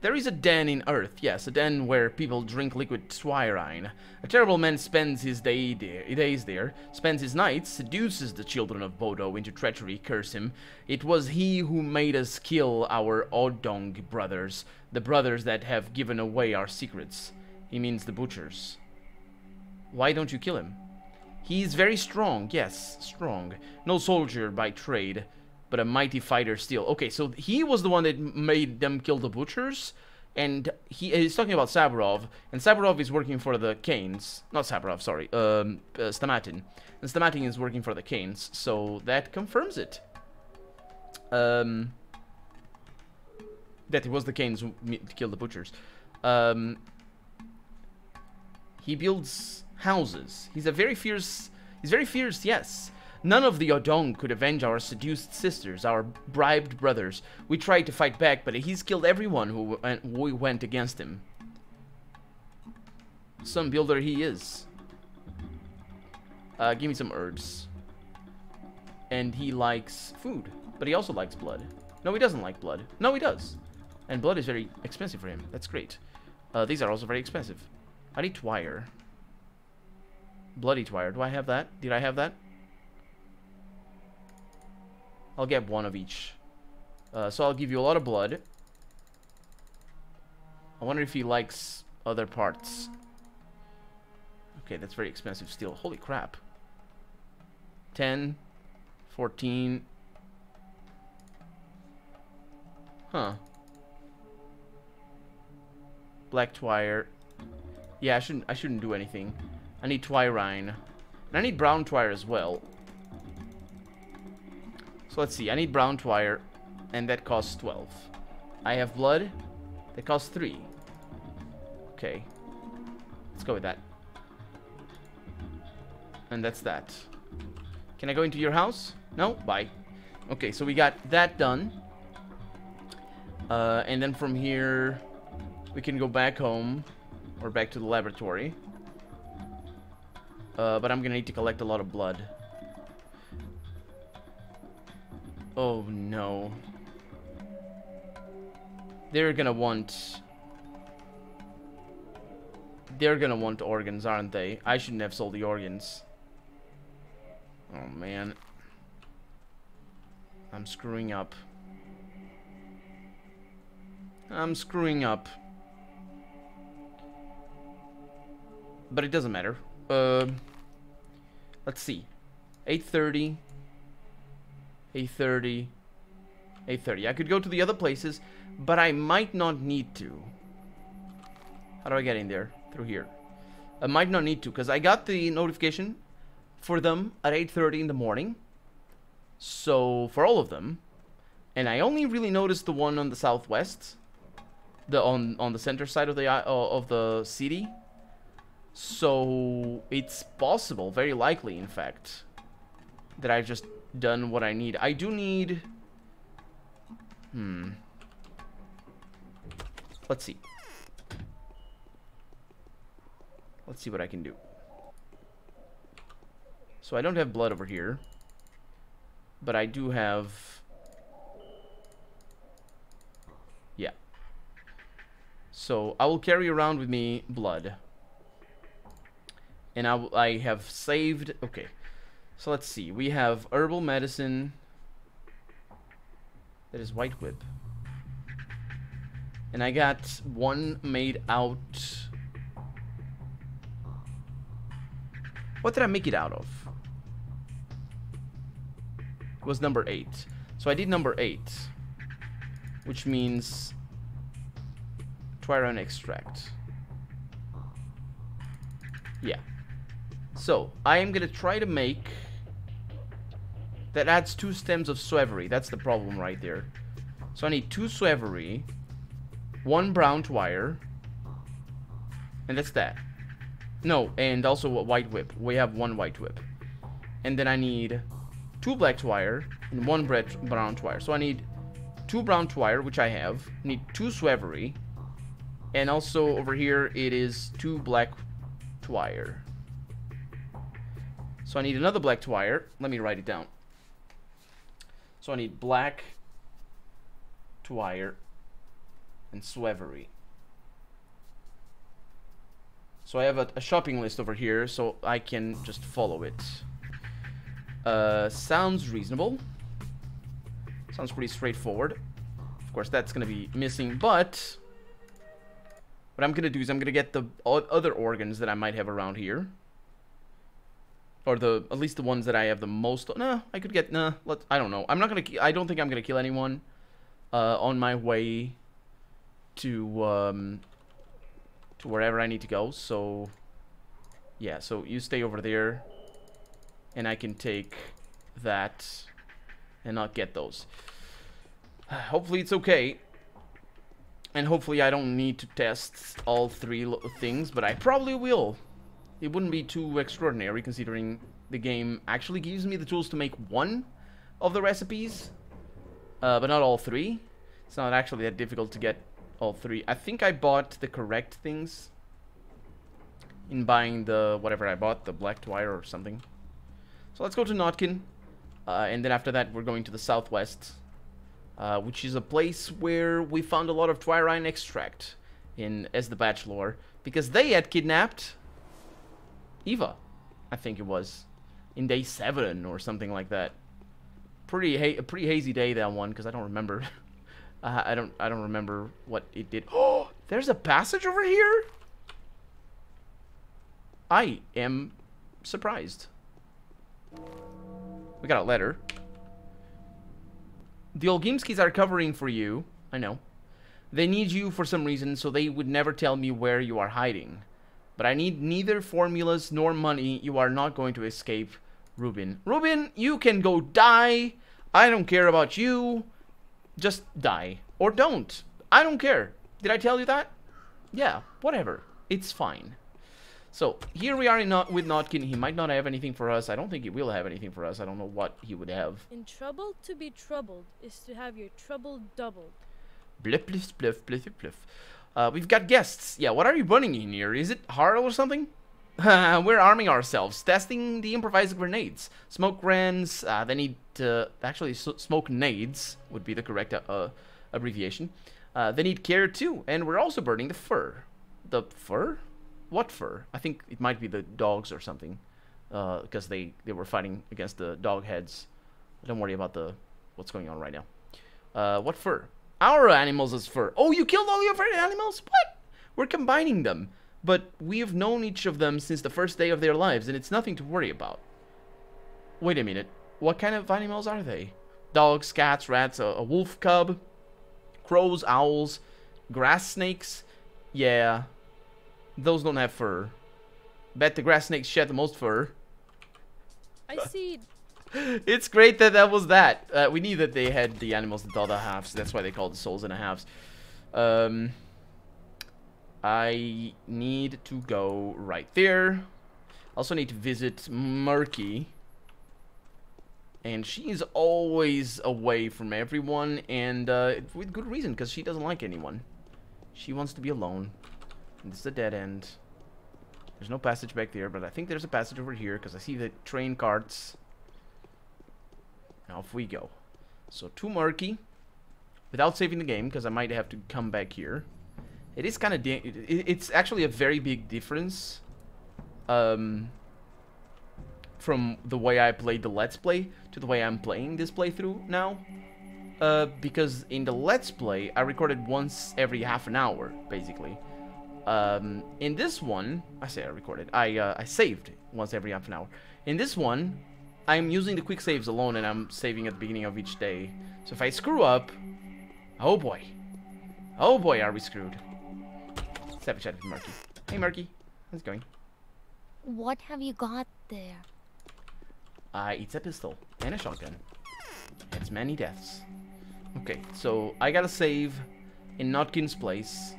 There is a den in Earth, yes, a den where people drink liquid twirine. A terrible man spends his days there, spends his nights, seduces the children of Bodo into treachery, curse him. It was he who made us kill our Odong brothers, the brothers that have given away our secrets. He means the butchers. Why don't you kill him? He's very strong, yes, strong. No soldier by trade, but a mighty fighter still. Okay, so he was the one that made them kill the butchers, and he's talking about Saburov, and Saburov is working for the Canes. Not Saburov, sorry, Stamatin. And Stamatin is working for the Canes, so that confirms it. That it was the Canes who killed the butchers. He builds houses. He's very fierce, yes. None of the Odong could avenge our seduced sisters, our bribed brothers. We tried to fight back, but he's killed everyone who went against him. Some builder he is. Give me some herbs. And he likes food, but he also likes blood. No, he doesn't like blood. No, he does. And blood is very expensive for him. That's great. These are also very expensive. I need twire. Bloody twire. Do I have that? Did I have that? I'll get one of each. So I'll give you a lot of blood. I wonder if he likes other parts. Okay, that's very expensive steel. Holy crap. 10, 14. Huh. Black twire. Yeah, I shouldn't do anything. I need twirine. And I need brown twire as well. So let's see, I need brown twire, and that costs 12. I have blood, that costs 3. Okay, let's go with that. And that's that. Can I go into your house? No? Bye. Okay, so we got that done. And then from here, we can go back home, or back to the laboratory. But I'm gonna need to collect a lot of blood. Oh no. They're gonna want organs, aren't they? I shouldn't have sold the organs. Oh man. I'm screwing up. I'm screwing up. But it doesn't matter. Let's see. 8:30. 8:30. 8:30. I could go to the other places, but I might not need to. How do I get in there? Through here. I might not need to, because I got the notification for them at 8:30 in the morning. So, for all of them. And I only really noticed the one on the southwest. On the center side of the city. So, it's possible, very likely, in fact, that I've just done what I need. I do need... Let's see. Let's see what I can do. So I don't have blood over here. But I do have... Yeah. So I will carry around with me blood. And I have saved... Okay. So let's see. We have Herbal Medicine. That is White Whip. And I got one made out... What did I make it out of? It was number 8. So I did number 8. Which means... Twirine extract. Yeah. So, I am gonna try to make... That adds 2 stems of Swevery. That's the problem right there. So I need 2 Swevery, 1 brown twire, and that's that. No, and also a White Whip. We have 1 White Whip. And then I need 2 black twire and 1 brown twire. So I need 2 brown twire, which I have. I need 2 Swevery. And also over here it is 2 black twire. So I need another black wire. Let me write it down. So I need black wire and swevery. So I have a shopping list over here, so I can just follow it. Sounds reasonable. Sounds pretty straightforward. Of course, that's going to be missing, but what I'm going to do is I'm going to get the other organs that I might have around here. Or at least the ones that I have the most. No, I could get. Nah, I don't know. I'm not gonna. I don't think I'm gonna kill anyone on my way to wherever I need to go. So yeah. So you stay over there, and I can take that and not get those. Hopefully it's okay, and hopefully I don't need to test all three things, but I probably will. It wouldn't be too extraordinary considering the game actually gives me the tools to make one of the recipes, but not all three. It's not actually that difficult to get all three. I think I bought the correct things in buying the whatever I bought, the black wire or something. So let's go to Notkin, and then after that we're going to the southwest, which is a place where we found a lot of Twirine extract as the Bachelor, because they had kidnapped Eva, I think it was, in day 7 or something like that. A pretty hazy day, that one, because I don't remember. I don't remember what it did. Oh, there's a passage over here. I am surprised. We got a letter. The Olgimskis are covering for you. I know. They need you for some reason, so they would never tell me where you are hiding. But I need neither formulas nor money. You are not going to escape, Rubin. Rubin, you can go die. I don't care about you. Just die. Or don't. I don't care. Did I tell you that? Yeah, whatever. It's fine. So, here we are with Notkin. He might not have anything for us. I don't think he will have anything for us. I don't know what he would have. In trouble, to be troubled is to have your trouble doubled. Bliff, bliff, bliff, bliff, bliff. We've got guests. Yeah, what are you running in here? Is it Harl or something? We're arming ourselves, testing the improvised grenades. Smoke grens, they need to... Actually, smoke nades would be the correct abbreviation. They need care too, and we're also burning the fur. The fur? What fur? I think it might be the dogs or something. Because they were fighting against the dog heads. Don't worry about what's going on right now. What fur? Our animals as fur. Oh, you killed all your animals? What? We're combining them. But we have known each of them since the first day of their lives, and it's nothing to worry about. Wait a minute. What kind of animals are they? Dogs, cats, rats, a wolf cub, crows, owls, grass snakes? Yeah. Those don't have fur. Bet the grass snakes shed the most fur. I see. It's great that was that. We knew that they had the animals that other halves. That's why they called the souls and a halves. I need to go right there. Also need to visit Murky. And she's always away from everyone. And with good reason, because she doesn't like anyone. She wants to be alone. And this is a dead end. There's no passage back there, but I think there's a passage over here, because I see the train carts. Off we go. So to Murky, without saving the game, because I might have to come back here. It is kind of it's actually a very big difference from the way I played the Let's Play to the way I'm playing this playthrough now. Because in the Let's Play, I recorded once every half an hour, basically. In this one, I saved once every half an hour. In this one, I'm using the quick saves alone, and I'm saving at the beginning of each day. So if I screw up, oh boy, are we screwed. Let's have a chat with Murky. Hey Murky, how's it going? What have you got there? It's a pistol and a shotgun. It's many deaths. Okay, so I gotta save in Notkin's place.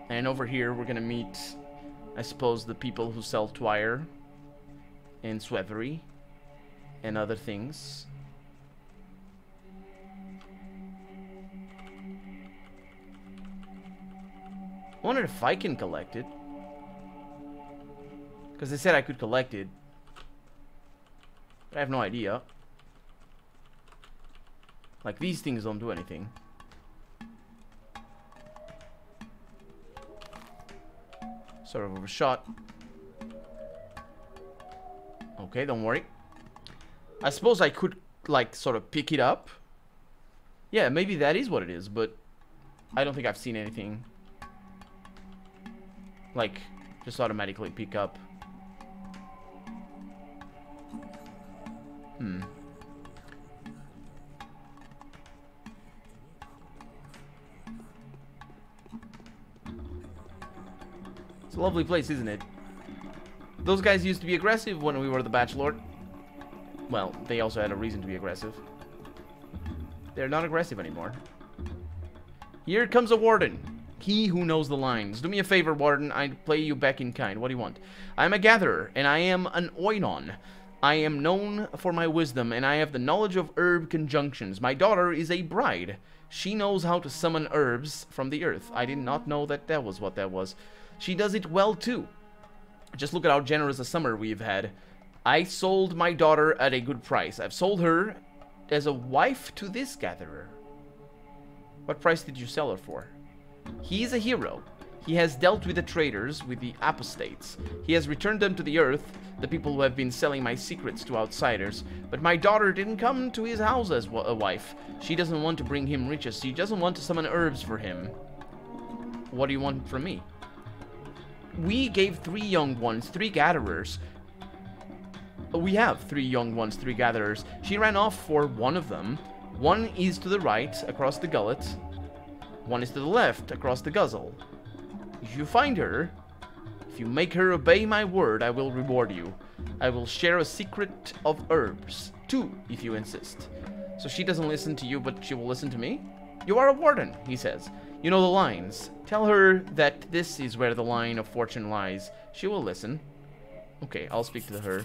And over here we're gonna meet, I suppose, the people who sell Twire and Swevery and other things. I wonder if I can collect it. Because they said I could collect it. I have no idea. Like, these things don't do anything. Sort of overshot. Okay, don't worry. I suppose I could, like, sort of pick it up. Yeah, maybe that is what it is, but I don't think I've seen anything. Like, just automatically pick up. It's a lovely place, isn't it? Those guys used to be aggressive when we were the Bachelor. Well, they also had a reason to be aggressive. They're not aggressive anymore. Here comes a warden. He who knows the lines. Do me a favor, warden. I play you back in kind. What do you want? I am a gatherer, and I am an oinon. I am known for my wisdom, and I have the knowledge of herb conjunctions. My daughter is a bride. She knows how to summon herbs from the earth. I did not know that that was what that was. She does it well, too. Just look at how generous a summer we've had. I sold my daughter at a good price. I've sold her as a wife to this gatherer. What price did you sell her for? He is a hero. He has dealt with the traitors, with the apostates. He has returned them to the earth, the people who have been selling my secrets to outsiders. But my daughter didn't come to his house as a wife. She doesn't want to bring him riches. She doesn't want to summon herbs for him. What do you want from me? We gave 3 young ones, 3 gatherers. We have 3 young ones, 3 gatherers. She ran off for one of them. One is to the right, across the gullet. One is to the left, across the guzzle. If you find her, if you make her obey my word, I will reward you. I will share a secret of herbs. 2, if you insist. So she doesn't listen to you, but she will listen to me? You are a warden, he says. You know the lines. Tell her that this is where the line of fortune lies. She will listen. Okay, I'll speak to her.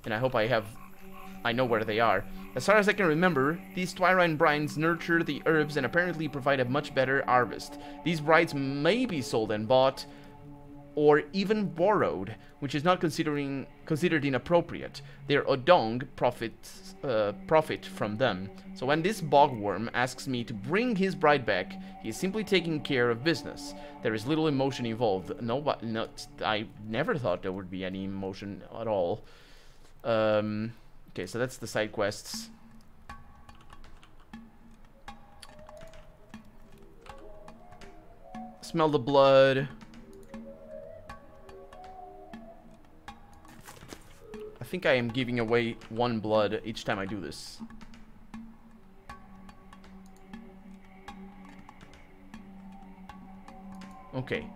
And I hope I know where they are. As far as I can remember, these Twirine brines nurture the herbs and apparently provide a much better harvest. These brides may be sold and bought, or even borrowed, which is not considered inappropriate. Their Odong profit from them. So when this bogworm asks me to bring his bride back, he is simply taking care of business. There is little emotion involved. I never thought there would be any emotion at all. Okay, so that's the side quests. Smell the blood. I think I am giving away 1 blood each time I do this. Okay.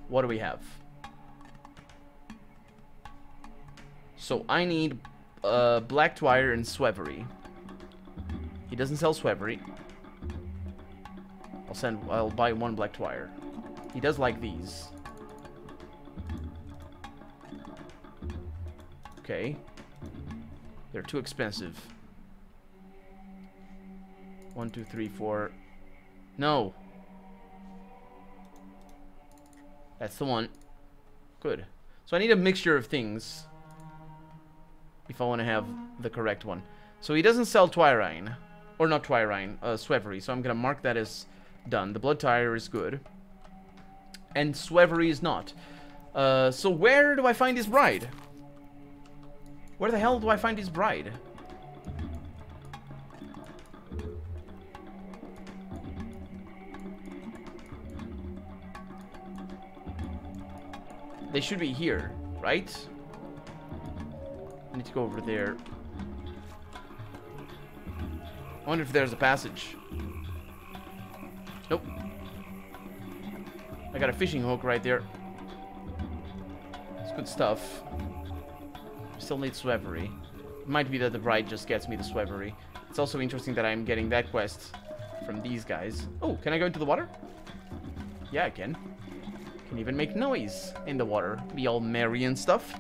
What do we have? So I need Black Twire and Swevery. He doesn't sell Swevery. I'll buy 1 Black Twire. He does like these. Okay. They're too expensive. 1, 2, 3, 4. No. That's the one. Good. So I need a mixture of things if I want to have the correct one. So he doesn't sell Twirine. Or not Twirine, Swevery. So I'm going to mark that as done. The Blood Tire is good. And Swevery is not. So where do I find his bride? Where the hell do I find his bride? They should be here, right? I need to go over there. I wonder if there's a passage. Nope. I got a fishing hook right there. It's good stuff. Still need Swevery. It might be that the bride just gets me the Swevery. It's also interesting that I'm getting that quest from these guys. Oh, can I go into the water? Yeah, I can. Can even make noise in the water. Be all merry and stuff.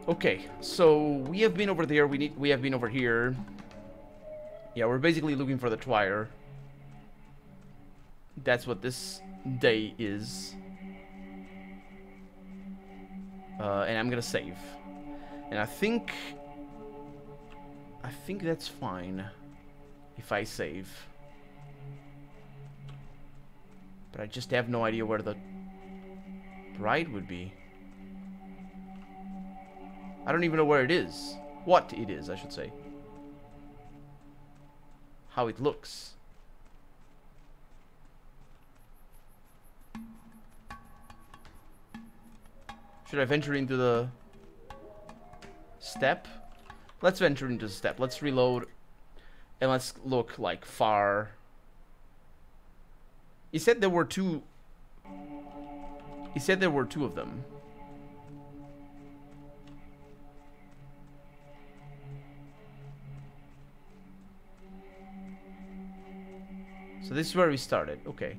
Okay, so we have been over there. We have been over here. Yeah, we're basically looking for the Twire. That's what this day is. And I'm gonna save. And I think that's fine if I save. But I just have no idea where the bride would be. I don't even know where it is. What it is, I should say. How it looks. Should I venture into the step? Let's venture into the step. Let's reload. And let's look like far. He said there were two. He said there were two of them. So this is where we started. Okay.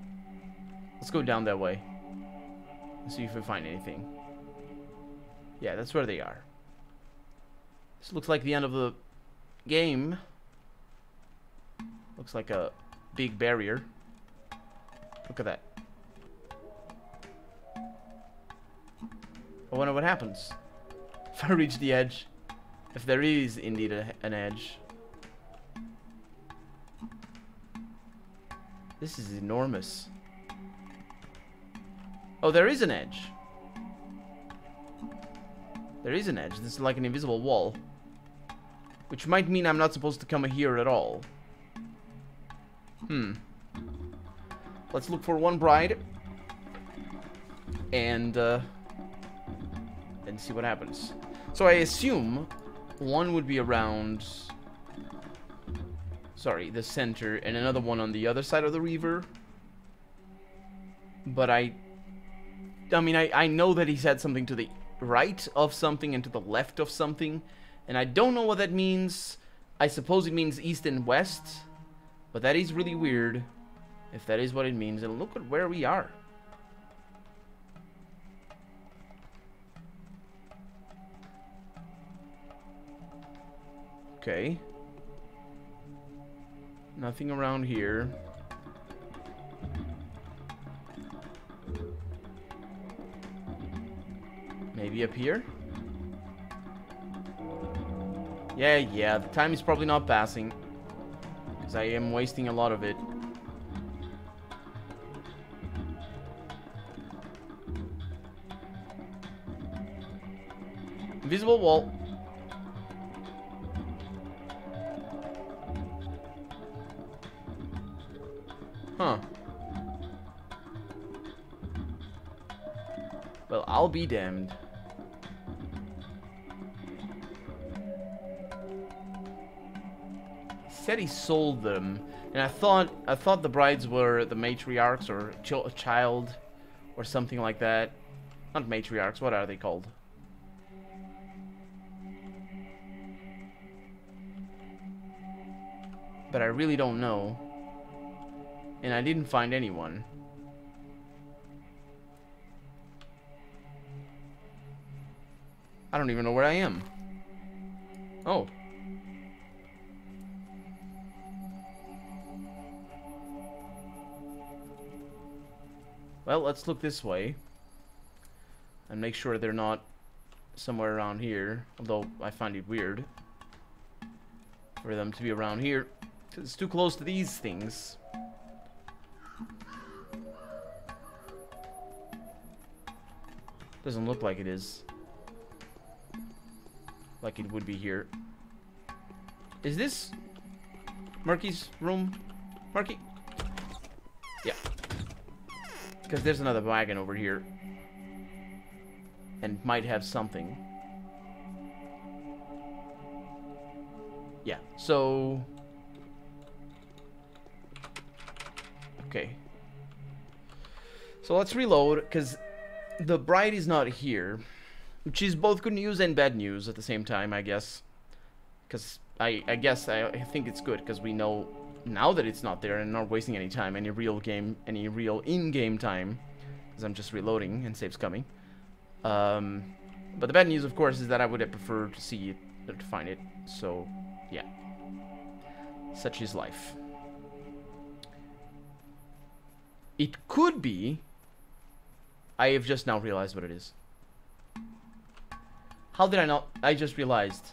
Let's go down that way. Let's see if we find anything. Yeah, that's where they are. This looks like the end of the game. Looks like a big barrier. Look at that. I wonder what happens if I reach the edge. If there is indeed an edge. This is enormous. Oh, there is an edge. There is an edge. This is like an invisible wall. Which might mean I'm not supposed to come here at all. Let's look for one bride. And see what happens. So I assume one would be around... Sorry, the center, and another one on the other side of the river. But I mean, I know that he said something to the right of something and to the left of something. And I don't know what that means. I suppose it means east and west. But that is really weird. If that is what it means. And look at where we are. Okay. Nothing around here. Maybe up here? Yeah, the time is probably not passing. Because I am wasting a lot of it. Invisible wall. Huh. Well, I'll be damned. He said he sold them, and I thought the brides were the matriarchs or a child or something like that. Not matriarchs. What are they called? But I really don't know. And I didn't find anyone. I don't even know where I am. Oh. Well, let's look this way. And make sure they're not somewhere around here. Although I find it weird for them to be around here. 'Cause it's too close to these things. Doesn't look like it is. Like it would be here. Is this Murky's room? Murky? Yeah. Because there's another wagon over here. And might have something. Yeah, so... Okay. So let's reload, because the bride is not here. Which is both good news and bad news at the same time, I guess. Because I think it's good, because we know now that it's not there and not wasting any time, any real in-game time. Because I'm just reloading and save's coming. But the bad news, of course, is that I would have preferred to see it, or to find it. So, yeah. Such is life. It could be... I have just now realized what it is. How did I not? I just realized.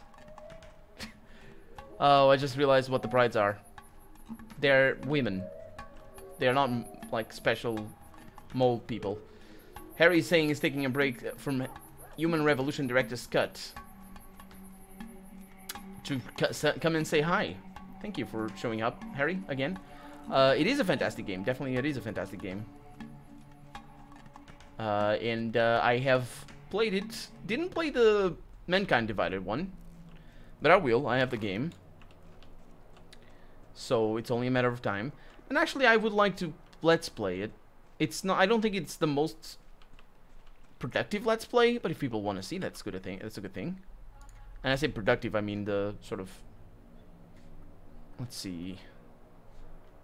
Oh, I just realized what the brides are. They're women. They're not like special mole people. Harry's saying he's taking a break from Human Revolution Director's Cut to come and say hi. Thank you for showing up, Harry, again. It is a fantastic game. Definitely it is a fantastic game. And I have played it. Didn't play the Mankind Divided one, but I will. I have the game. So it's only a matter of time. And actually, I would like to let's play it. It's not. I don't think it's the most productive let's play, but if people want to see, that's good. That's a good thing. And I say productive, I mean the sort of. Let's see.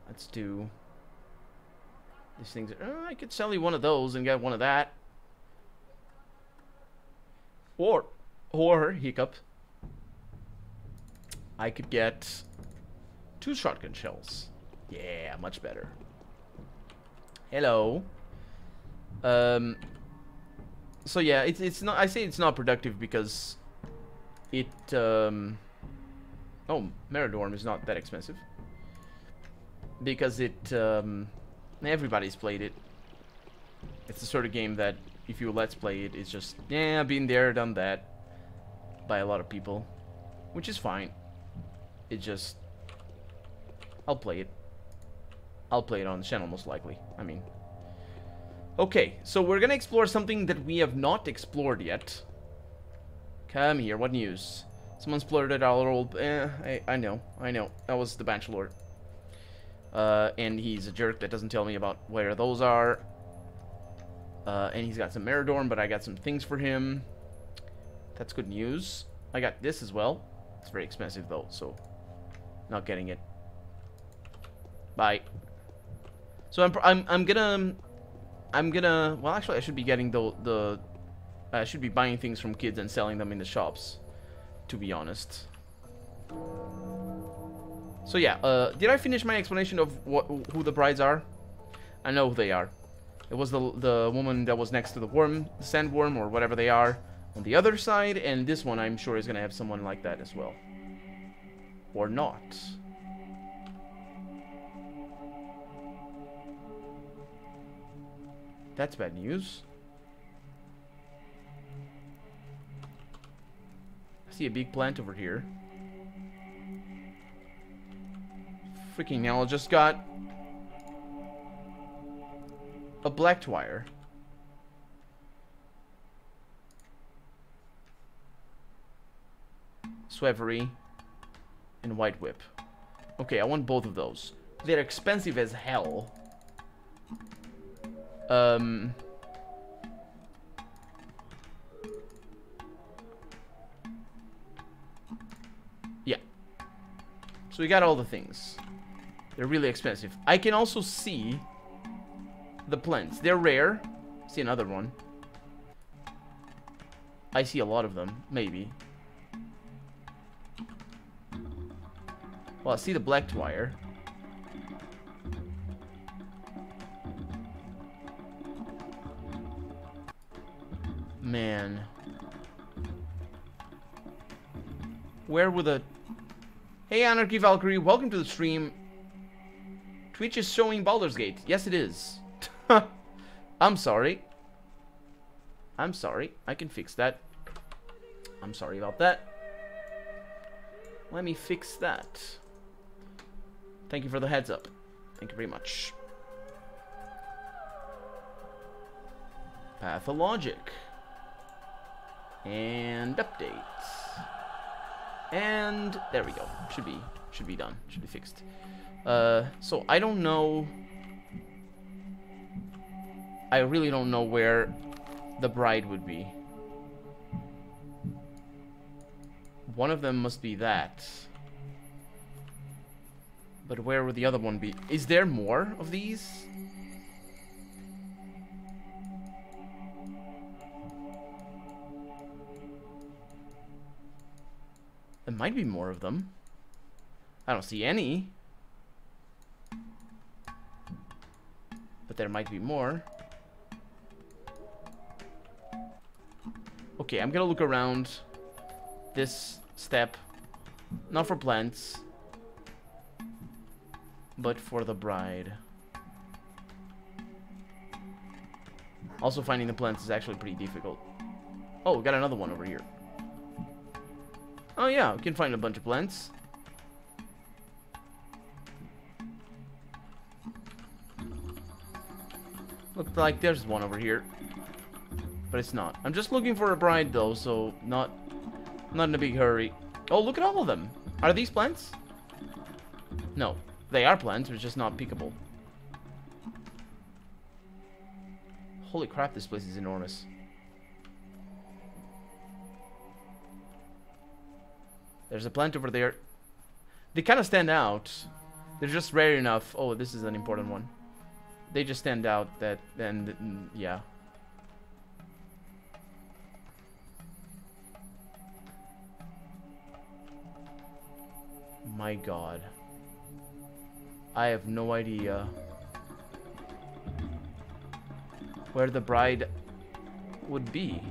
Let's do these things. I could sell you one of those and get one of that. Or hiccup. I could get 2 shotgun shells. Yeah, much better. Hello. So yeah, it's not. I say it's not productive because it. Oh, Meridorm is not that expensive. Because it. Everybody's played it. It's the sort of game that if you let's play it, it's just yeah, been there, done that, by a lot of people, which is fine. It just. I'll play it. I'll play it on the channel most likely. I mean. Okay, so we're gonna explore something that we have not explored yet. Come here, what news? Someone splurted our old... I know. That was the Bachelor. And he's a jerk that doesn't tell me about where those are. And he's got some Meridorm, but I got some things for him. That's good news. I got this as well. It's very expensive though, so... Not getting it. Bye. So I'm gonna... Well, actually, I should be getting I should be buying things from kids and selling them in the shops, to be honest. So yeah, did I finish my explanation of who the brides are? I know who they are. It was the woman that was next to the worm, the sandworm, or whatever they are, on the other side, and this one I'm sure is gonna have someone like that as well. Or not. That's bad news. I see a big plant over here. Freaking hell, I just got a black wire. Swavery and white whip. Okay, I want both of those. They're expensive as hell. Yeah. So we got all the things. They're really expensive. I can also see the plants. They're rare. See another one. I see a lot of them, maybe. Well, I see the black wire. Man. Where were the... Hey, Anarchy Valkyrie, welcome to the stream. Twitch is showing Baldur's Gate. Yes, it is. I'm sorry. I'm sorry. I can fix that. I'm sorry about that. Let me fix that. Thank you for the heads up. Thank you very much. Pathologic. And update. And there we go. Should be done. Should be fixed. So I don't know. I really don't know where the bride would be. One of them must be that. But where would the other one be? Is there more of these? There might be more of them. I don't see any. But there might be more. Okay, I'm gonna look around. this step. Not for plants, but for the bride. Also, finding the plants is actually pretty difficult. Oh, we got another one over here. Oh yeah, we can find a bunch of plants. Looks like there's one over here, but it's not. I'm just looking for a bride though, so not in a big hurry. Oh, look at all of them. Are these plants? No, they are plants, they're just not pickable. Holy crap, this place is enormous. There's a plant over there. They kind of stand out. They're just rare enough. Oh, this is an important one. They just stand out that, and yeah. My God. I have no idea where the bride would be.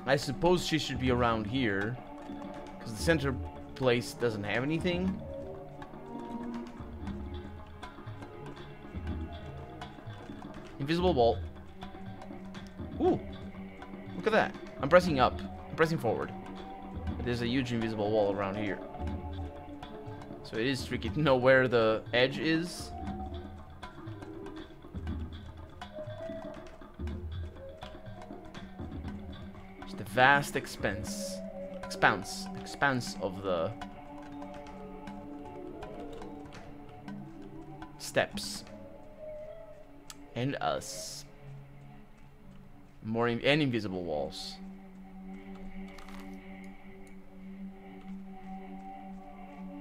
I suppose she should be around here, because the center place doesn't have anything. Invisible wall. Ooh, look at that. I'm pressing up. I'm pressing forward. There's a huge invisible wall around here. So it is tricky to know where the edge is. Just a vast expanse of the steps. And us. More and invisible walls.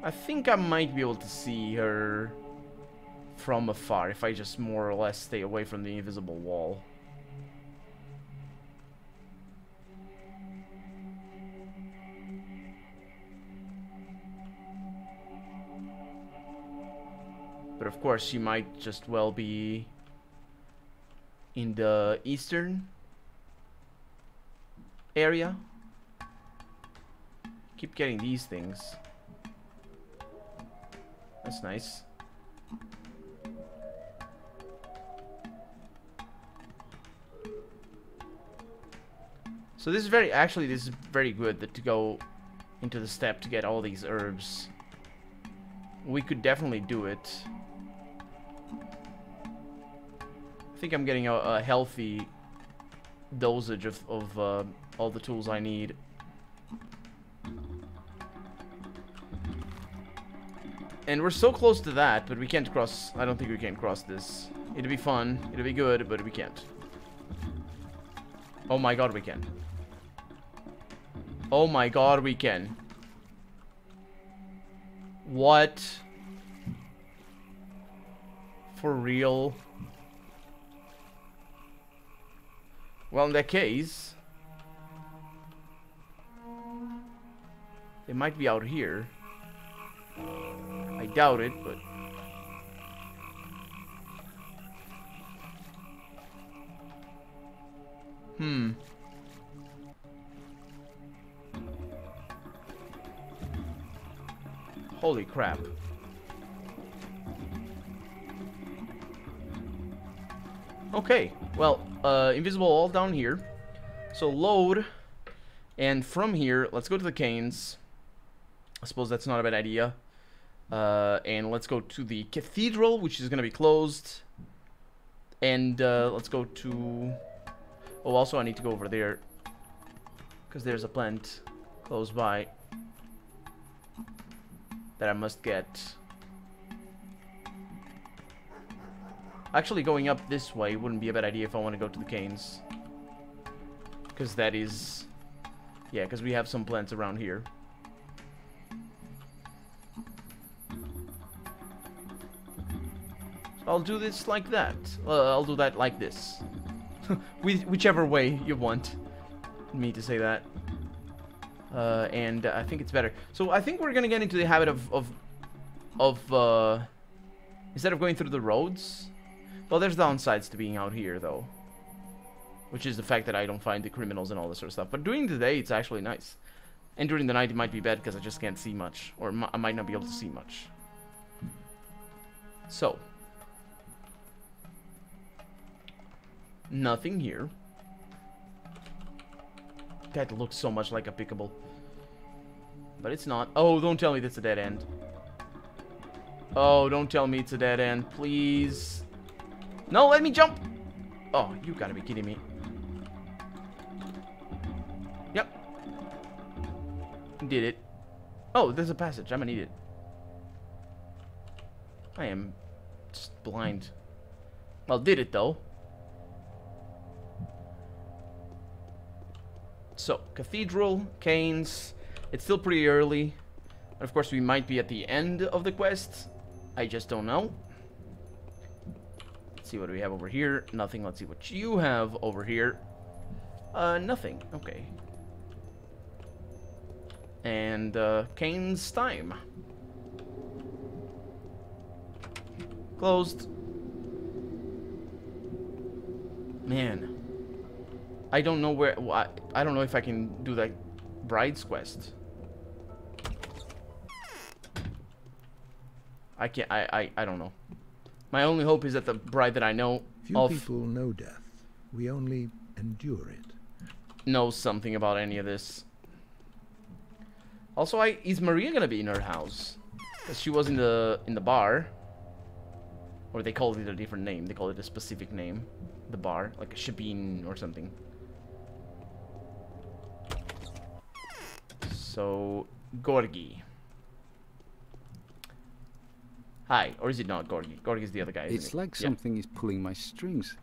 I think I might be able to see her from afar if I just more or less stay away from the invisible wall. But of course she might just well be in the eastern area. Keep getting these things. That's nice. So this is very good that to go into the step to get all these herbs. We could definitely do it. I think I'm getting a healthy dosage of all the tools I need. And we're so close to that, but we can't cross. I don't think we can cross this. It'd be fun. It'd be good, but we can't. Oh my God, we can. Oh my God, we can. What? For real? Well, in that case, they might be out here. I doubt it, but... Holy crap. Okay, well, invisible wall down here. So load, and from here, let's go to the canes. I suppose that's not a bad idea. And let's go to the cathedral, which is going to be closed. And let's go to... Oh, also I need to go over there, because there's a plant close by that I must get. Actually, going up this way wouldn't be a bad idea if I want to go to the canes. Because that is... Yeah, because we have some plants around here. I'll do this like that. I'll do that like this. Whichever way you want me to say that. And I think it's better. So I think we're gonna get into the habit of instead of going through the roads. Well, there's downsides to being out here, though. which is the fact that I don't find the criminals and all this sort of stuff. But during the day, it's actually nice. And during the night, it might be bad because I just can't see much. Or I might not be able to see much. So. Nothing here. That looks so much like a pickable. But it's not. Oh, don't tell me that's a dead end. Oh, don't tell me it's a dead end, please. No, let me jump. Oh, you gotta be kidding me. Yep. Did it. Oh, there's a passage. I'm gonna need it. I am just blind. Well, did it though. So, Cathedral, Canes. It's still pretty early. Of course, we might be at the end of the quest. I just don't know. Let's see what we have over here. Nothing. Let's see what you have over here. Nothing. Okay. And, Cane's time. Closed. Man. I don't know where... I don't know if I can do that bride's quest. I can't... I don't know. My only hope is that the bride that I know Few people know death. We only endure it. Knows something about any of this. Also, is Maria gonna be in her house? Because she was in the bar. Or they called it a different name. They call it a specific name. The bar. Like a Shabin or something. So, Gorgi. Hi, or is it not Gorgi? Gorgi's the other guy, isn't It's it? like something is pulling my strings.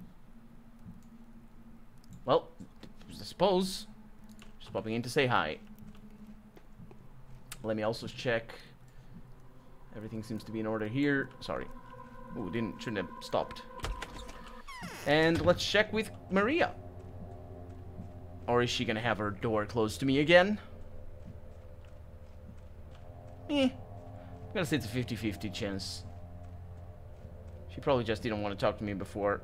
Well, I suppose. Just popping in to say hi. Let me also check. Everything seems to be in order here. Sorry. Ooh, shouldn't have stopped. And let's check with Maria. Or is she gonna have her door closed to me again? I'm gonna say it's a 50-50 chance. She probably just didn't want to talk to me before.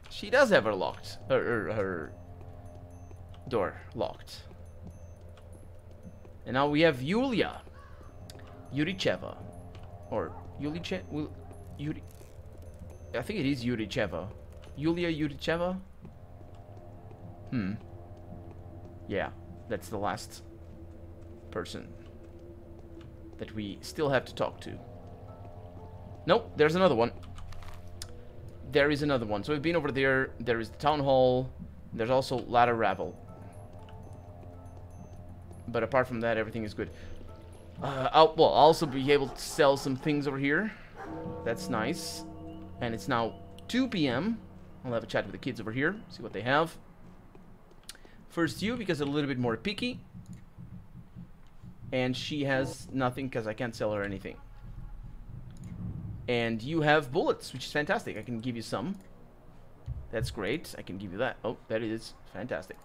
She does have her locked. Her door locked. And now we have Yulia. Yuricheva. Or Yulicheva? I think it is Yuricheva. Yulia Yuricheva? Yeah, that's the last person that we still have to talk to. Nope, there's another one. There is another one. So we've been over there. There is the town hall. There's also Ladder Ravel. But apart from that, everything is good. I'll also be able to sell some things over here. That's nice. And it's now 2 p.m. I'll have a chat with the kids over here. See what they have. First you, because they're a little bit more picky. And she has nothing because I can't sell her anything. And you have bullets, which is fantastic. I can give you some. That's great. I can give you that. Oh, that is fantastic.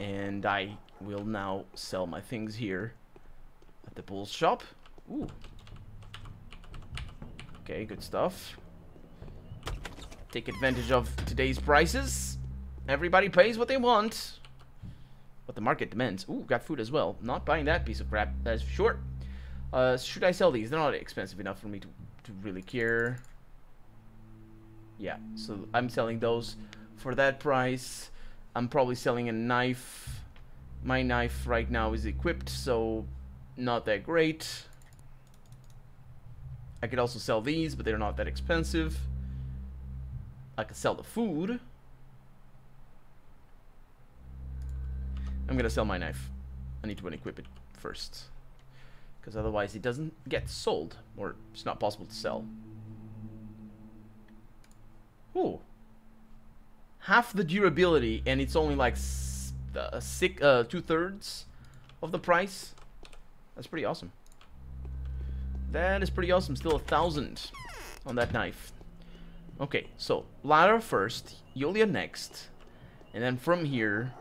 And I will now sell my things here at the bull's shop. Ooh. Okay, good stuff. Take advantage of today's prices. Everybody pays what they want. What the market demands. Ooh, got food as well. Not buying that piece of crap, that's for sure. Should I sell these? They're not expensive enough for me to really care. Yeah, so I'm selling those for that price. I'm probably selling a knife. My knife right now is equipped, so not that great. I could also sell these, but they're not that expensive. I could sell the food. I'm gonna sell my knife. I need to unequip it first, because otherwise it doesn't get sold, or it's not possible to sell. Ooh. Half the durability, and it's only like 2/3 of the price. That's pretty awesome. That is pretty awesome. Still 1,000 on that knife. Okay, so Lara first, Yulia next, and then from here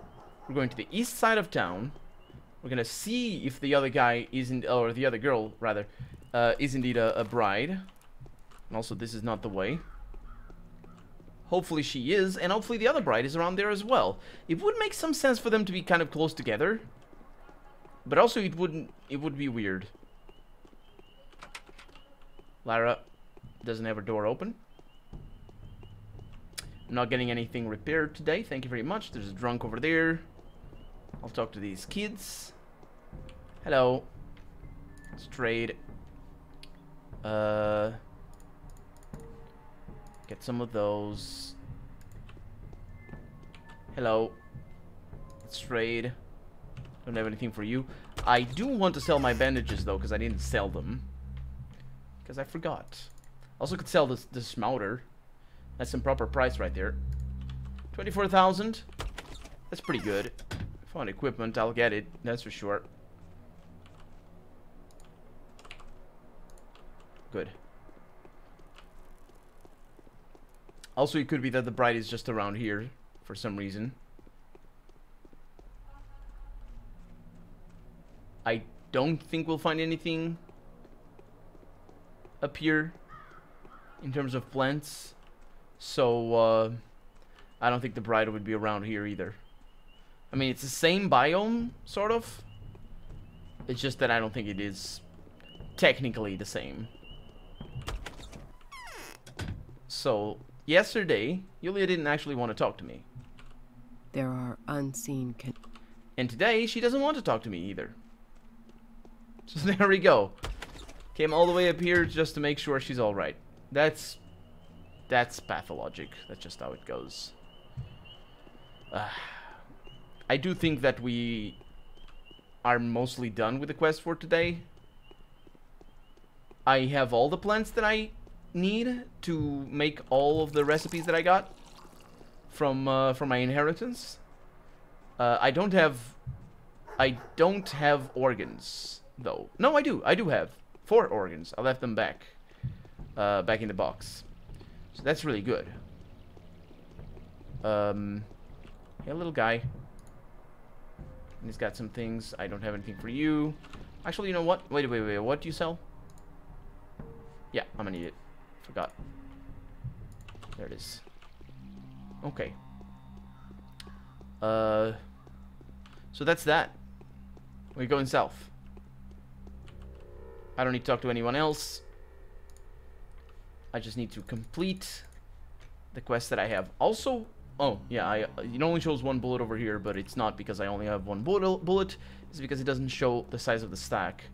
we're going to the east side of town. We're gonna see if the other guy isn't, or the other girl rather, is indeed a bride. And also, this is not the way. Hopefully she is, and hopefully the other bride is around there as well. It would make some sense for them to be kind of close together. But also it would be weird. Lara doesn't have her door open. I'm not getting anything repaired today, thank you very much. There's a drunk over there. I'll talk to these kids. Hello. Let's trade. Get some of those. Hello. Let's trade. Don't have anything for you. I do want to sell my bandages though, because I didn't sell them. Because I forgot. Also could sell this smouter. That's some proper price right there. 24,000. That's pretty good. If I want equipment, I'll get it. That's for sure. Good. Also, it could be that the bride is just around here for some reason. I don't think we'll find anything up here in terms of plants. So, I don't think the bride would be around here either. I mean, it's the same biome, sort of. It's just that I don't think it is technically the same. So, yesterday, Yulia didn't actually want to talk to me. There are unseen and today, she doesn't want to talk to me either. So there we go. Came all the way up here just to make sure she's alright. That's pathologic. That's just how it goes. I do think that we are mostly done with the quest for today. I have all the plants that I need to make all of the recipes that I got from my inheritance. I don't have organs though. No, I do. I do have 4 organs. I left them back in the box. So that's really good. Hey, little guy. And he's got some things. I don't have anything for you. Actually, you know what? Wait. What do you sell? Yeah, I'm gonna need it. Forgot. There it is. Okay. So that's that. We're going south. I don't need to talk to anyone else. I just need to complete the quest that I have. Also, oh yeah, it only shows 1 bullet over here, but it's not because I only have 1 bullet. It's because it doesn't show the size of the stack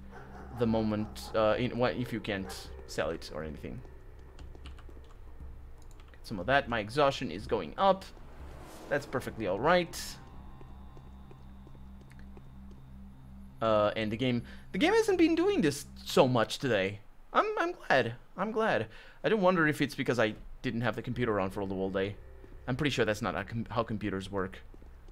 the moment if you can't sell it or anything. Get some of that. My exhaustion is going up. That's perfectly all right. And the game hasn't been doing this so much today. I'm glad. I do wonder if it's because I didn't have the computer on for the whole day. I'm pretty sure that's not how computers work.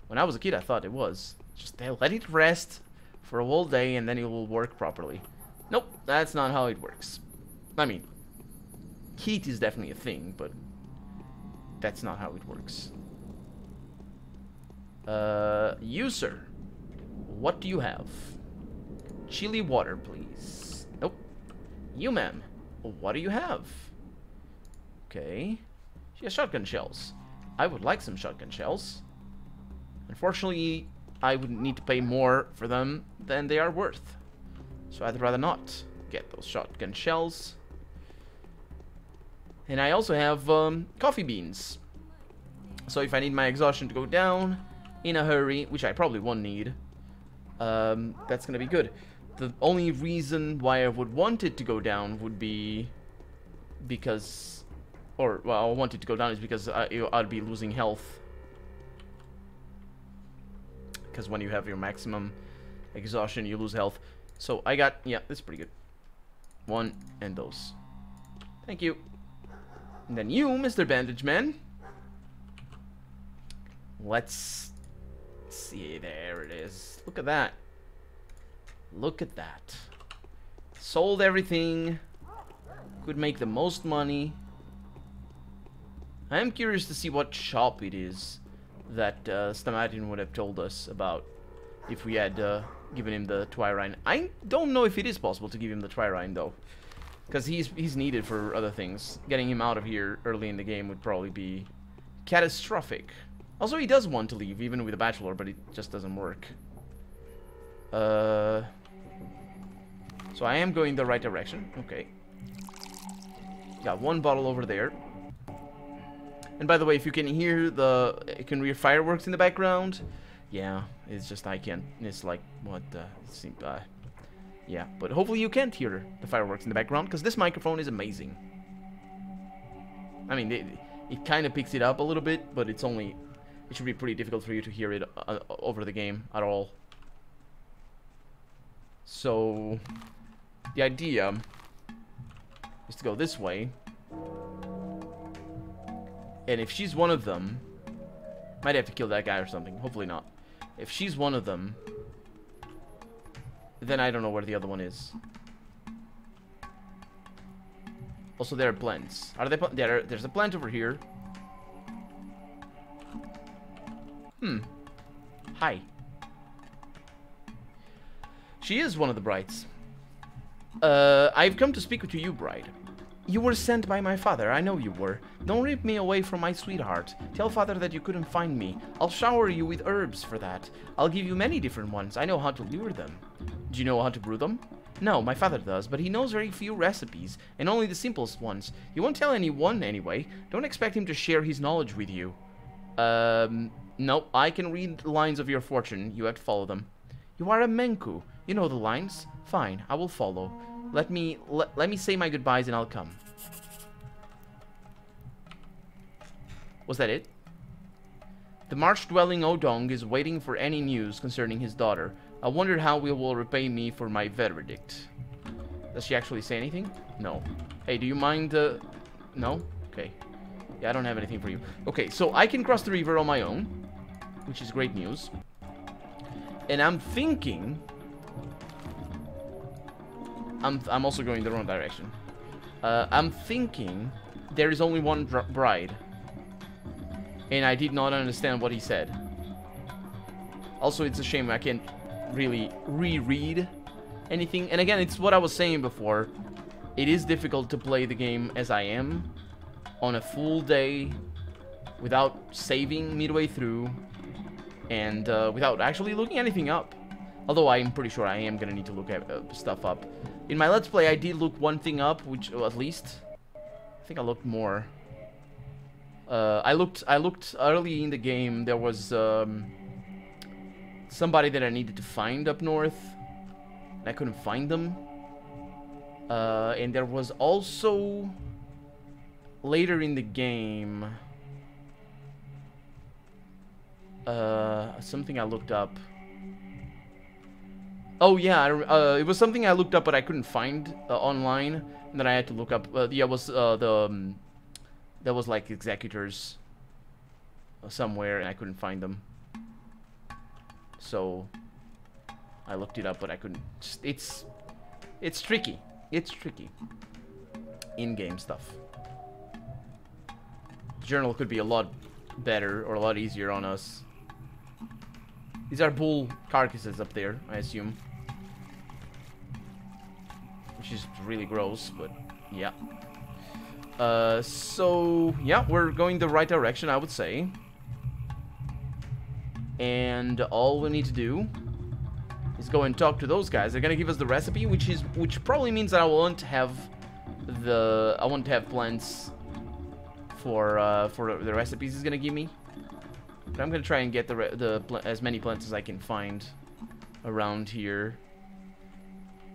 When I was a kid, I thought it was. Just let it rest for a whole day and then it will work properly. Nope, that's not how it works. I mean, heat is definitely a thing, but that's not how it works. You, sir. What do you have? Chili water, please. Nope. You, ma'am. What do you have? Okay. She has shotgun shells. I would like some shotgun shells. Unfortunately, I would need to pay more for them than they are worth. So I'd rather not get those shotgun shells. And I also have coffee beans. So if I need my exhaustion to go down in a hurry, which I probably won't need, that's gonna be good. The only reason why I would want it to go down would be because, or well, I want it to go down is because I'd be losing health. Because when you have your maximum exhaustion, you lose health. So I got, yeah, that's pretty good. 1 and those. Thank you. And then you, Mr. Bandage Man. Let's see, there it is. Look at that. Look at that. Sold everything. Could make the most money. I am curious to see what shop it is that Stamatin would have told us about if we had given him the Twirine. I don't know if it is possible to give him the Twirine though, because he's needed for other things. Getting him out of here early in the game would probably be catastrophic. Also, he does want to leave, even with a bachelor, but it just doesn't work. So I am going the right direction. Okay. Got one bottle over there. And by the way, if you can hear fireworks in the background, yeah, it's just I can't. It's like what yeah, but hopefully you can't hear the fireworks in the background because this microphone is amazing. I mean, it kind of picks it up a little bit, but it should be pretty difficult for you to hear it over the game at all. So the idea is to go this way. And if she's one of them, might have to kill that guy or something. Hopefully not. If she's one of them, then I don't know where the other one is. Also, there are plants. Are they? There's a plant over here. Hi. She is one of the brides. I've come to speak with you, bride. You were sent by my father, I know you were. Don't rip me away from my sweetheart. Tell father that you couldn't find me. I'll shower you with herbs for that. I'll give you many different ones. I know how to lure them. Do you know how to brew them? No, my father does, but he knows very few recipes, and only the simplest ones. You won't tell anyone anyway. Don't expect him to share his knowledge with you. No, I can read the lines of your fortune. You have to follow them. You are a Menku. You know the lines? Fine, I will follow. Let me say my goodbyes and I'll come. Was that it? The marsh-dwelling Odong is waiting for any news concerning his daughter. I wonder how he will repay me for my verdict. Does she actually say anything? No. Hey, do you mind No? Okay. Yeah, I don't have anything for you. Okay, so I can cross the river on my own, which is great news. And I'm thinking... I'm also going the wrong direction. I'm thinking there is only one bride. And I did not understand what he said. Also, it's a shame I can't really reread anything. And again, it's what I was saying before. It is difficult to play the game as I am on a full day without saving midway through and without actually looking anything up. Although I'm pretty sure I am gonna need to look at stuff up. In my Let's Play, I did look one thing up, which, well, at least, I think I looked more. I looked early in the game. There was somebody that I needed to find up north, and I couldn't find them. And there was also later in the game something I looked up. Oh yeah, it was something I looked up but I couldn't find online, and then I had to look up. Yeah, it was there was like executors somewhere, and I couldn't find them. So I looked it up, but I couldn't. It's tricky. It's tricky. In-game stuff. Journal could be a lot better or a lot easier on us. These are bull carcasses up there, I assume. Which is really gross, but yeah. So, yeah, we're going the right direction, I would say. And all we need to do is go and talk to those guys. They're gonna give us the recipe, which probably means that I won't have plants for the recipes he's gonna give me. But I'm gonna try and get as many plants as I can find around here.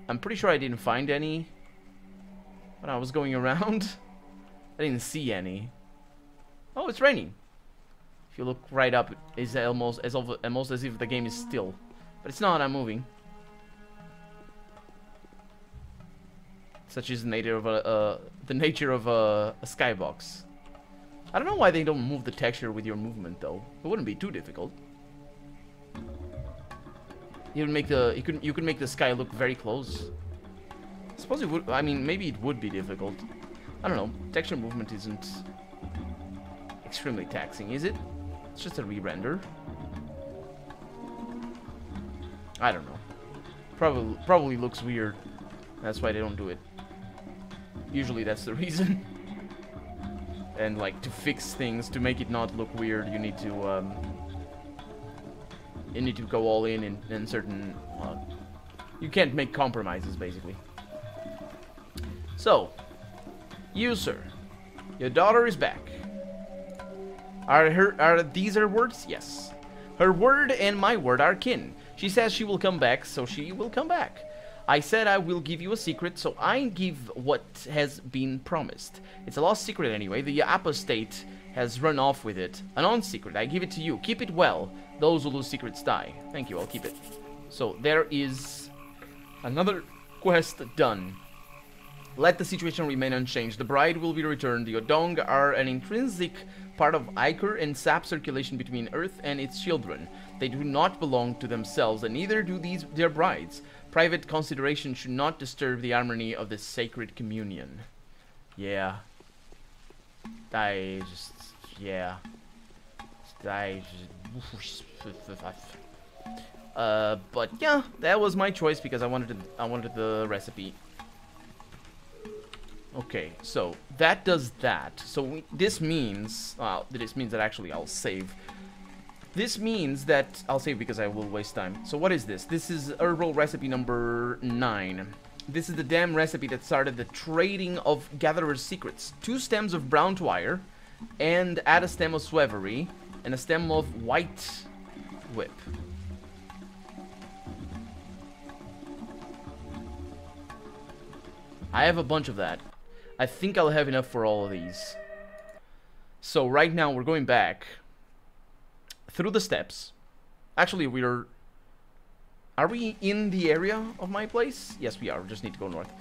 I'm pretty sure I didn't find any when I was going around. I didn't see any. Oh, it's raining. If you look right up, it's almost as if the game is still, but it's not. I'm moving. Such is the nature of a skybox. I don't know why they don't move the texture with your movement though. It wouldn't be too difficult. You could make the sky look very close. I suppose it would. I mean, maybe it would be difficult. I don't know. Texture movement isn't extremely taxing, is it? It's just a re-render. I don't know. Probably looks weird. That's why they don't do it. Usually that's the reason. And like to fix things, to make it not look weird, you need to go all in certain. You can't make compromises, basically. So, you sir, your daughter is back. Are these her words? Yes. Her word and my word are kin. She says she will come back, so she will come back. I said I will give you a secret, so I give what has been promised. It's a lost secret anyway. The apostate has run off with it. A non-secret. I give it to you. Keep it well. Those who lose secrets die. Thank you, I'll keep it. So, there is another quest done. Let the situation remain unchanged. The bride will be returned. The Odong are an intrinsic part of ichor and sap circulation between Earth and its children. They do not belong to themselves, and neither do their brides. Private consideration should not disturb the harmony of this sacred communion. Yeah. But yeah, that was my choice because I wanted the recipe. Okay, so that does that. So this means that actually I'll save. This means that I'll save because I will waste time. So what is this? This is herbal recipe number 9. This is the damn recipe that started the trading of gatherer's secrets. 2 stems of brown wire, and add a stem of swevery, and a stem of white whip. I have a bunch of that. I think I'll have enough for all of these. So right now we're going back through the steps. Actually, are we in the area of my place? Yes, we are. We just need to go north.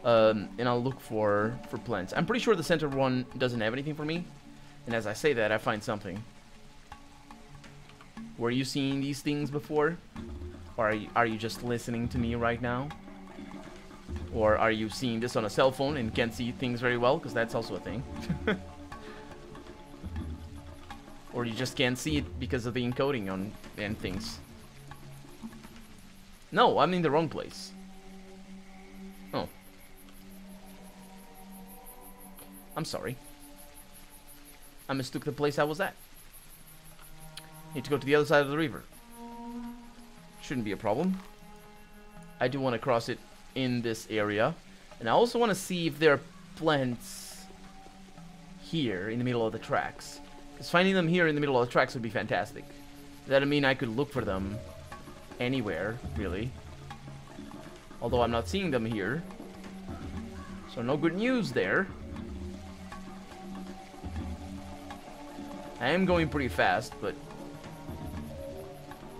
And I'll look for plants. I'm pretty sure the center one doesn't have anything for me. And as I say that, I find something. Were you seeing these things before? Or are you just listening to me right now? Or are you seeing this on a cell phone and can't see things very well? Because that's also a thing. Or you just can't see it because of the encoding and things. No, I'm in the wrong place. Oh. I'm sorry. I mistook the place I was at. Need to go to the other side of the river. Shouldn't be a problem. I do want to cross it in this area. And I also want to see if there are plants here in the middle of the tracks. Because finding them here in the middle of the tracks would be fantastic. That'd mean I could look for them anywhere, really. Although I'm not seeing them here. So no good news there. I am going pretty fast, but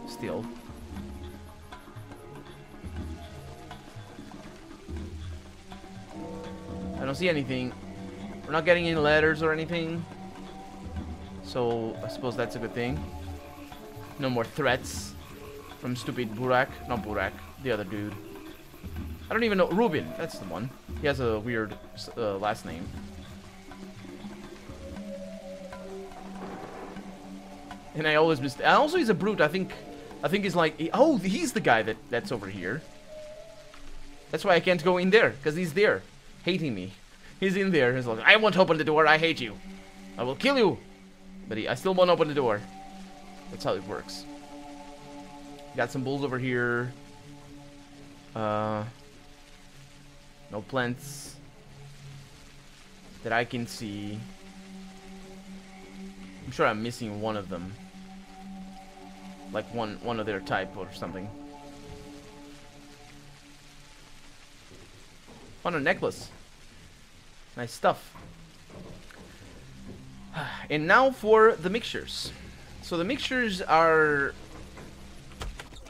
still. I don't see anything. We're not getting any letters or anything. So I suppose that's a good thing. No more threats from stupid Burak. Not Burak, the other dude. I don't even know. Rubin, that's the one. He has a weird last name. And I always missed. And also, he's a brute. I think he's like. Oh, he's the guy that's over here. That's why I can't go in there, because he's there, hating me. He's in there. He's like, I won't open the door. I hate you. I will kill you. But I still won't open the door. That's how it works. Got some bulls over here. No plants that I can see. I'm sure I'm missing one of them. Like one of their type or something. On a necklace. Nice stuff. And now for the mixtures. So the mixtures are...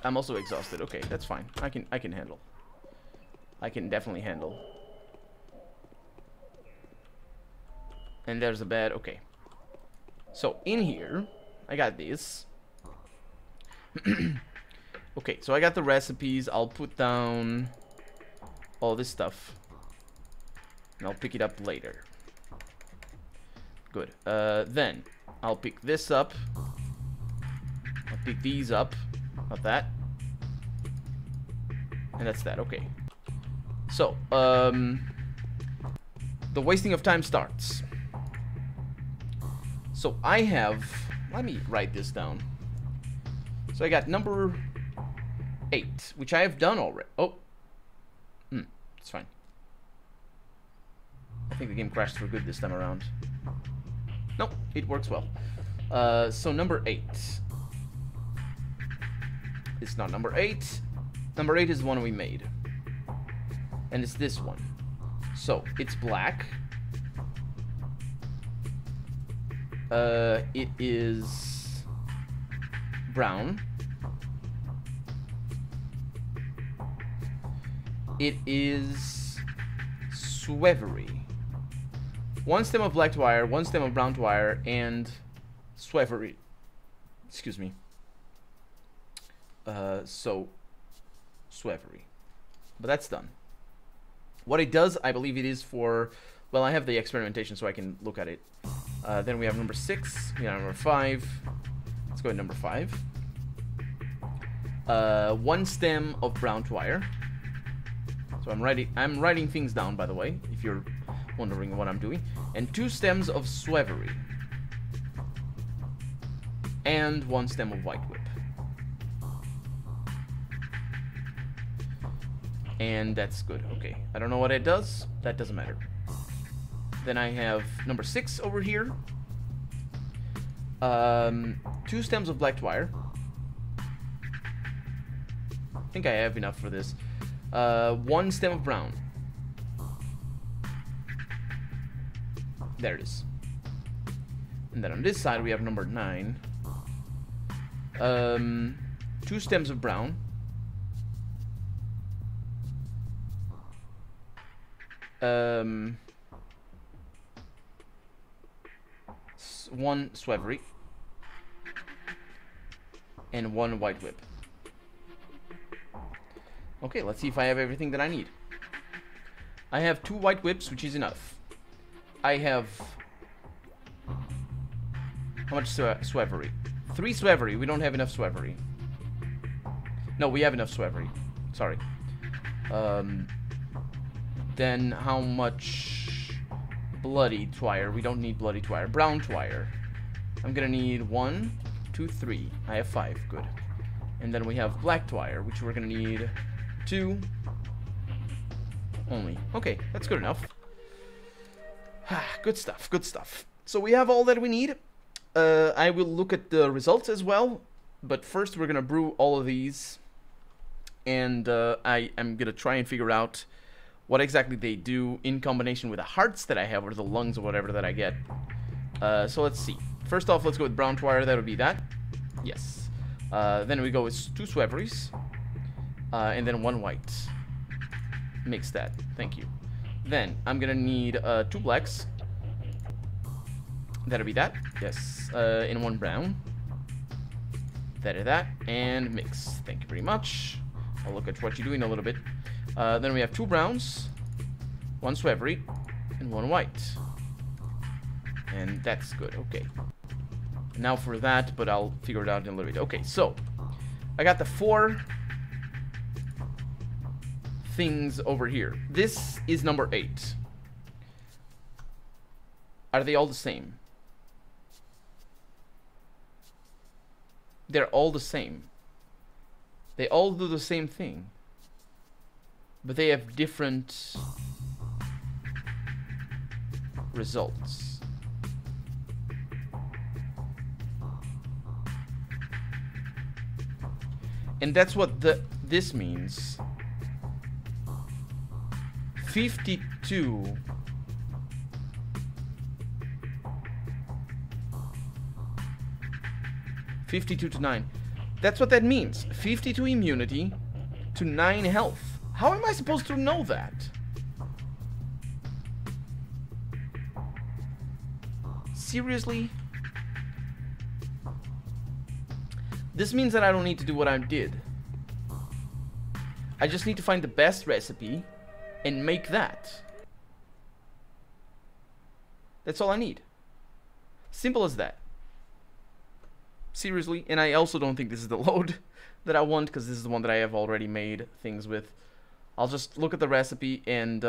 I'm also exhausted. Okay, that's fine. I can handle. I can definitely handle. And there's a bed. Okay. So in here, I got this. Okay, so I got the recipes. I'll put down all this stuff. And I'll pick it up later. Good. Then I'll pick this up. I'll pick these up. Not that. And that's that. Okay. So, the wasting of time starts. So I have, let me write this down. So I got number 8, which I have done already. Oh, it's fine. I think the game crashed for good this time around. Nope, it works well. So number 8. It's not number 8. Number 8 is the one we made. And it's this one. So, it's black. It is brown. It is swevery. 1 stem of black wire, 1 stem of brown wire, and swevery. Excuse me. So, swevery. But that's done. What it does, I believe it is for... Well, I have the experimentation so I can look at it. Then we have number 6. We have number 5. Let's go with number 5. 1 stem of brown wire. So I'm writing things down, by the way, if you're wondering what I'm doing. And 2 stems of swevery. And 1 stem of white whip. And that's good. Okay. I don't know what it does. That doesn't matter. Then I have number 6 over here. 2 stems of black wire. I think I have enough for this. 1 stem of brown. There it is. And then on this side we have number 9. 2 stems of brown. 1 swevery. And 1 white whip. Okay, let's see if I have everything that I need. I have 2 white whips, which is enough. I have... How much swevery? 3 swevery. We don't have enough swevery. No, we have enough swevery. Sorry. Then how much bloody twire? We don't need bloody twire. Brown twire. I'm gonna need 1, 2, 3. I have 5. Good. And then we have black twire, which we're gonna need 2 only. Okay, that's good enough. Good stuff, good stuff. So we have all that we need. I will look at the results as well, but first we're gonna brew all of these, and I am gonna try and figure out what exactly they do in combination with the hearts that I have, or the lungs or whatever that I get. So let's see. First off, let's go with brown twire. That would be that. Yes. Then we go with 2 sweveries. And then 1 white. Mix that. Thank you. Then I'm gonna need 2 blacks. That'll be that. Yes. And 1 brown. That is that. And mix. Thank you very much. I'll look at what you do in a little bit. Then we have 2 browns, 1 swevery, and 1 white. And that's good. Okay. Now for that, but I'll figure it out in a little bit. Okay, so I got the 4 things over here. This is number 8. Are they all the same? They're all the same. They all do the same thing. But they have different results. And that's what this means. 52 to 9. That's what that means. 52 immunity to 9 health. How am I supposed to know that? Seriously? This means that I don't need to do what I did. I just need to find the best recipe and make that. That's all I need. Simple as that. Seriously. And I also don't think this is the load that I want, because this is the one that I have already made things with. I'll just look at the recipe and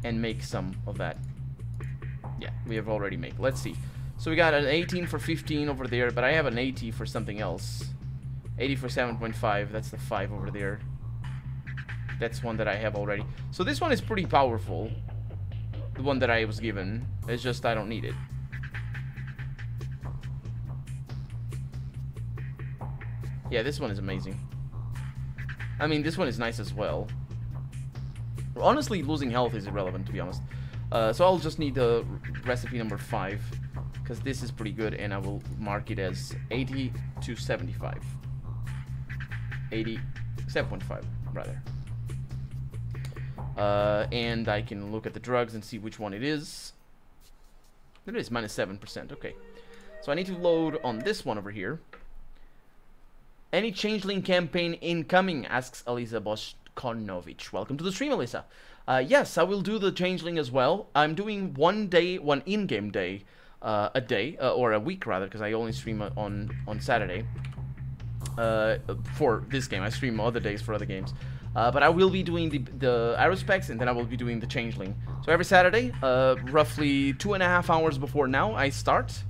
make some of that. Yeah, we have already made. Let's see. So we got an 18 for 15 over there, but I have an 80 for something else. 80 for 7.5. That's the 5 over there. That's one that I have already. So this one is pretty powerful. The one that I was given. It's just I don't need it. Yeah, this one is amazing. I mean, this one is nice as well. Honestly, losing health is irrelevant, to be honest. So I'll just need the recipe number 5. Because this is pretty good, and I will mark it as 80 to 75. 87.5, rather. And I can look at the drugs and see which one it is. It is minus 7%, okay. So I need to load on this one over here. Any changeling campaign incoming, asks Elisa Boskonovich. Welcome to the stream, Elisa. Yes, I will do the changeling as well. I'm doing one in-game day, a day, or a week rather, because I only stream on Saturday. For this game, I stream other days for other games. But I will be doing the Haruspex, and then I will be doing the changeling. So every Saturday, roughly 2.5 hours before now, I start.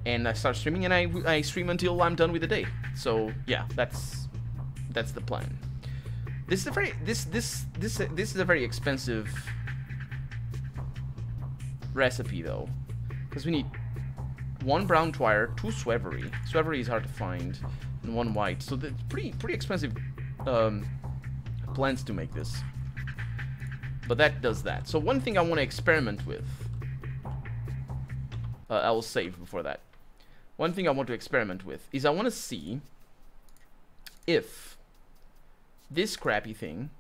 And I start streaming, and I stream until I'm done with the day. So yeah, that's the plan. This is a very this is a very expensive recipe though, because we need 1 brown twire, 2 swevery. Swevery is hard to find, and 1 white. So it's pretty expensive plants to make this. But that does that. So one thing I want to experiment with. I will save before that. One thing I want to experiment with is I want to see if this crappy thing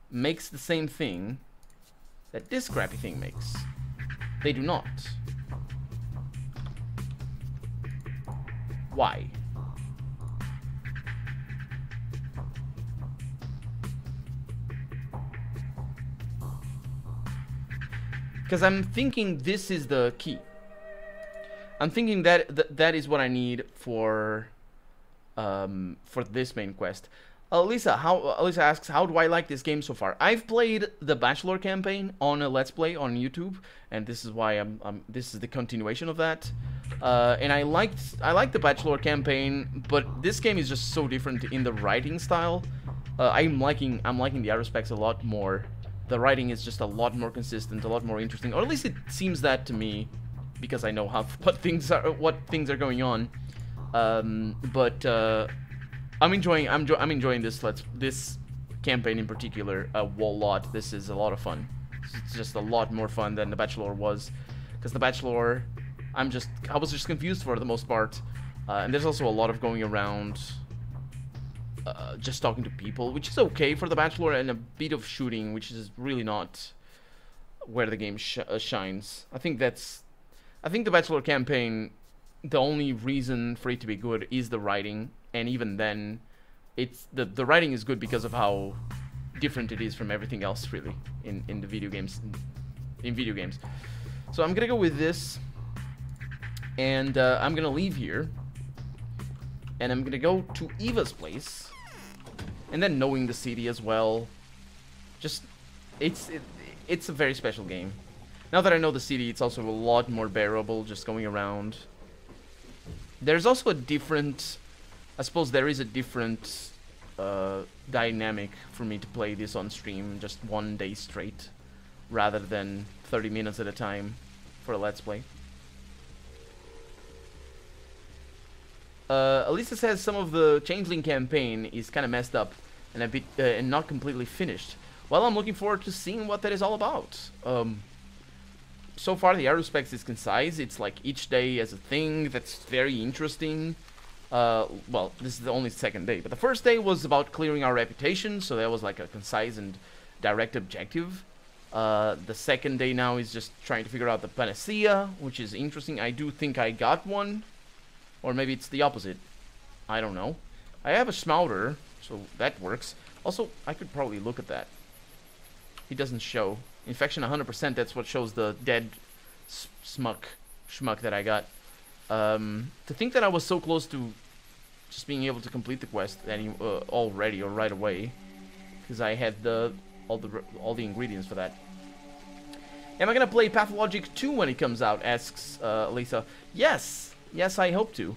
makes the same thing that this crappy thing makes. They do not. Why? Because I'm thinking this is the key. I'm thinking that that is what I need for this main quest. Lisa asks, how do I like this game so far? I've played the Bachelor campaign on a Let's Play on YouTube, and this is why this is the continuation of that. And I liked the Bachelor campaign, but this game is just so different in the writing style. I'm liking the Haruspex a lot more. The writing is just a lot more consistent, a lot more interesting, or at least it seems that to me, because I know what things are going on. But I'm enjoying this campaign in particular a whole lot. This is a lot of fun. It's just a lot more fun than the Bachelor was, because the Bachelor, I was just confused for the most part, and there's also a lot of going around, just talking to people, which is okay for the Bachelor, and a bit of shooting, which is really not where the game shines. I think the Bachelor campaign, the only reason for it to be good is the writing, and even then, it's the writing is good because of how different it is from everything else, really, in the video games. So I'm gonna go with this, and I'm gonna leave here, and I'm gonna go to Eva's place, and then knowing the city as well. Just it's a very special game. Now that I know the city, it's also a lot more bearable just going around. There's also a different, I suppose there is a different dynamic for me to play this on stream just one day straight, rather than 30 minutes at a time for a Let's Play. Elisa says some of the Changeling campaign is kind of messed up and a bit and not completely finished. Well, I'm looking forward to seeing what that is all about. So far, the Haruspex is concise. It's like each day as a thing that's very interesting. Well, this is the only second day, but the first day was about clearing our reputation, so that was like a concise and direct objective. The second day now is just trying to figure out the panacea, which is interesting. I do think I got one, or maybe it's the opposite. I don't know. I have a Smouter, so that works. Also, I could probably look at that. It doesn't show. Infection 100%, that's what shows the dead schmuck that I got. To think that I was so close to just being able to complete the quest already or right away, because I had all the ingredients for that. Am I gonna play Pathologic 2 when it comes out? Asks Lisa. Yes. Yes, I hope to.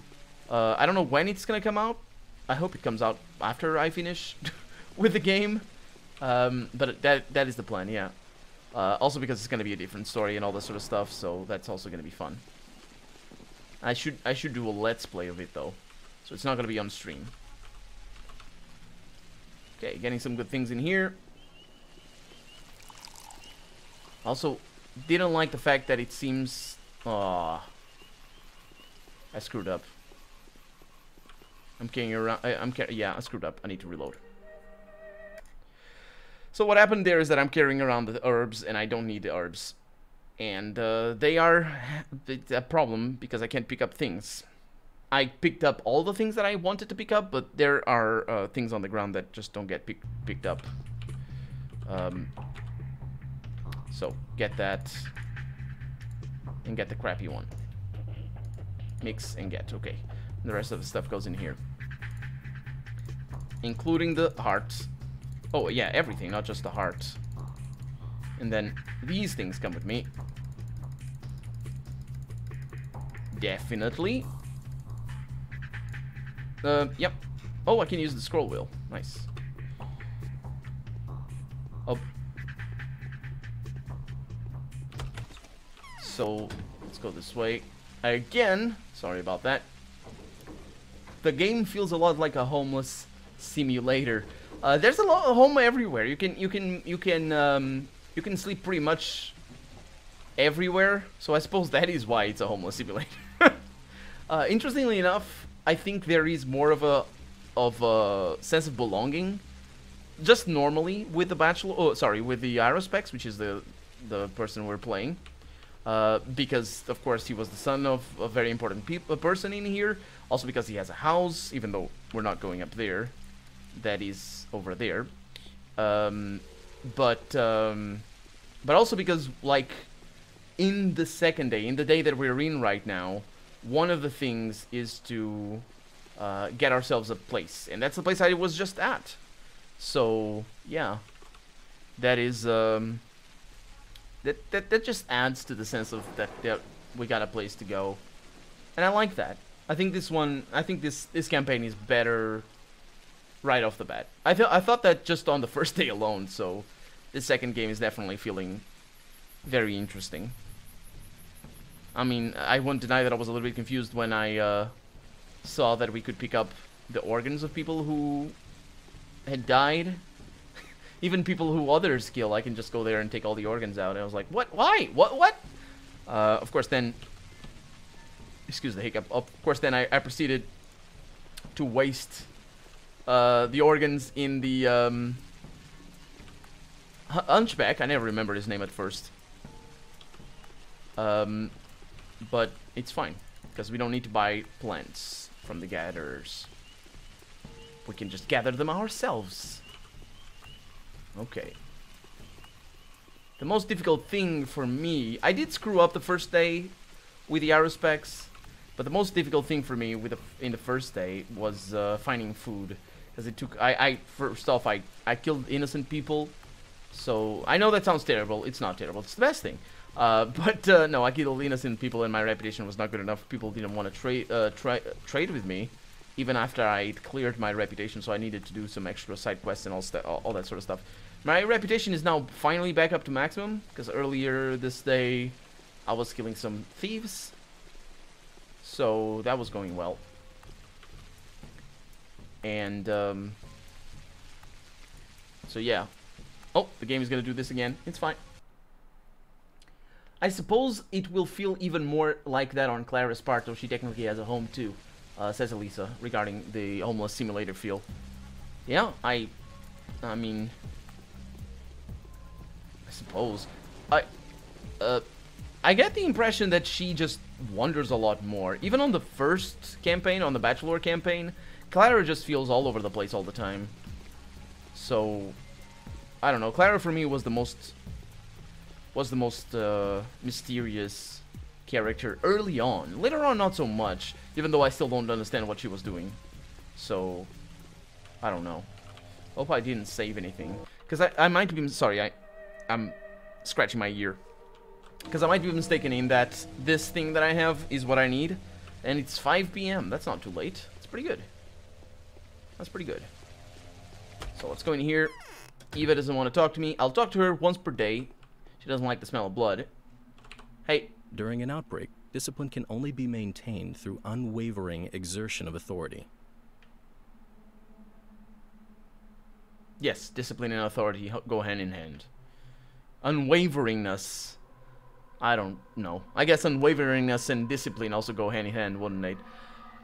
I don't know when it's gonna come out. I hope it comes out after I finish with the game. But that is the plan, yeah. Also because it's gonna be a different story and all that sort of stuff, so that's also gonna be fun. I should do a let's play of it though, so it's not gonna be on stream. Okay, getting some good things in here. Also, didn't like the fact that it seems... I screwed up. I'm carrying around... yeah, I screwed up. I need to reload. So what happened there is that I'm carrying around the herbs, and I don't need the herbs. And they are a problem, because I can't pick up things. I picked up all the things that I wanted to pick up, but there are things on the ground that just don't get picked up. So, get that, and get the crappy one. Mix and get, okay. And the rest of the stuff goes in here. Including the heart. Oh, yeah, everything, not just the heart. And then these things come with me. Definitely. Yep. Oh, I can use the scroll wheel. Nice. Oh. So, let's go this way. Again, sorry about that. The game feels a lot like a homeless simulator. There's a lot of home everywhere. You can sleep pretty much everywhere. So I suppose that is why it's a homeless simulator. Interestingly enough, I think there is more of a sense of belonging, just normally with the bachelor. Oh, sorry, with the Haruspex, which is the person we're playing. Because of course he was the son of a very important person in here. Also because he has a house, even though we're not going up there. That is over there. But also because, like, in the second day, in the day that we're in right now, one of the things is to get ourselves a place, and that's the place I was just at. So yeah, that is that just adds to the sense of that we got a place to go, and I like that. I think this campaign is better right off the bat. I thought that just on the first day alone. So this second game is definitely feeling very interesting. I mean, I won't deny that I was a little bit confused when I saw that we could pick up the organs of people who had died. Even people who others kill, I can just go there and take all the organs out. And I was like, what? Why? What? Of course, then... Excuse the hiccup. Of course, then I proceeded to waste the organs in the Hunchback. I never remembered his name at first. But it's fine, because we don't need to buy plants from the gatherers. We can just gather them ourselves. Okay. The most difficult thing for me... I did screw up the first day with the Haruspex, but the most difficult thing for me in the first day was finding food. Because it took... First off, I killed innocent people. So, I know that sounds terrible. It's not terrible. It's the best thing. But no, I killed innocent people and my reputation was not good enough. People didn't want to trade with me, even after I cleared my reputation, so I needed to do some extra side quests and all that sort of stuff. My reputation is now finally back up to maximum, because earlier this day I was killing some thieves, so that was going well. And so yeah. Oh, the game is gonna do this again. It's fine. I suppose it will feel even more like that on Clara's part, though she technically has a home too, says Elisa, regarding the homeless simulator feel. Yeah, I mean, I suppose. I get the impression that she just wanders a lot more. Even on the first campaign, on the Bachelor campaign, Clara just feels all over the place all the time. So, I don't know. Clara for me was the most mysterious character early on. Later on, not so much, even though I still don't understand what she was doing. So, I don't know. Hope I didn't save anything. Because I might be... Sorry, I'm scratching my ear. Because I might be mistaken in that this thing that I have is what I need. And it's 5 p.m. That's not too late. It's pretty good. That's pretty good. So let's go in here. Eva doesn't want to talk to me. I'll talk to her once per day. She doesn't like the smell of blood. Hey. During an outbreak, discipline can only be maintained through unwavering exertion of authority. Yes, discipline and authority go hand in hand. Unwaveringness, I don't know. I guess unwaveringness and discipline also go hand in hand, wouldn't they?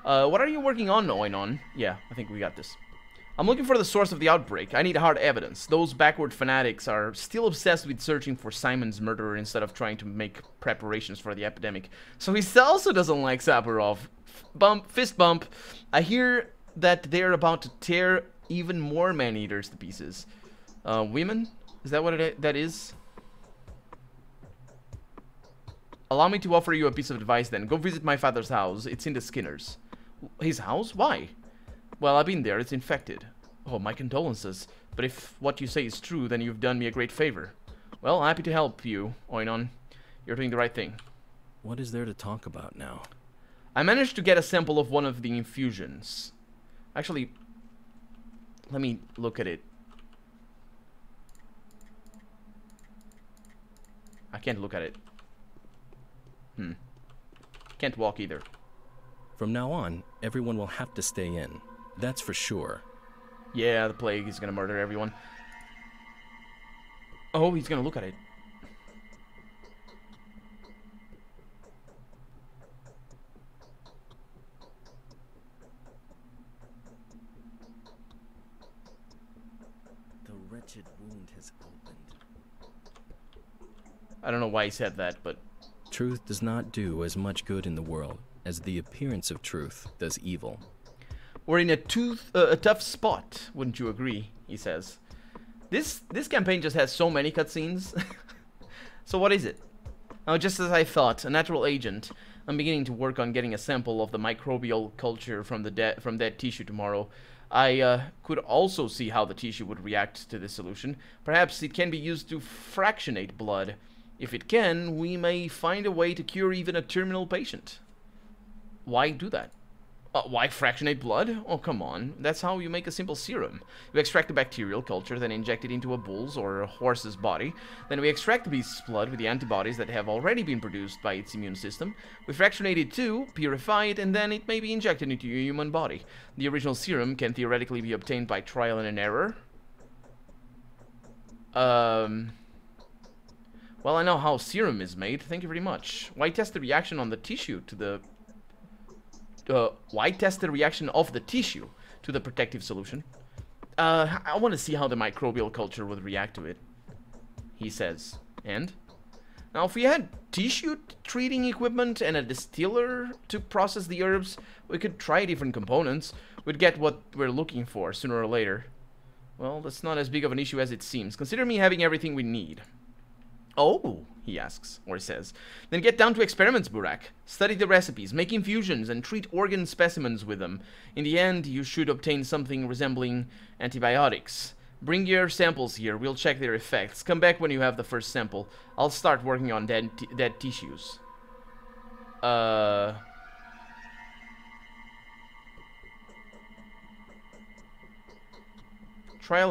What are you working on, Oinon? Yeah, I think we got this. I'm looking for the source of the outbreak. I need hard evidence. Those backward fanatics are still obsessed with searching for Simon's murderer instead of trying to make preparations for the epidemic. So he also doesn't like Saburov. Fist bump. I hear that they're about to tear even more man-eaters to pieces. Women? Is that what that is? Allow me to offer you a piece of advice then. Go visit my father's house. It's in the Skinners. His house? Why? Well, I've been there. It's infected. Oh, my condolences. But if what you say is true, then you've done me a great favor. Well, happy to help you, Oinon. You're doing the right thing. What is there to talk about now? I managed to get a sample of one of the infusions. Actually, let me look at it. I can't look at it. Can't walk either. From now on, everyone will have to stay in. That's for sure. Yeah, the plague is gonna murder everyone. Oh, he's gonna look at it. The wretched wound has opened. I don't know why he said that, but... Truth does not do as much good in the world as the appearance of truth does evil. We're in a tough spot, wouldn't you agree? He says. This campaign just has so many cutscenes. So what is it? Oh, just as I thought, a natural agent. I'm beginning to work on getting a sample of the microbial culture from dead tissue tomorrow. I could also see how the tissue would react to this solution. Perhaps it can be used to fractionate blood. If it can, we may find a way to cure even a terminal patient. Why do that? Why fractionate blood? Oh, come on. That's how you make a simple serum. You extract the bacterial culture, then inject it into a bull's or a horse's body. Then we extract the beast's blood with the antibodies that have already been produced by its immune system. We fractionate it too, purify it, and then it may be injected into your human body. The original serum can theoretically be obtained by trial and error. Well, I know how serum is made. Thank you very much. Why test the reaction on the tissue to the... why test the reaction of the tissue to the protective solution? I want to see how the microbial culture would react to it, he says. And? Now, if we had tissue treating equipment and a distiller to process the herbs, we could try different components. We'd get what we're looking for sooner or later. Well, that's not as big of an issue as it seems. Consider me having everything we need. Oh, he asks, or says. Then get down to experiments, Burak. Study the recipes, make infusions, and treat organ specimens with them. In the end, you should obtain something resembling antibiotics. Bring your samples here, we'll check their effects. Come back when you have the first sample. I'll start working on dead tissues. Trial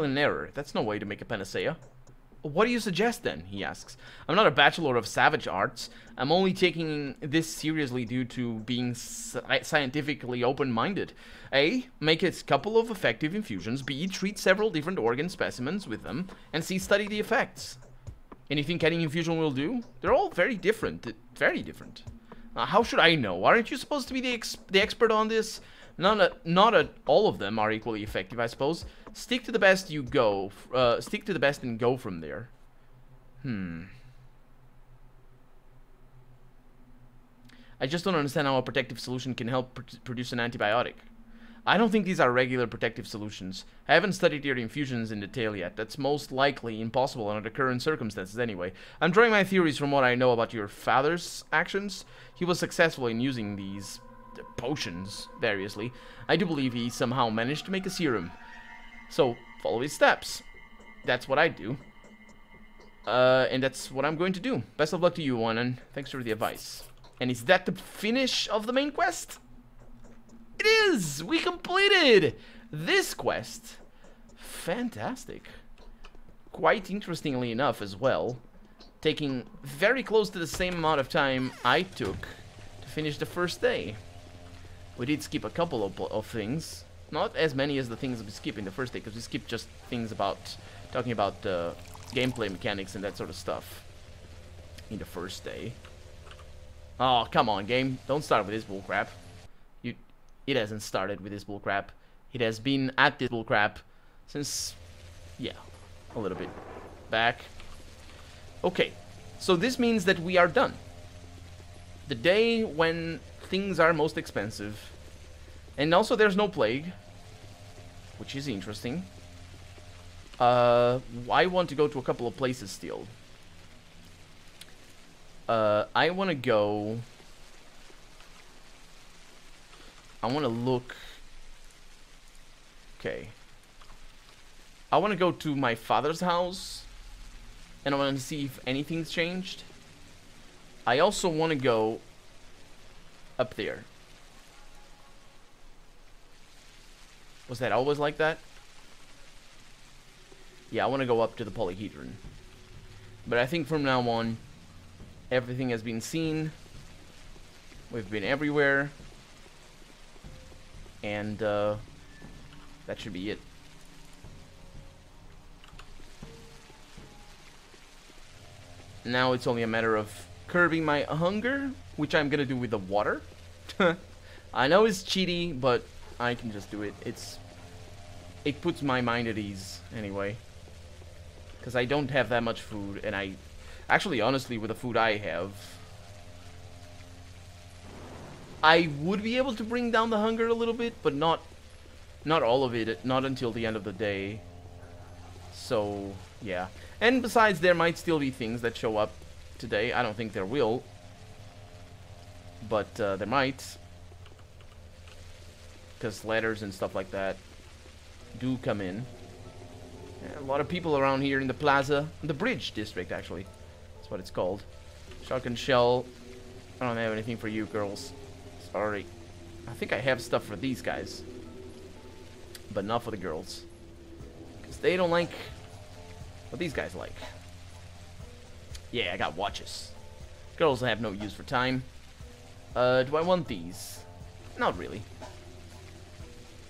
and error. That's no way to make a panacea. What do you suggest then? He asks. I'm not a bachelor of savage arts. I'm only taking this seriously due to being scientifically open-minded. A. Make a couple of effective infusions. B. Treat several different organ specimens with them. And C. Study the effects. Anything any infusion will do? They're all very different. Very different. How should I know? Aren't you supposed to be the expert on this? Not all of them are equally effective, I suppose. Stick to the best you go. Stick to the best and go from there. I just don't understand how a protective solution can help produce an antibiotic. I don't think these are regular protective solutions. I haven't studied your infusions in detail yet. That's most likely impossible under the current circumstances anyway. I'm drawing my theories from what I know about your father's actions. He was successful in using these potions variously. I do believe he somehow managed to make a serum. So, follow his steps. That's what I do. And that's what I'm going to do. Best of luck to you, one, and thanks for the advice. And is that the finish of the main quest? It is! We completed this quest. Fantastic. Quite interestingly enough as well. Taking very close to the same amount of time I took to finish the first day. We did skip a couple of things. Not as many as the things we skipped in the first day, because we skipped just things about talking about gameplay mechanics and that sort of stuff in the first day. Oh, come on, game. Don't start with this bullcrap. It hasn't started with this bullcrap. It has been at this bullcrap since, yeah, a little bit back. Okay, so this means that we are done. The day when things are most expensive. And also there's no plague, which is interesting. I want to go to a couple of places still. I want to go... I want to look... Okay. I want to go to my father's house. And I want to see if anything's changed. I also want to go up there. Was that always like that? Yeah, I want to go up to the polyhedron. But I think from now on, everything has been seen. We've been everywhere. And that should be it. Now it's only a matter of curbing my hunger, which I'm gonna do with the water. I know it's cheaty, but I can just do it. It puts my mind at ease anyway, because I don't have that much food, and I actually, honestly, with the food I have, I would be able to bring down the hunger a little bit, but not all of it, not until the end of the day. So yeah, and besides, there might still be things that show up today. I don't think there will, but there might, because letters and stuff like that do come in. A lot of people around here in the plaza, the bridge district, actually, that's what it's called. Shotgun shell. I don't have anything for you girls, sorry. I think I have stuff for these guys, but not for the girls, because they don't like what these guys like. Yeah, I got watches. Girls have no use for time. Do I want these? Not really.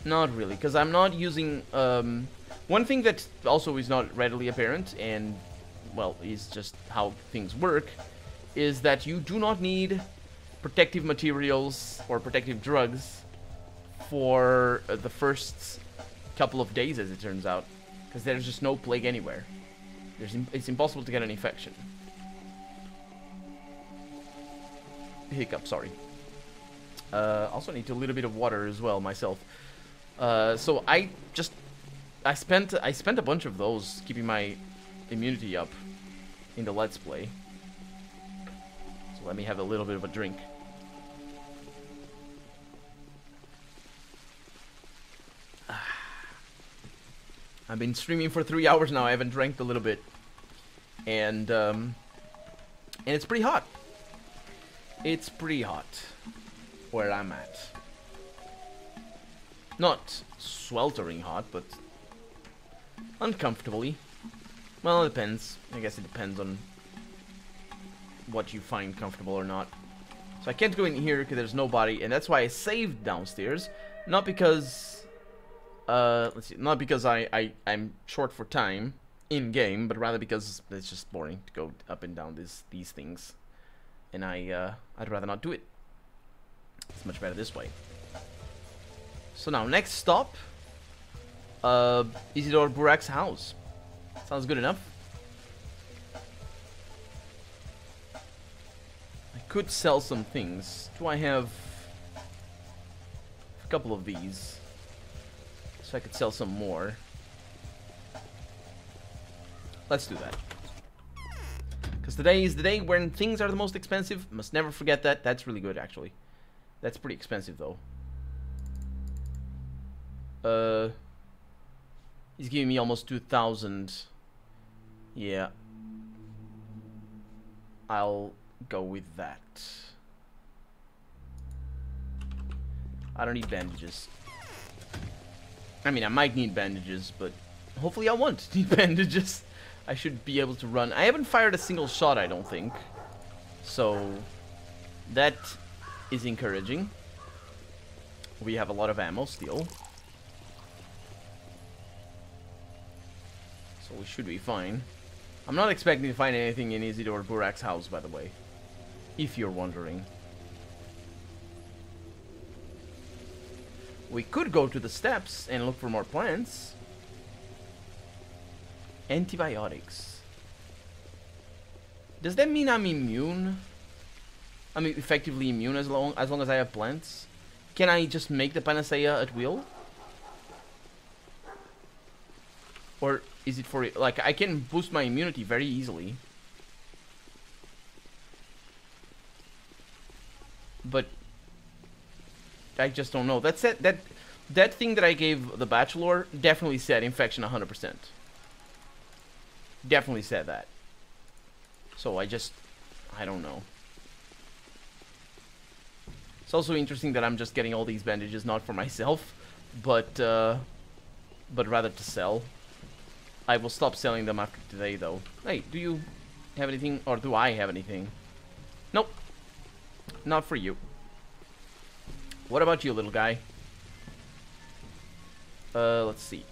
Not really, because I'm not using... one thing that also is not readily apparent, and, well, is just how things work, is that you do not need protective materials or protective drugs for the first couple of days, as it turns out, because there's just no plague anywhere. It's impossible to get an infection. Hiccup, sorry. Also need a little bit of water as well myself. So I spent a bunch of those keeping my immunity up in the Let's Play. So let me have a little bit of a drink. I've been streaming for 3 hours now. I haven't drank a little bit, and it's pretty hot. It's pretty hot where I'm at. Not sweltering hot, but uncomfortably. Well, it depends. I guess it depends on what you find comfortable or not. So I can't go in here because there's nobody, and that's why I saved downstairs. Not because... let's see, not because I'm short for time in game, but rather because it's just boring to go up and down these things, and I'd rather not do it. It's much better this way. So now next stop, Isidore Burak's house. Sounds good enough. I could sell some things. Do I have a couple of these? So I could sell some more. Let's do that. Because today is the day when things are the most expensive. Must never forget that. That's really good, actually. That's pretty expensive, though. He's giving me almost 2,000. Yeah. I'll go with that. I don't need bandages. I mean, I might need bandages, but hopefully I won't need bandages. I should be able to run. I haven't fired a single shot, I don't think. So, that is encouraging. We have a lot of ammo still. So we should be fine. I'm not expecting to find anything in Isidore Burak's house, by the way. If you're wondering. We could go to the steps and look for more plants. Antibiotics. Does that mean I'm immune? I'm effectively immune as long as I have plants? Can I just make the panacea at will? Or is it for... Like, I can boost my immunity very easily. But... I just don't know. That said, that thing that I gave the Bachelor definitely said infection 100%. Definitely said that. So I don't know. It's also interesting that I'm just getting all these bandages not for myself, but rather to sell. I will stop selling them after today, though. Hey, do you have anything, or do I have anything? Nope. Not for you. What about you, little guy? Let's see.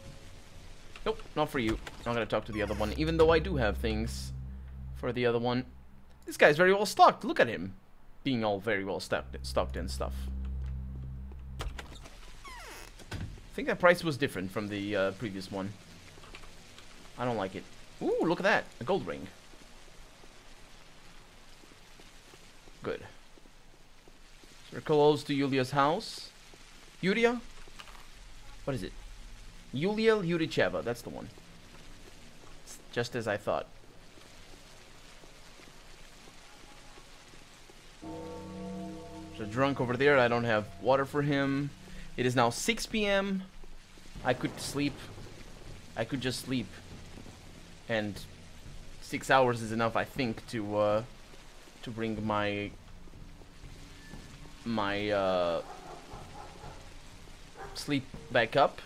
Nope, not for you. I'm gonna talk to the other one, even though I do have things for the other one. This guy's very well stocked. Look at him. Being all very well stocked and stuff. I think that price was different from the previous one. I don't like it. Ooh, look at that. A gold ring. Good. So we're close to Yulia's house. Yulia? What is it? Yulia Yuricheva. That's the one. It's just as I thought. There's a drunk over there. I don't have water for him. It is now 6 p.m. I could sleep. I could just sleep. And 6 hours is enough, I think, to bring my sleep back up.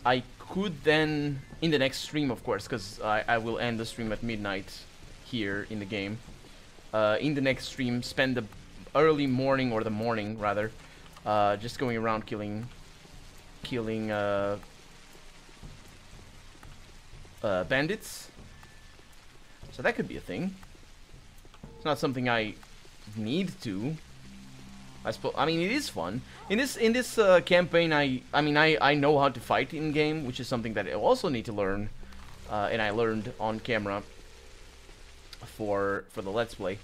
I could then, in the next stream, of course, because I will end the stream at midnight here in the game. In the next stream, spend the early morning, or the morning rather, just going around killing bandits. So that could be a thing. It's not something I need to. I suppose. I mean, it is fun. In this campaign, I know how to fight in game, which is something that I also need to learn, and I learned on camera for the Let's Play.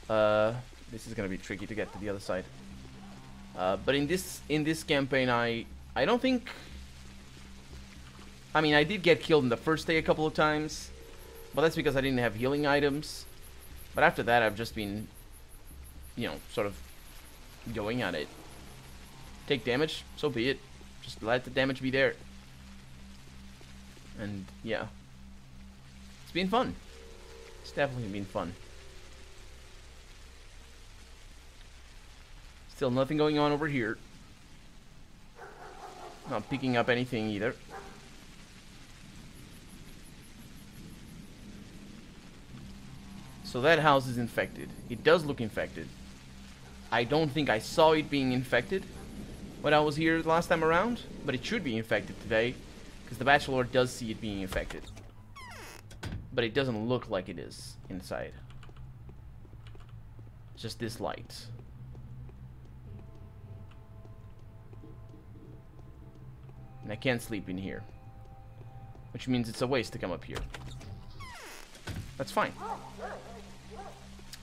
This is gonna be tricky to get to the other side. But in this campaign, I don't think. I mean, I did get killed in the first day a couple of times, but that's because I didn't have healing items. But after that, I've just been, you know, sort of going at it. Take damage, so be it. Just let the damage be there. And yeah, it's been fun. It's definitely been fun. Still nothing going on over here. Not picking up anything either. So that house is infected. It does look infected. I don't think I saw it being infected when I was here last time around, but it should be infected today, because the Bachelor does see it being infected. But it doesn't look like it is inside. Just this light. And I can't sleep in here, which means it's a waste to come up here. That's fine.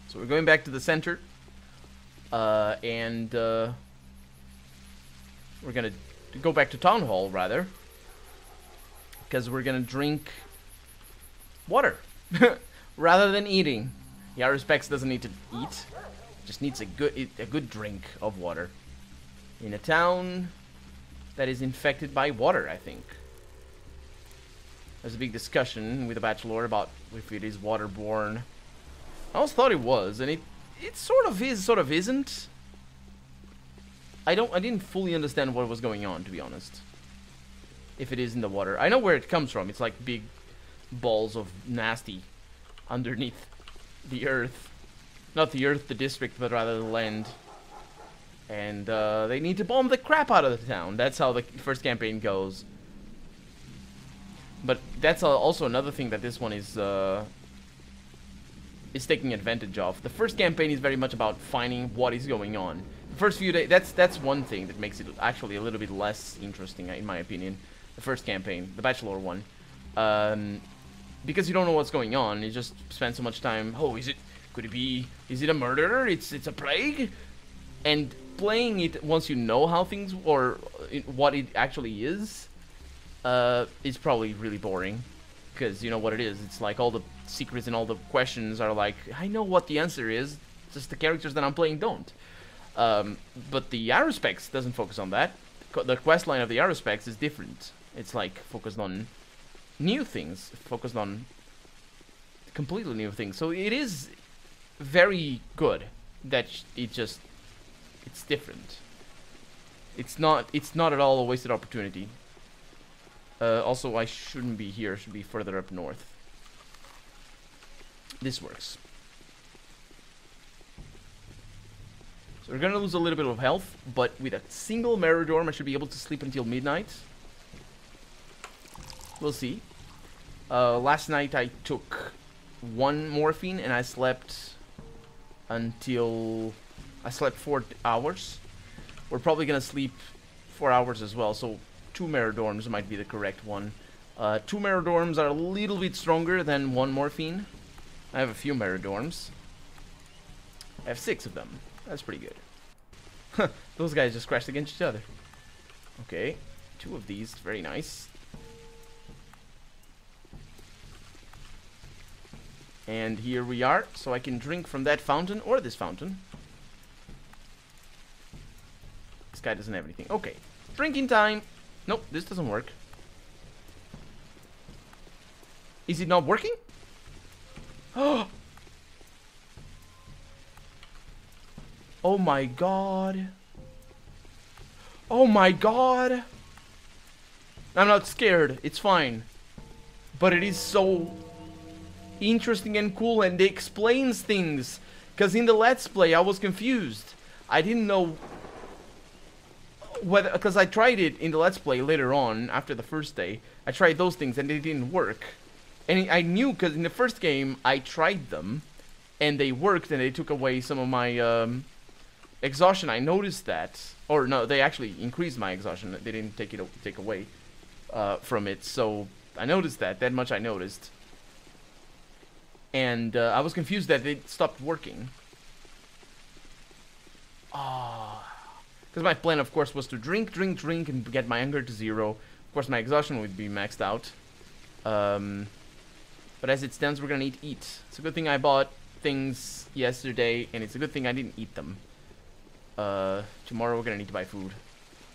So we're going back to the center, and we're gonna go back to Town Hall, rather, because we're gonna drink water rather than eating. Haruspex doesn't need to eat; just needs a good drink of water in a town that is infected by water. I think there's a big discussion with the Bachelor about if it is waterborne I always thought it was, and it sort of is, sort of isn't. I didn't fully understand what was going on, to be honest. If it is in the water. I know where it comes from. It's like big balls of nasty underneath the earth. Not the earth, the district, but rather the land. And they need to bomb the crap out of the town. That's how the first campaign goes. But that's also another thing that this one is taking advantage of. The first campaign is very much about finding what is going on. The first few days, that's one thing that makes it actually a little bit less interesting, in my opinion. The first campaign, the Bachelor one. Because you don't know what's going on, you just spend so much time, oh, is it a murder? It's a plague? And playing it once you know how things, or what it actually is probably really boring. Because you know what it is. It's like all the secrets and all the questions are like, I know what the answer is, just the characters that I'm playing don't. But the Haruspex doesn't focus on that. The questline of the Haruspex is different. It's like focused on new things, focused on completely new things. So it is very good that it's different. It's not at all a wasted opportunity. Also, I shouldn't be here. I should be further up north. This works. So we're gonna lose a little bit of health, but with a single Meridorm, I should be able to sleep until midnight. We'll see. Last night I took 1 morphine and I slept until... I slept 4 hours. We're probably gonna sleep 4 hours as well, so 2 Meridorms might be the correct one. 2 Meridorms are a little bit stronger than 1 morphine. I have a few Meridorms. I have 6 of them. That's pretty good. Those guys just crashed against each other. Okay, 2 of these. Very nice. And here we are. So I can drink from that fountain or this fountain. This guy doesn't have anything. Okay, drinking time. Nope, this doesn't work. Is it not working? Oh my god. Oh my god. I'm not scared. It's fine. But it is so interesting and cool, and it explains things. Because in the Let's Play, I was confused. I didn't know whether... Because I tried it in the Let's Play later on, after the first day. I tried those things, and they didn't work. And I knew, because in the first game, I tried them. And they worked, and they took away some of my... exhaustion. I noticed that, or no, they actually increased my exhaustion. They didn't take away from it. So I noticed that much. I noticed, and I was confused that it stopped working. Because my plan, of course, was to drink, and get my hunger to 0. Of course, my exhaustion would be maxed out. But as it stands, we're gonna eat. It's a good thing I bought things yesterday, and it's a good thing I didn't eat them. Tomorrow we're gonna need to buy food,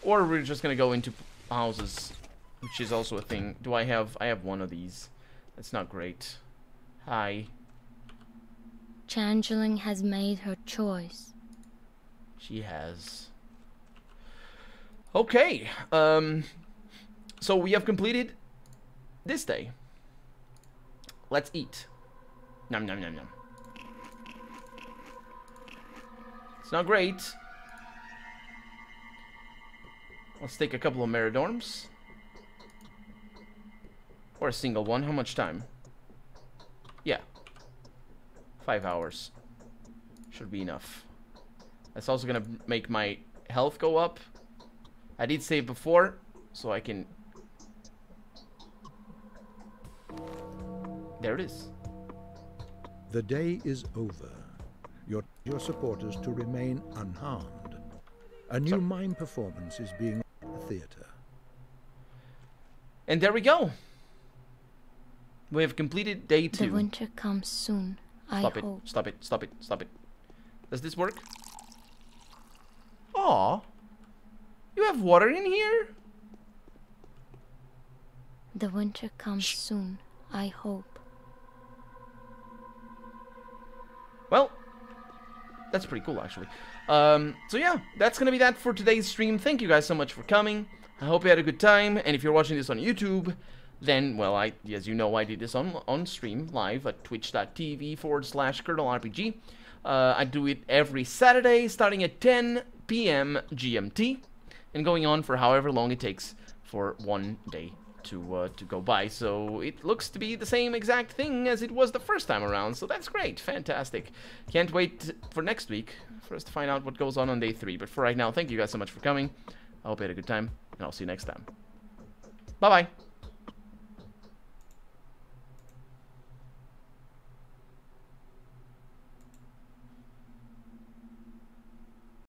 or we're just gonna go into houses, which is also a thing. I have 1 of these. That's not great. Hi. Changeling has made her choice. She has. Okay. So we have completed this day. Let's eat. Nom nom nom nom. It's not great. Let's take a couple of Meridorms. Or a single one. How much time? Yeah. 5 hours. Should be enough. That's also gonna make my health go up. I did save before, so I can... There it is. The day is over. Your supporters to remain unharmed. A new mime performance is being at the theater. And there we go. We have completed day 2. The winter comes soon, I hope. Stop it. Does this work? Aw. You have water in here? The winter comes soon, I hope. That's pretty cool, actually. So yeah, that's gonna be that for today's stream. Thank you guys so much for coming. I hope you had a good time. And if you're watching this on YouTube, then, well, as you know, I did this on stream live at twitch.tv/KertleRPG. I do it every Saturday, starting at 10 p.m. GMT, and going on for however long it takes for one day to go by. So it looks to be the same exact thing as it was the first time around, so that's great. Fantastic. Can't wait for next week for us to find out what goes on day 3. But for right now, thank you guys so much for coming. I hope you had a good time, and I'll see you next time. Bye-bye.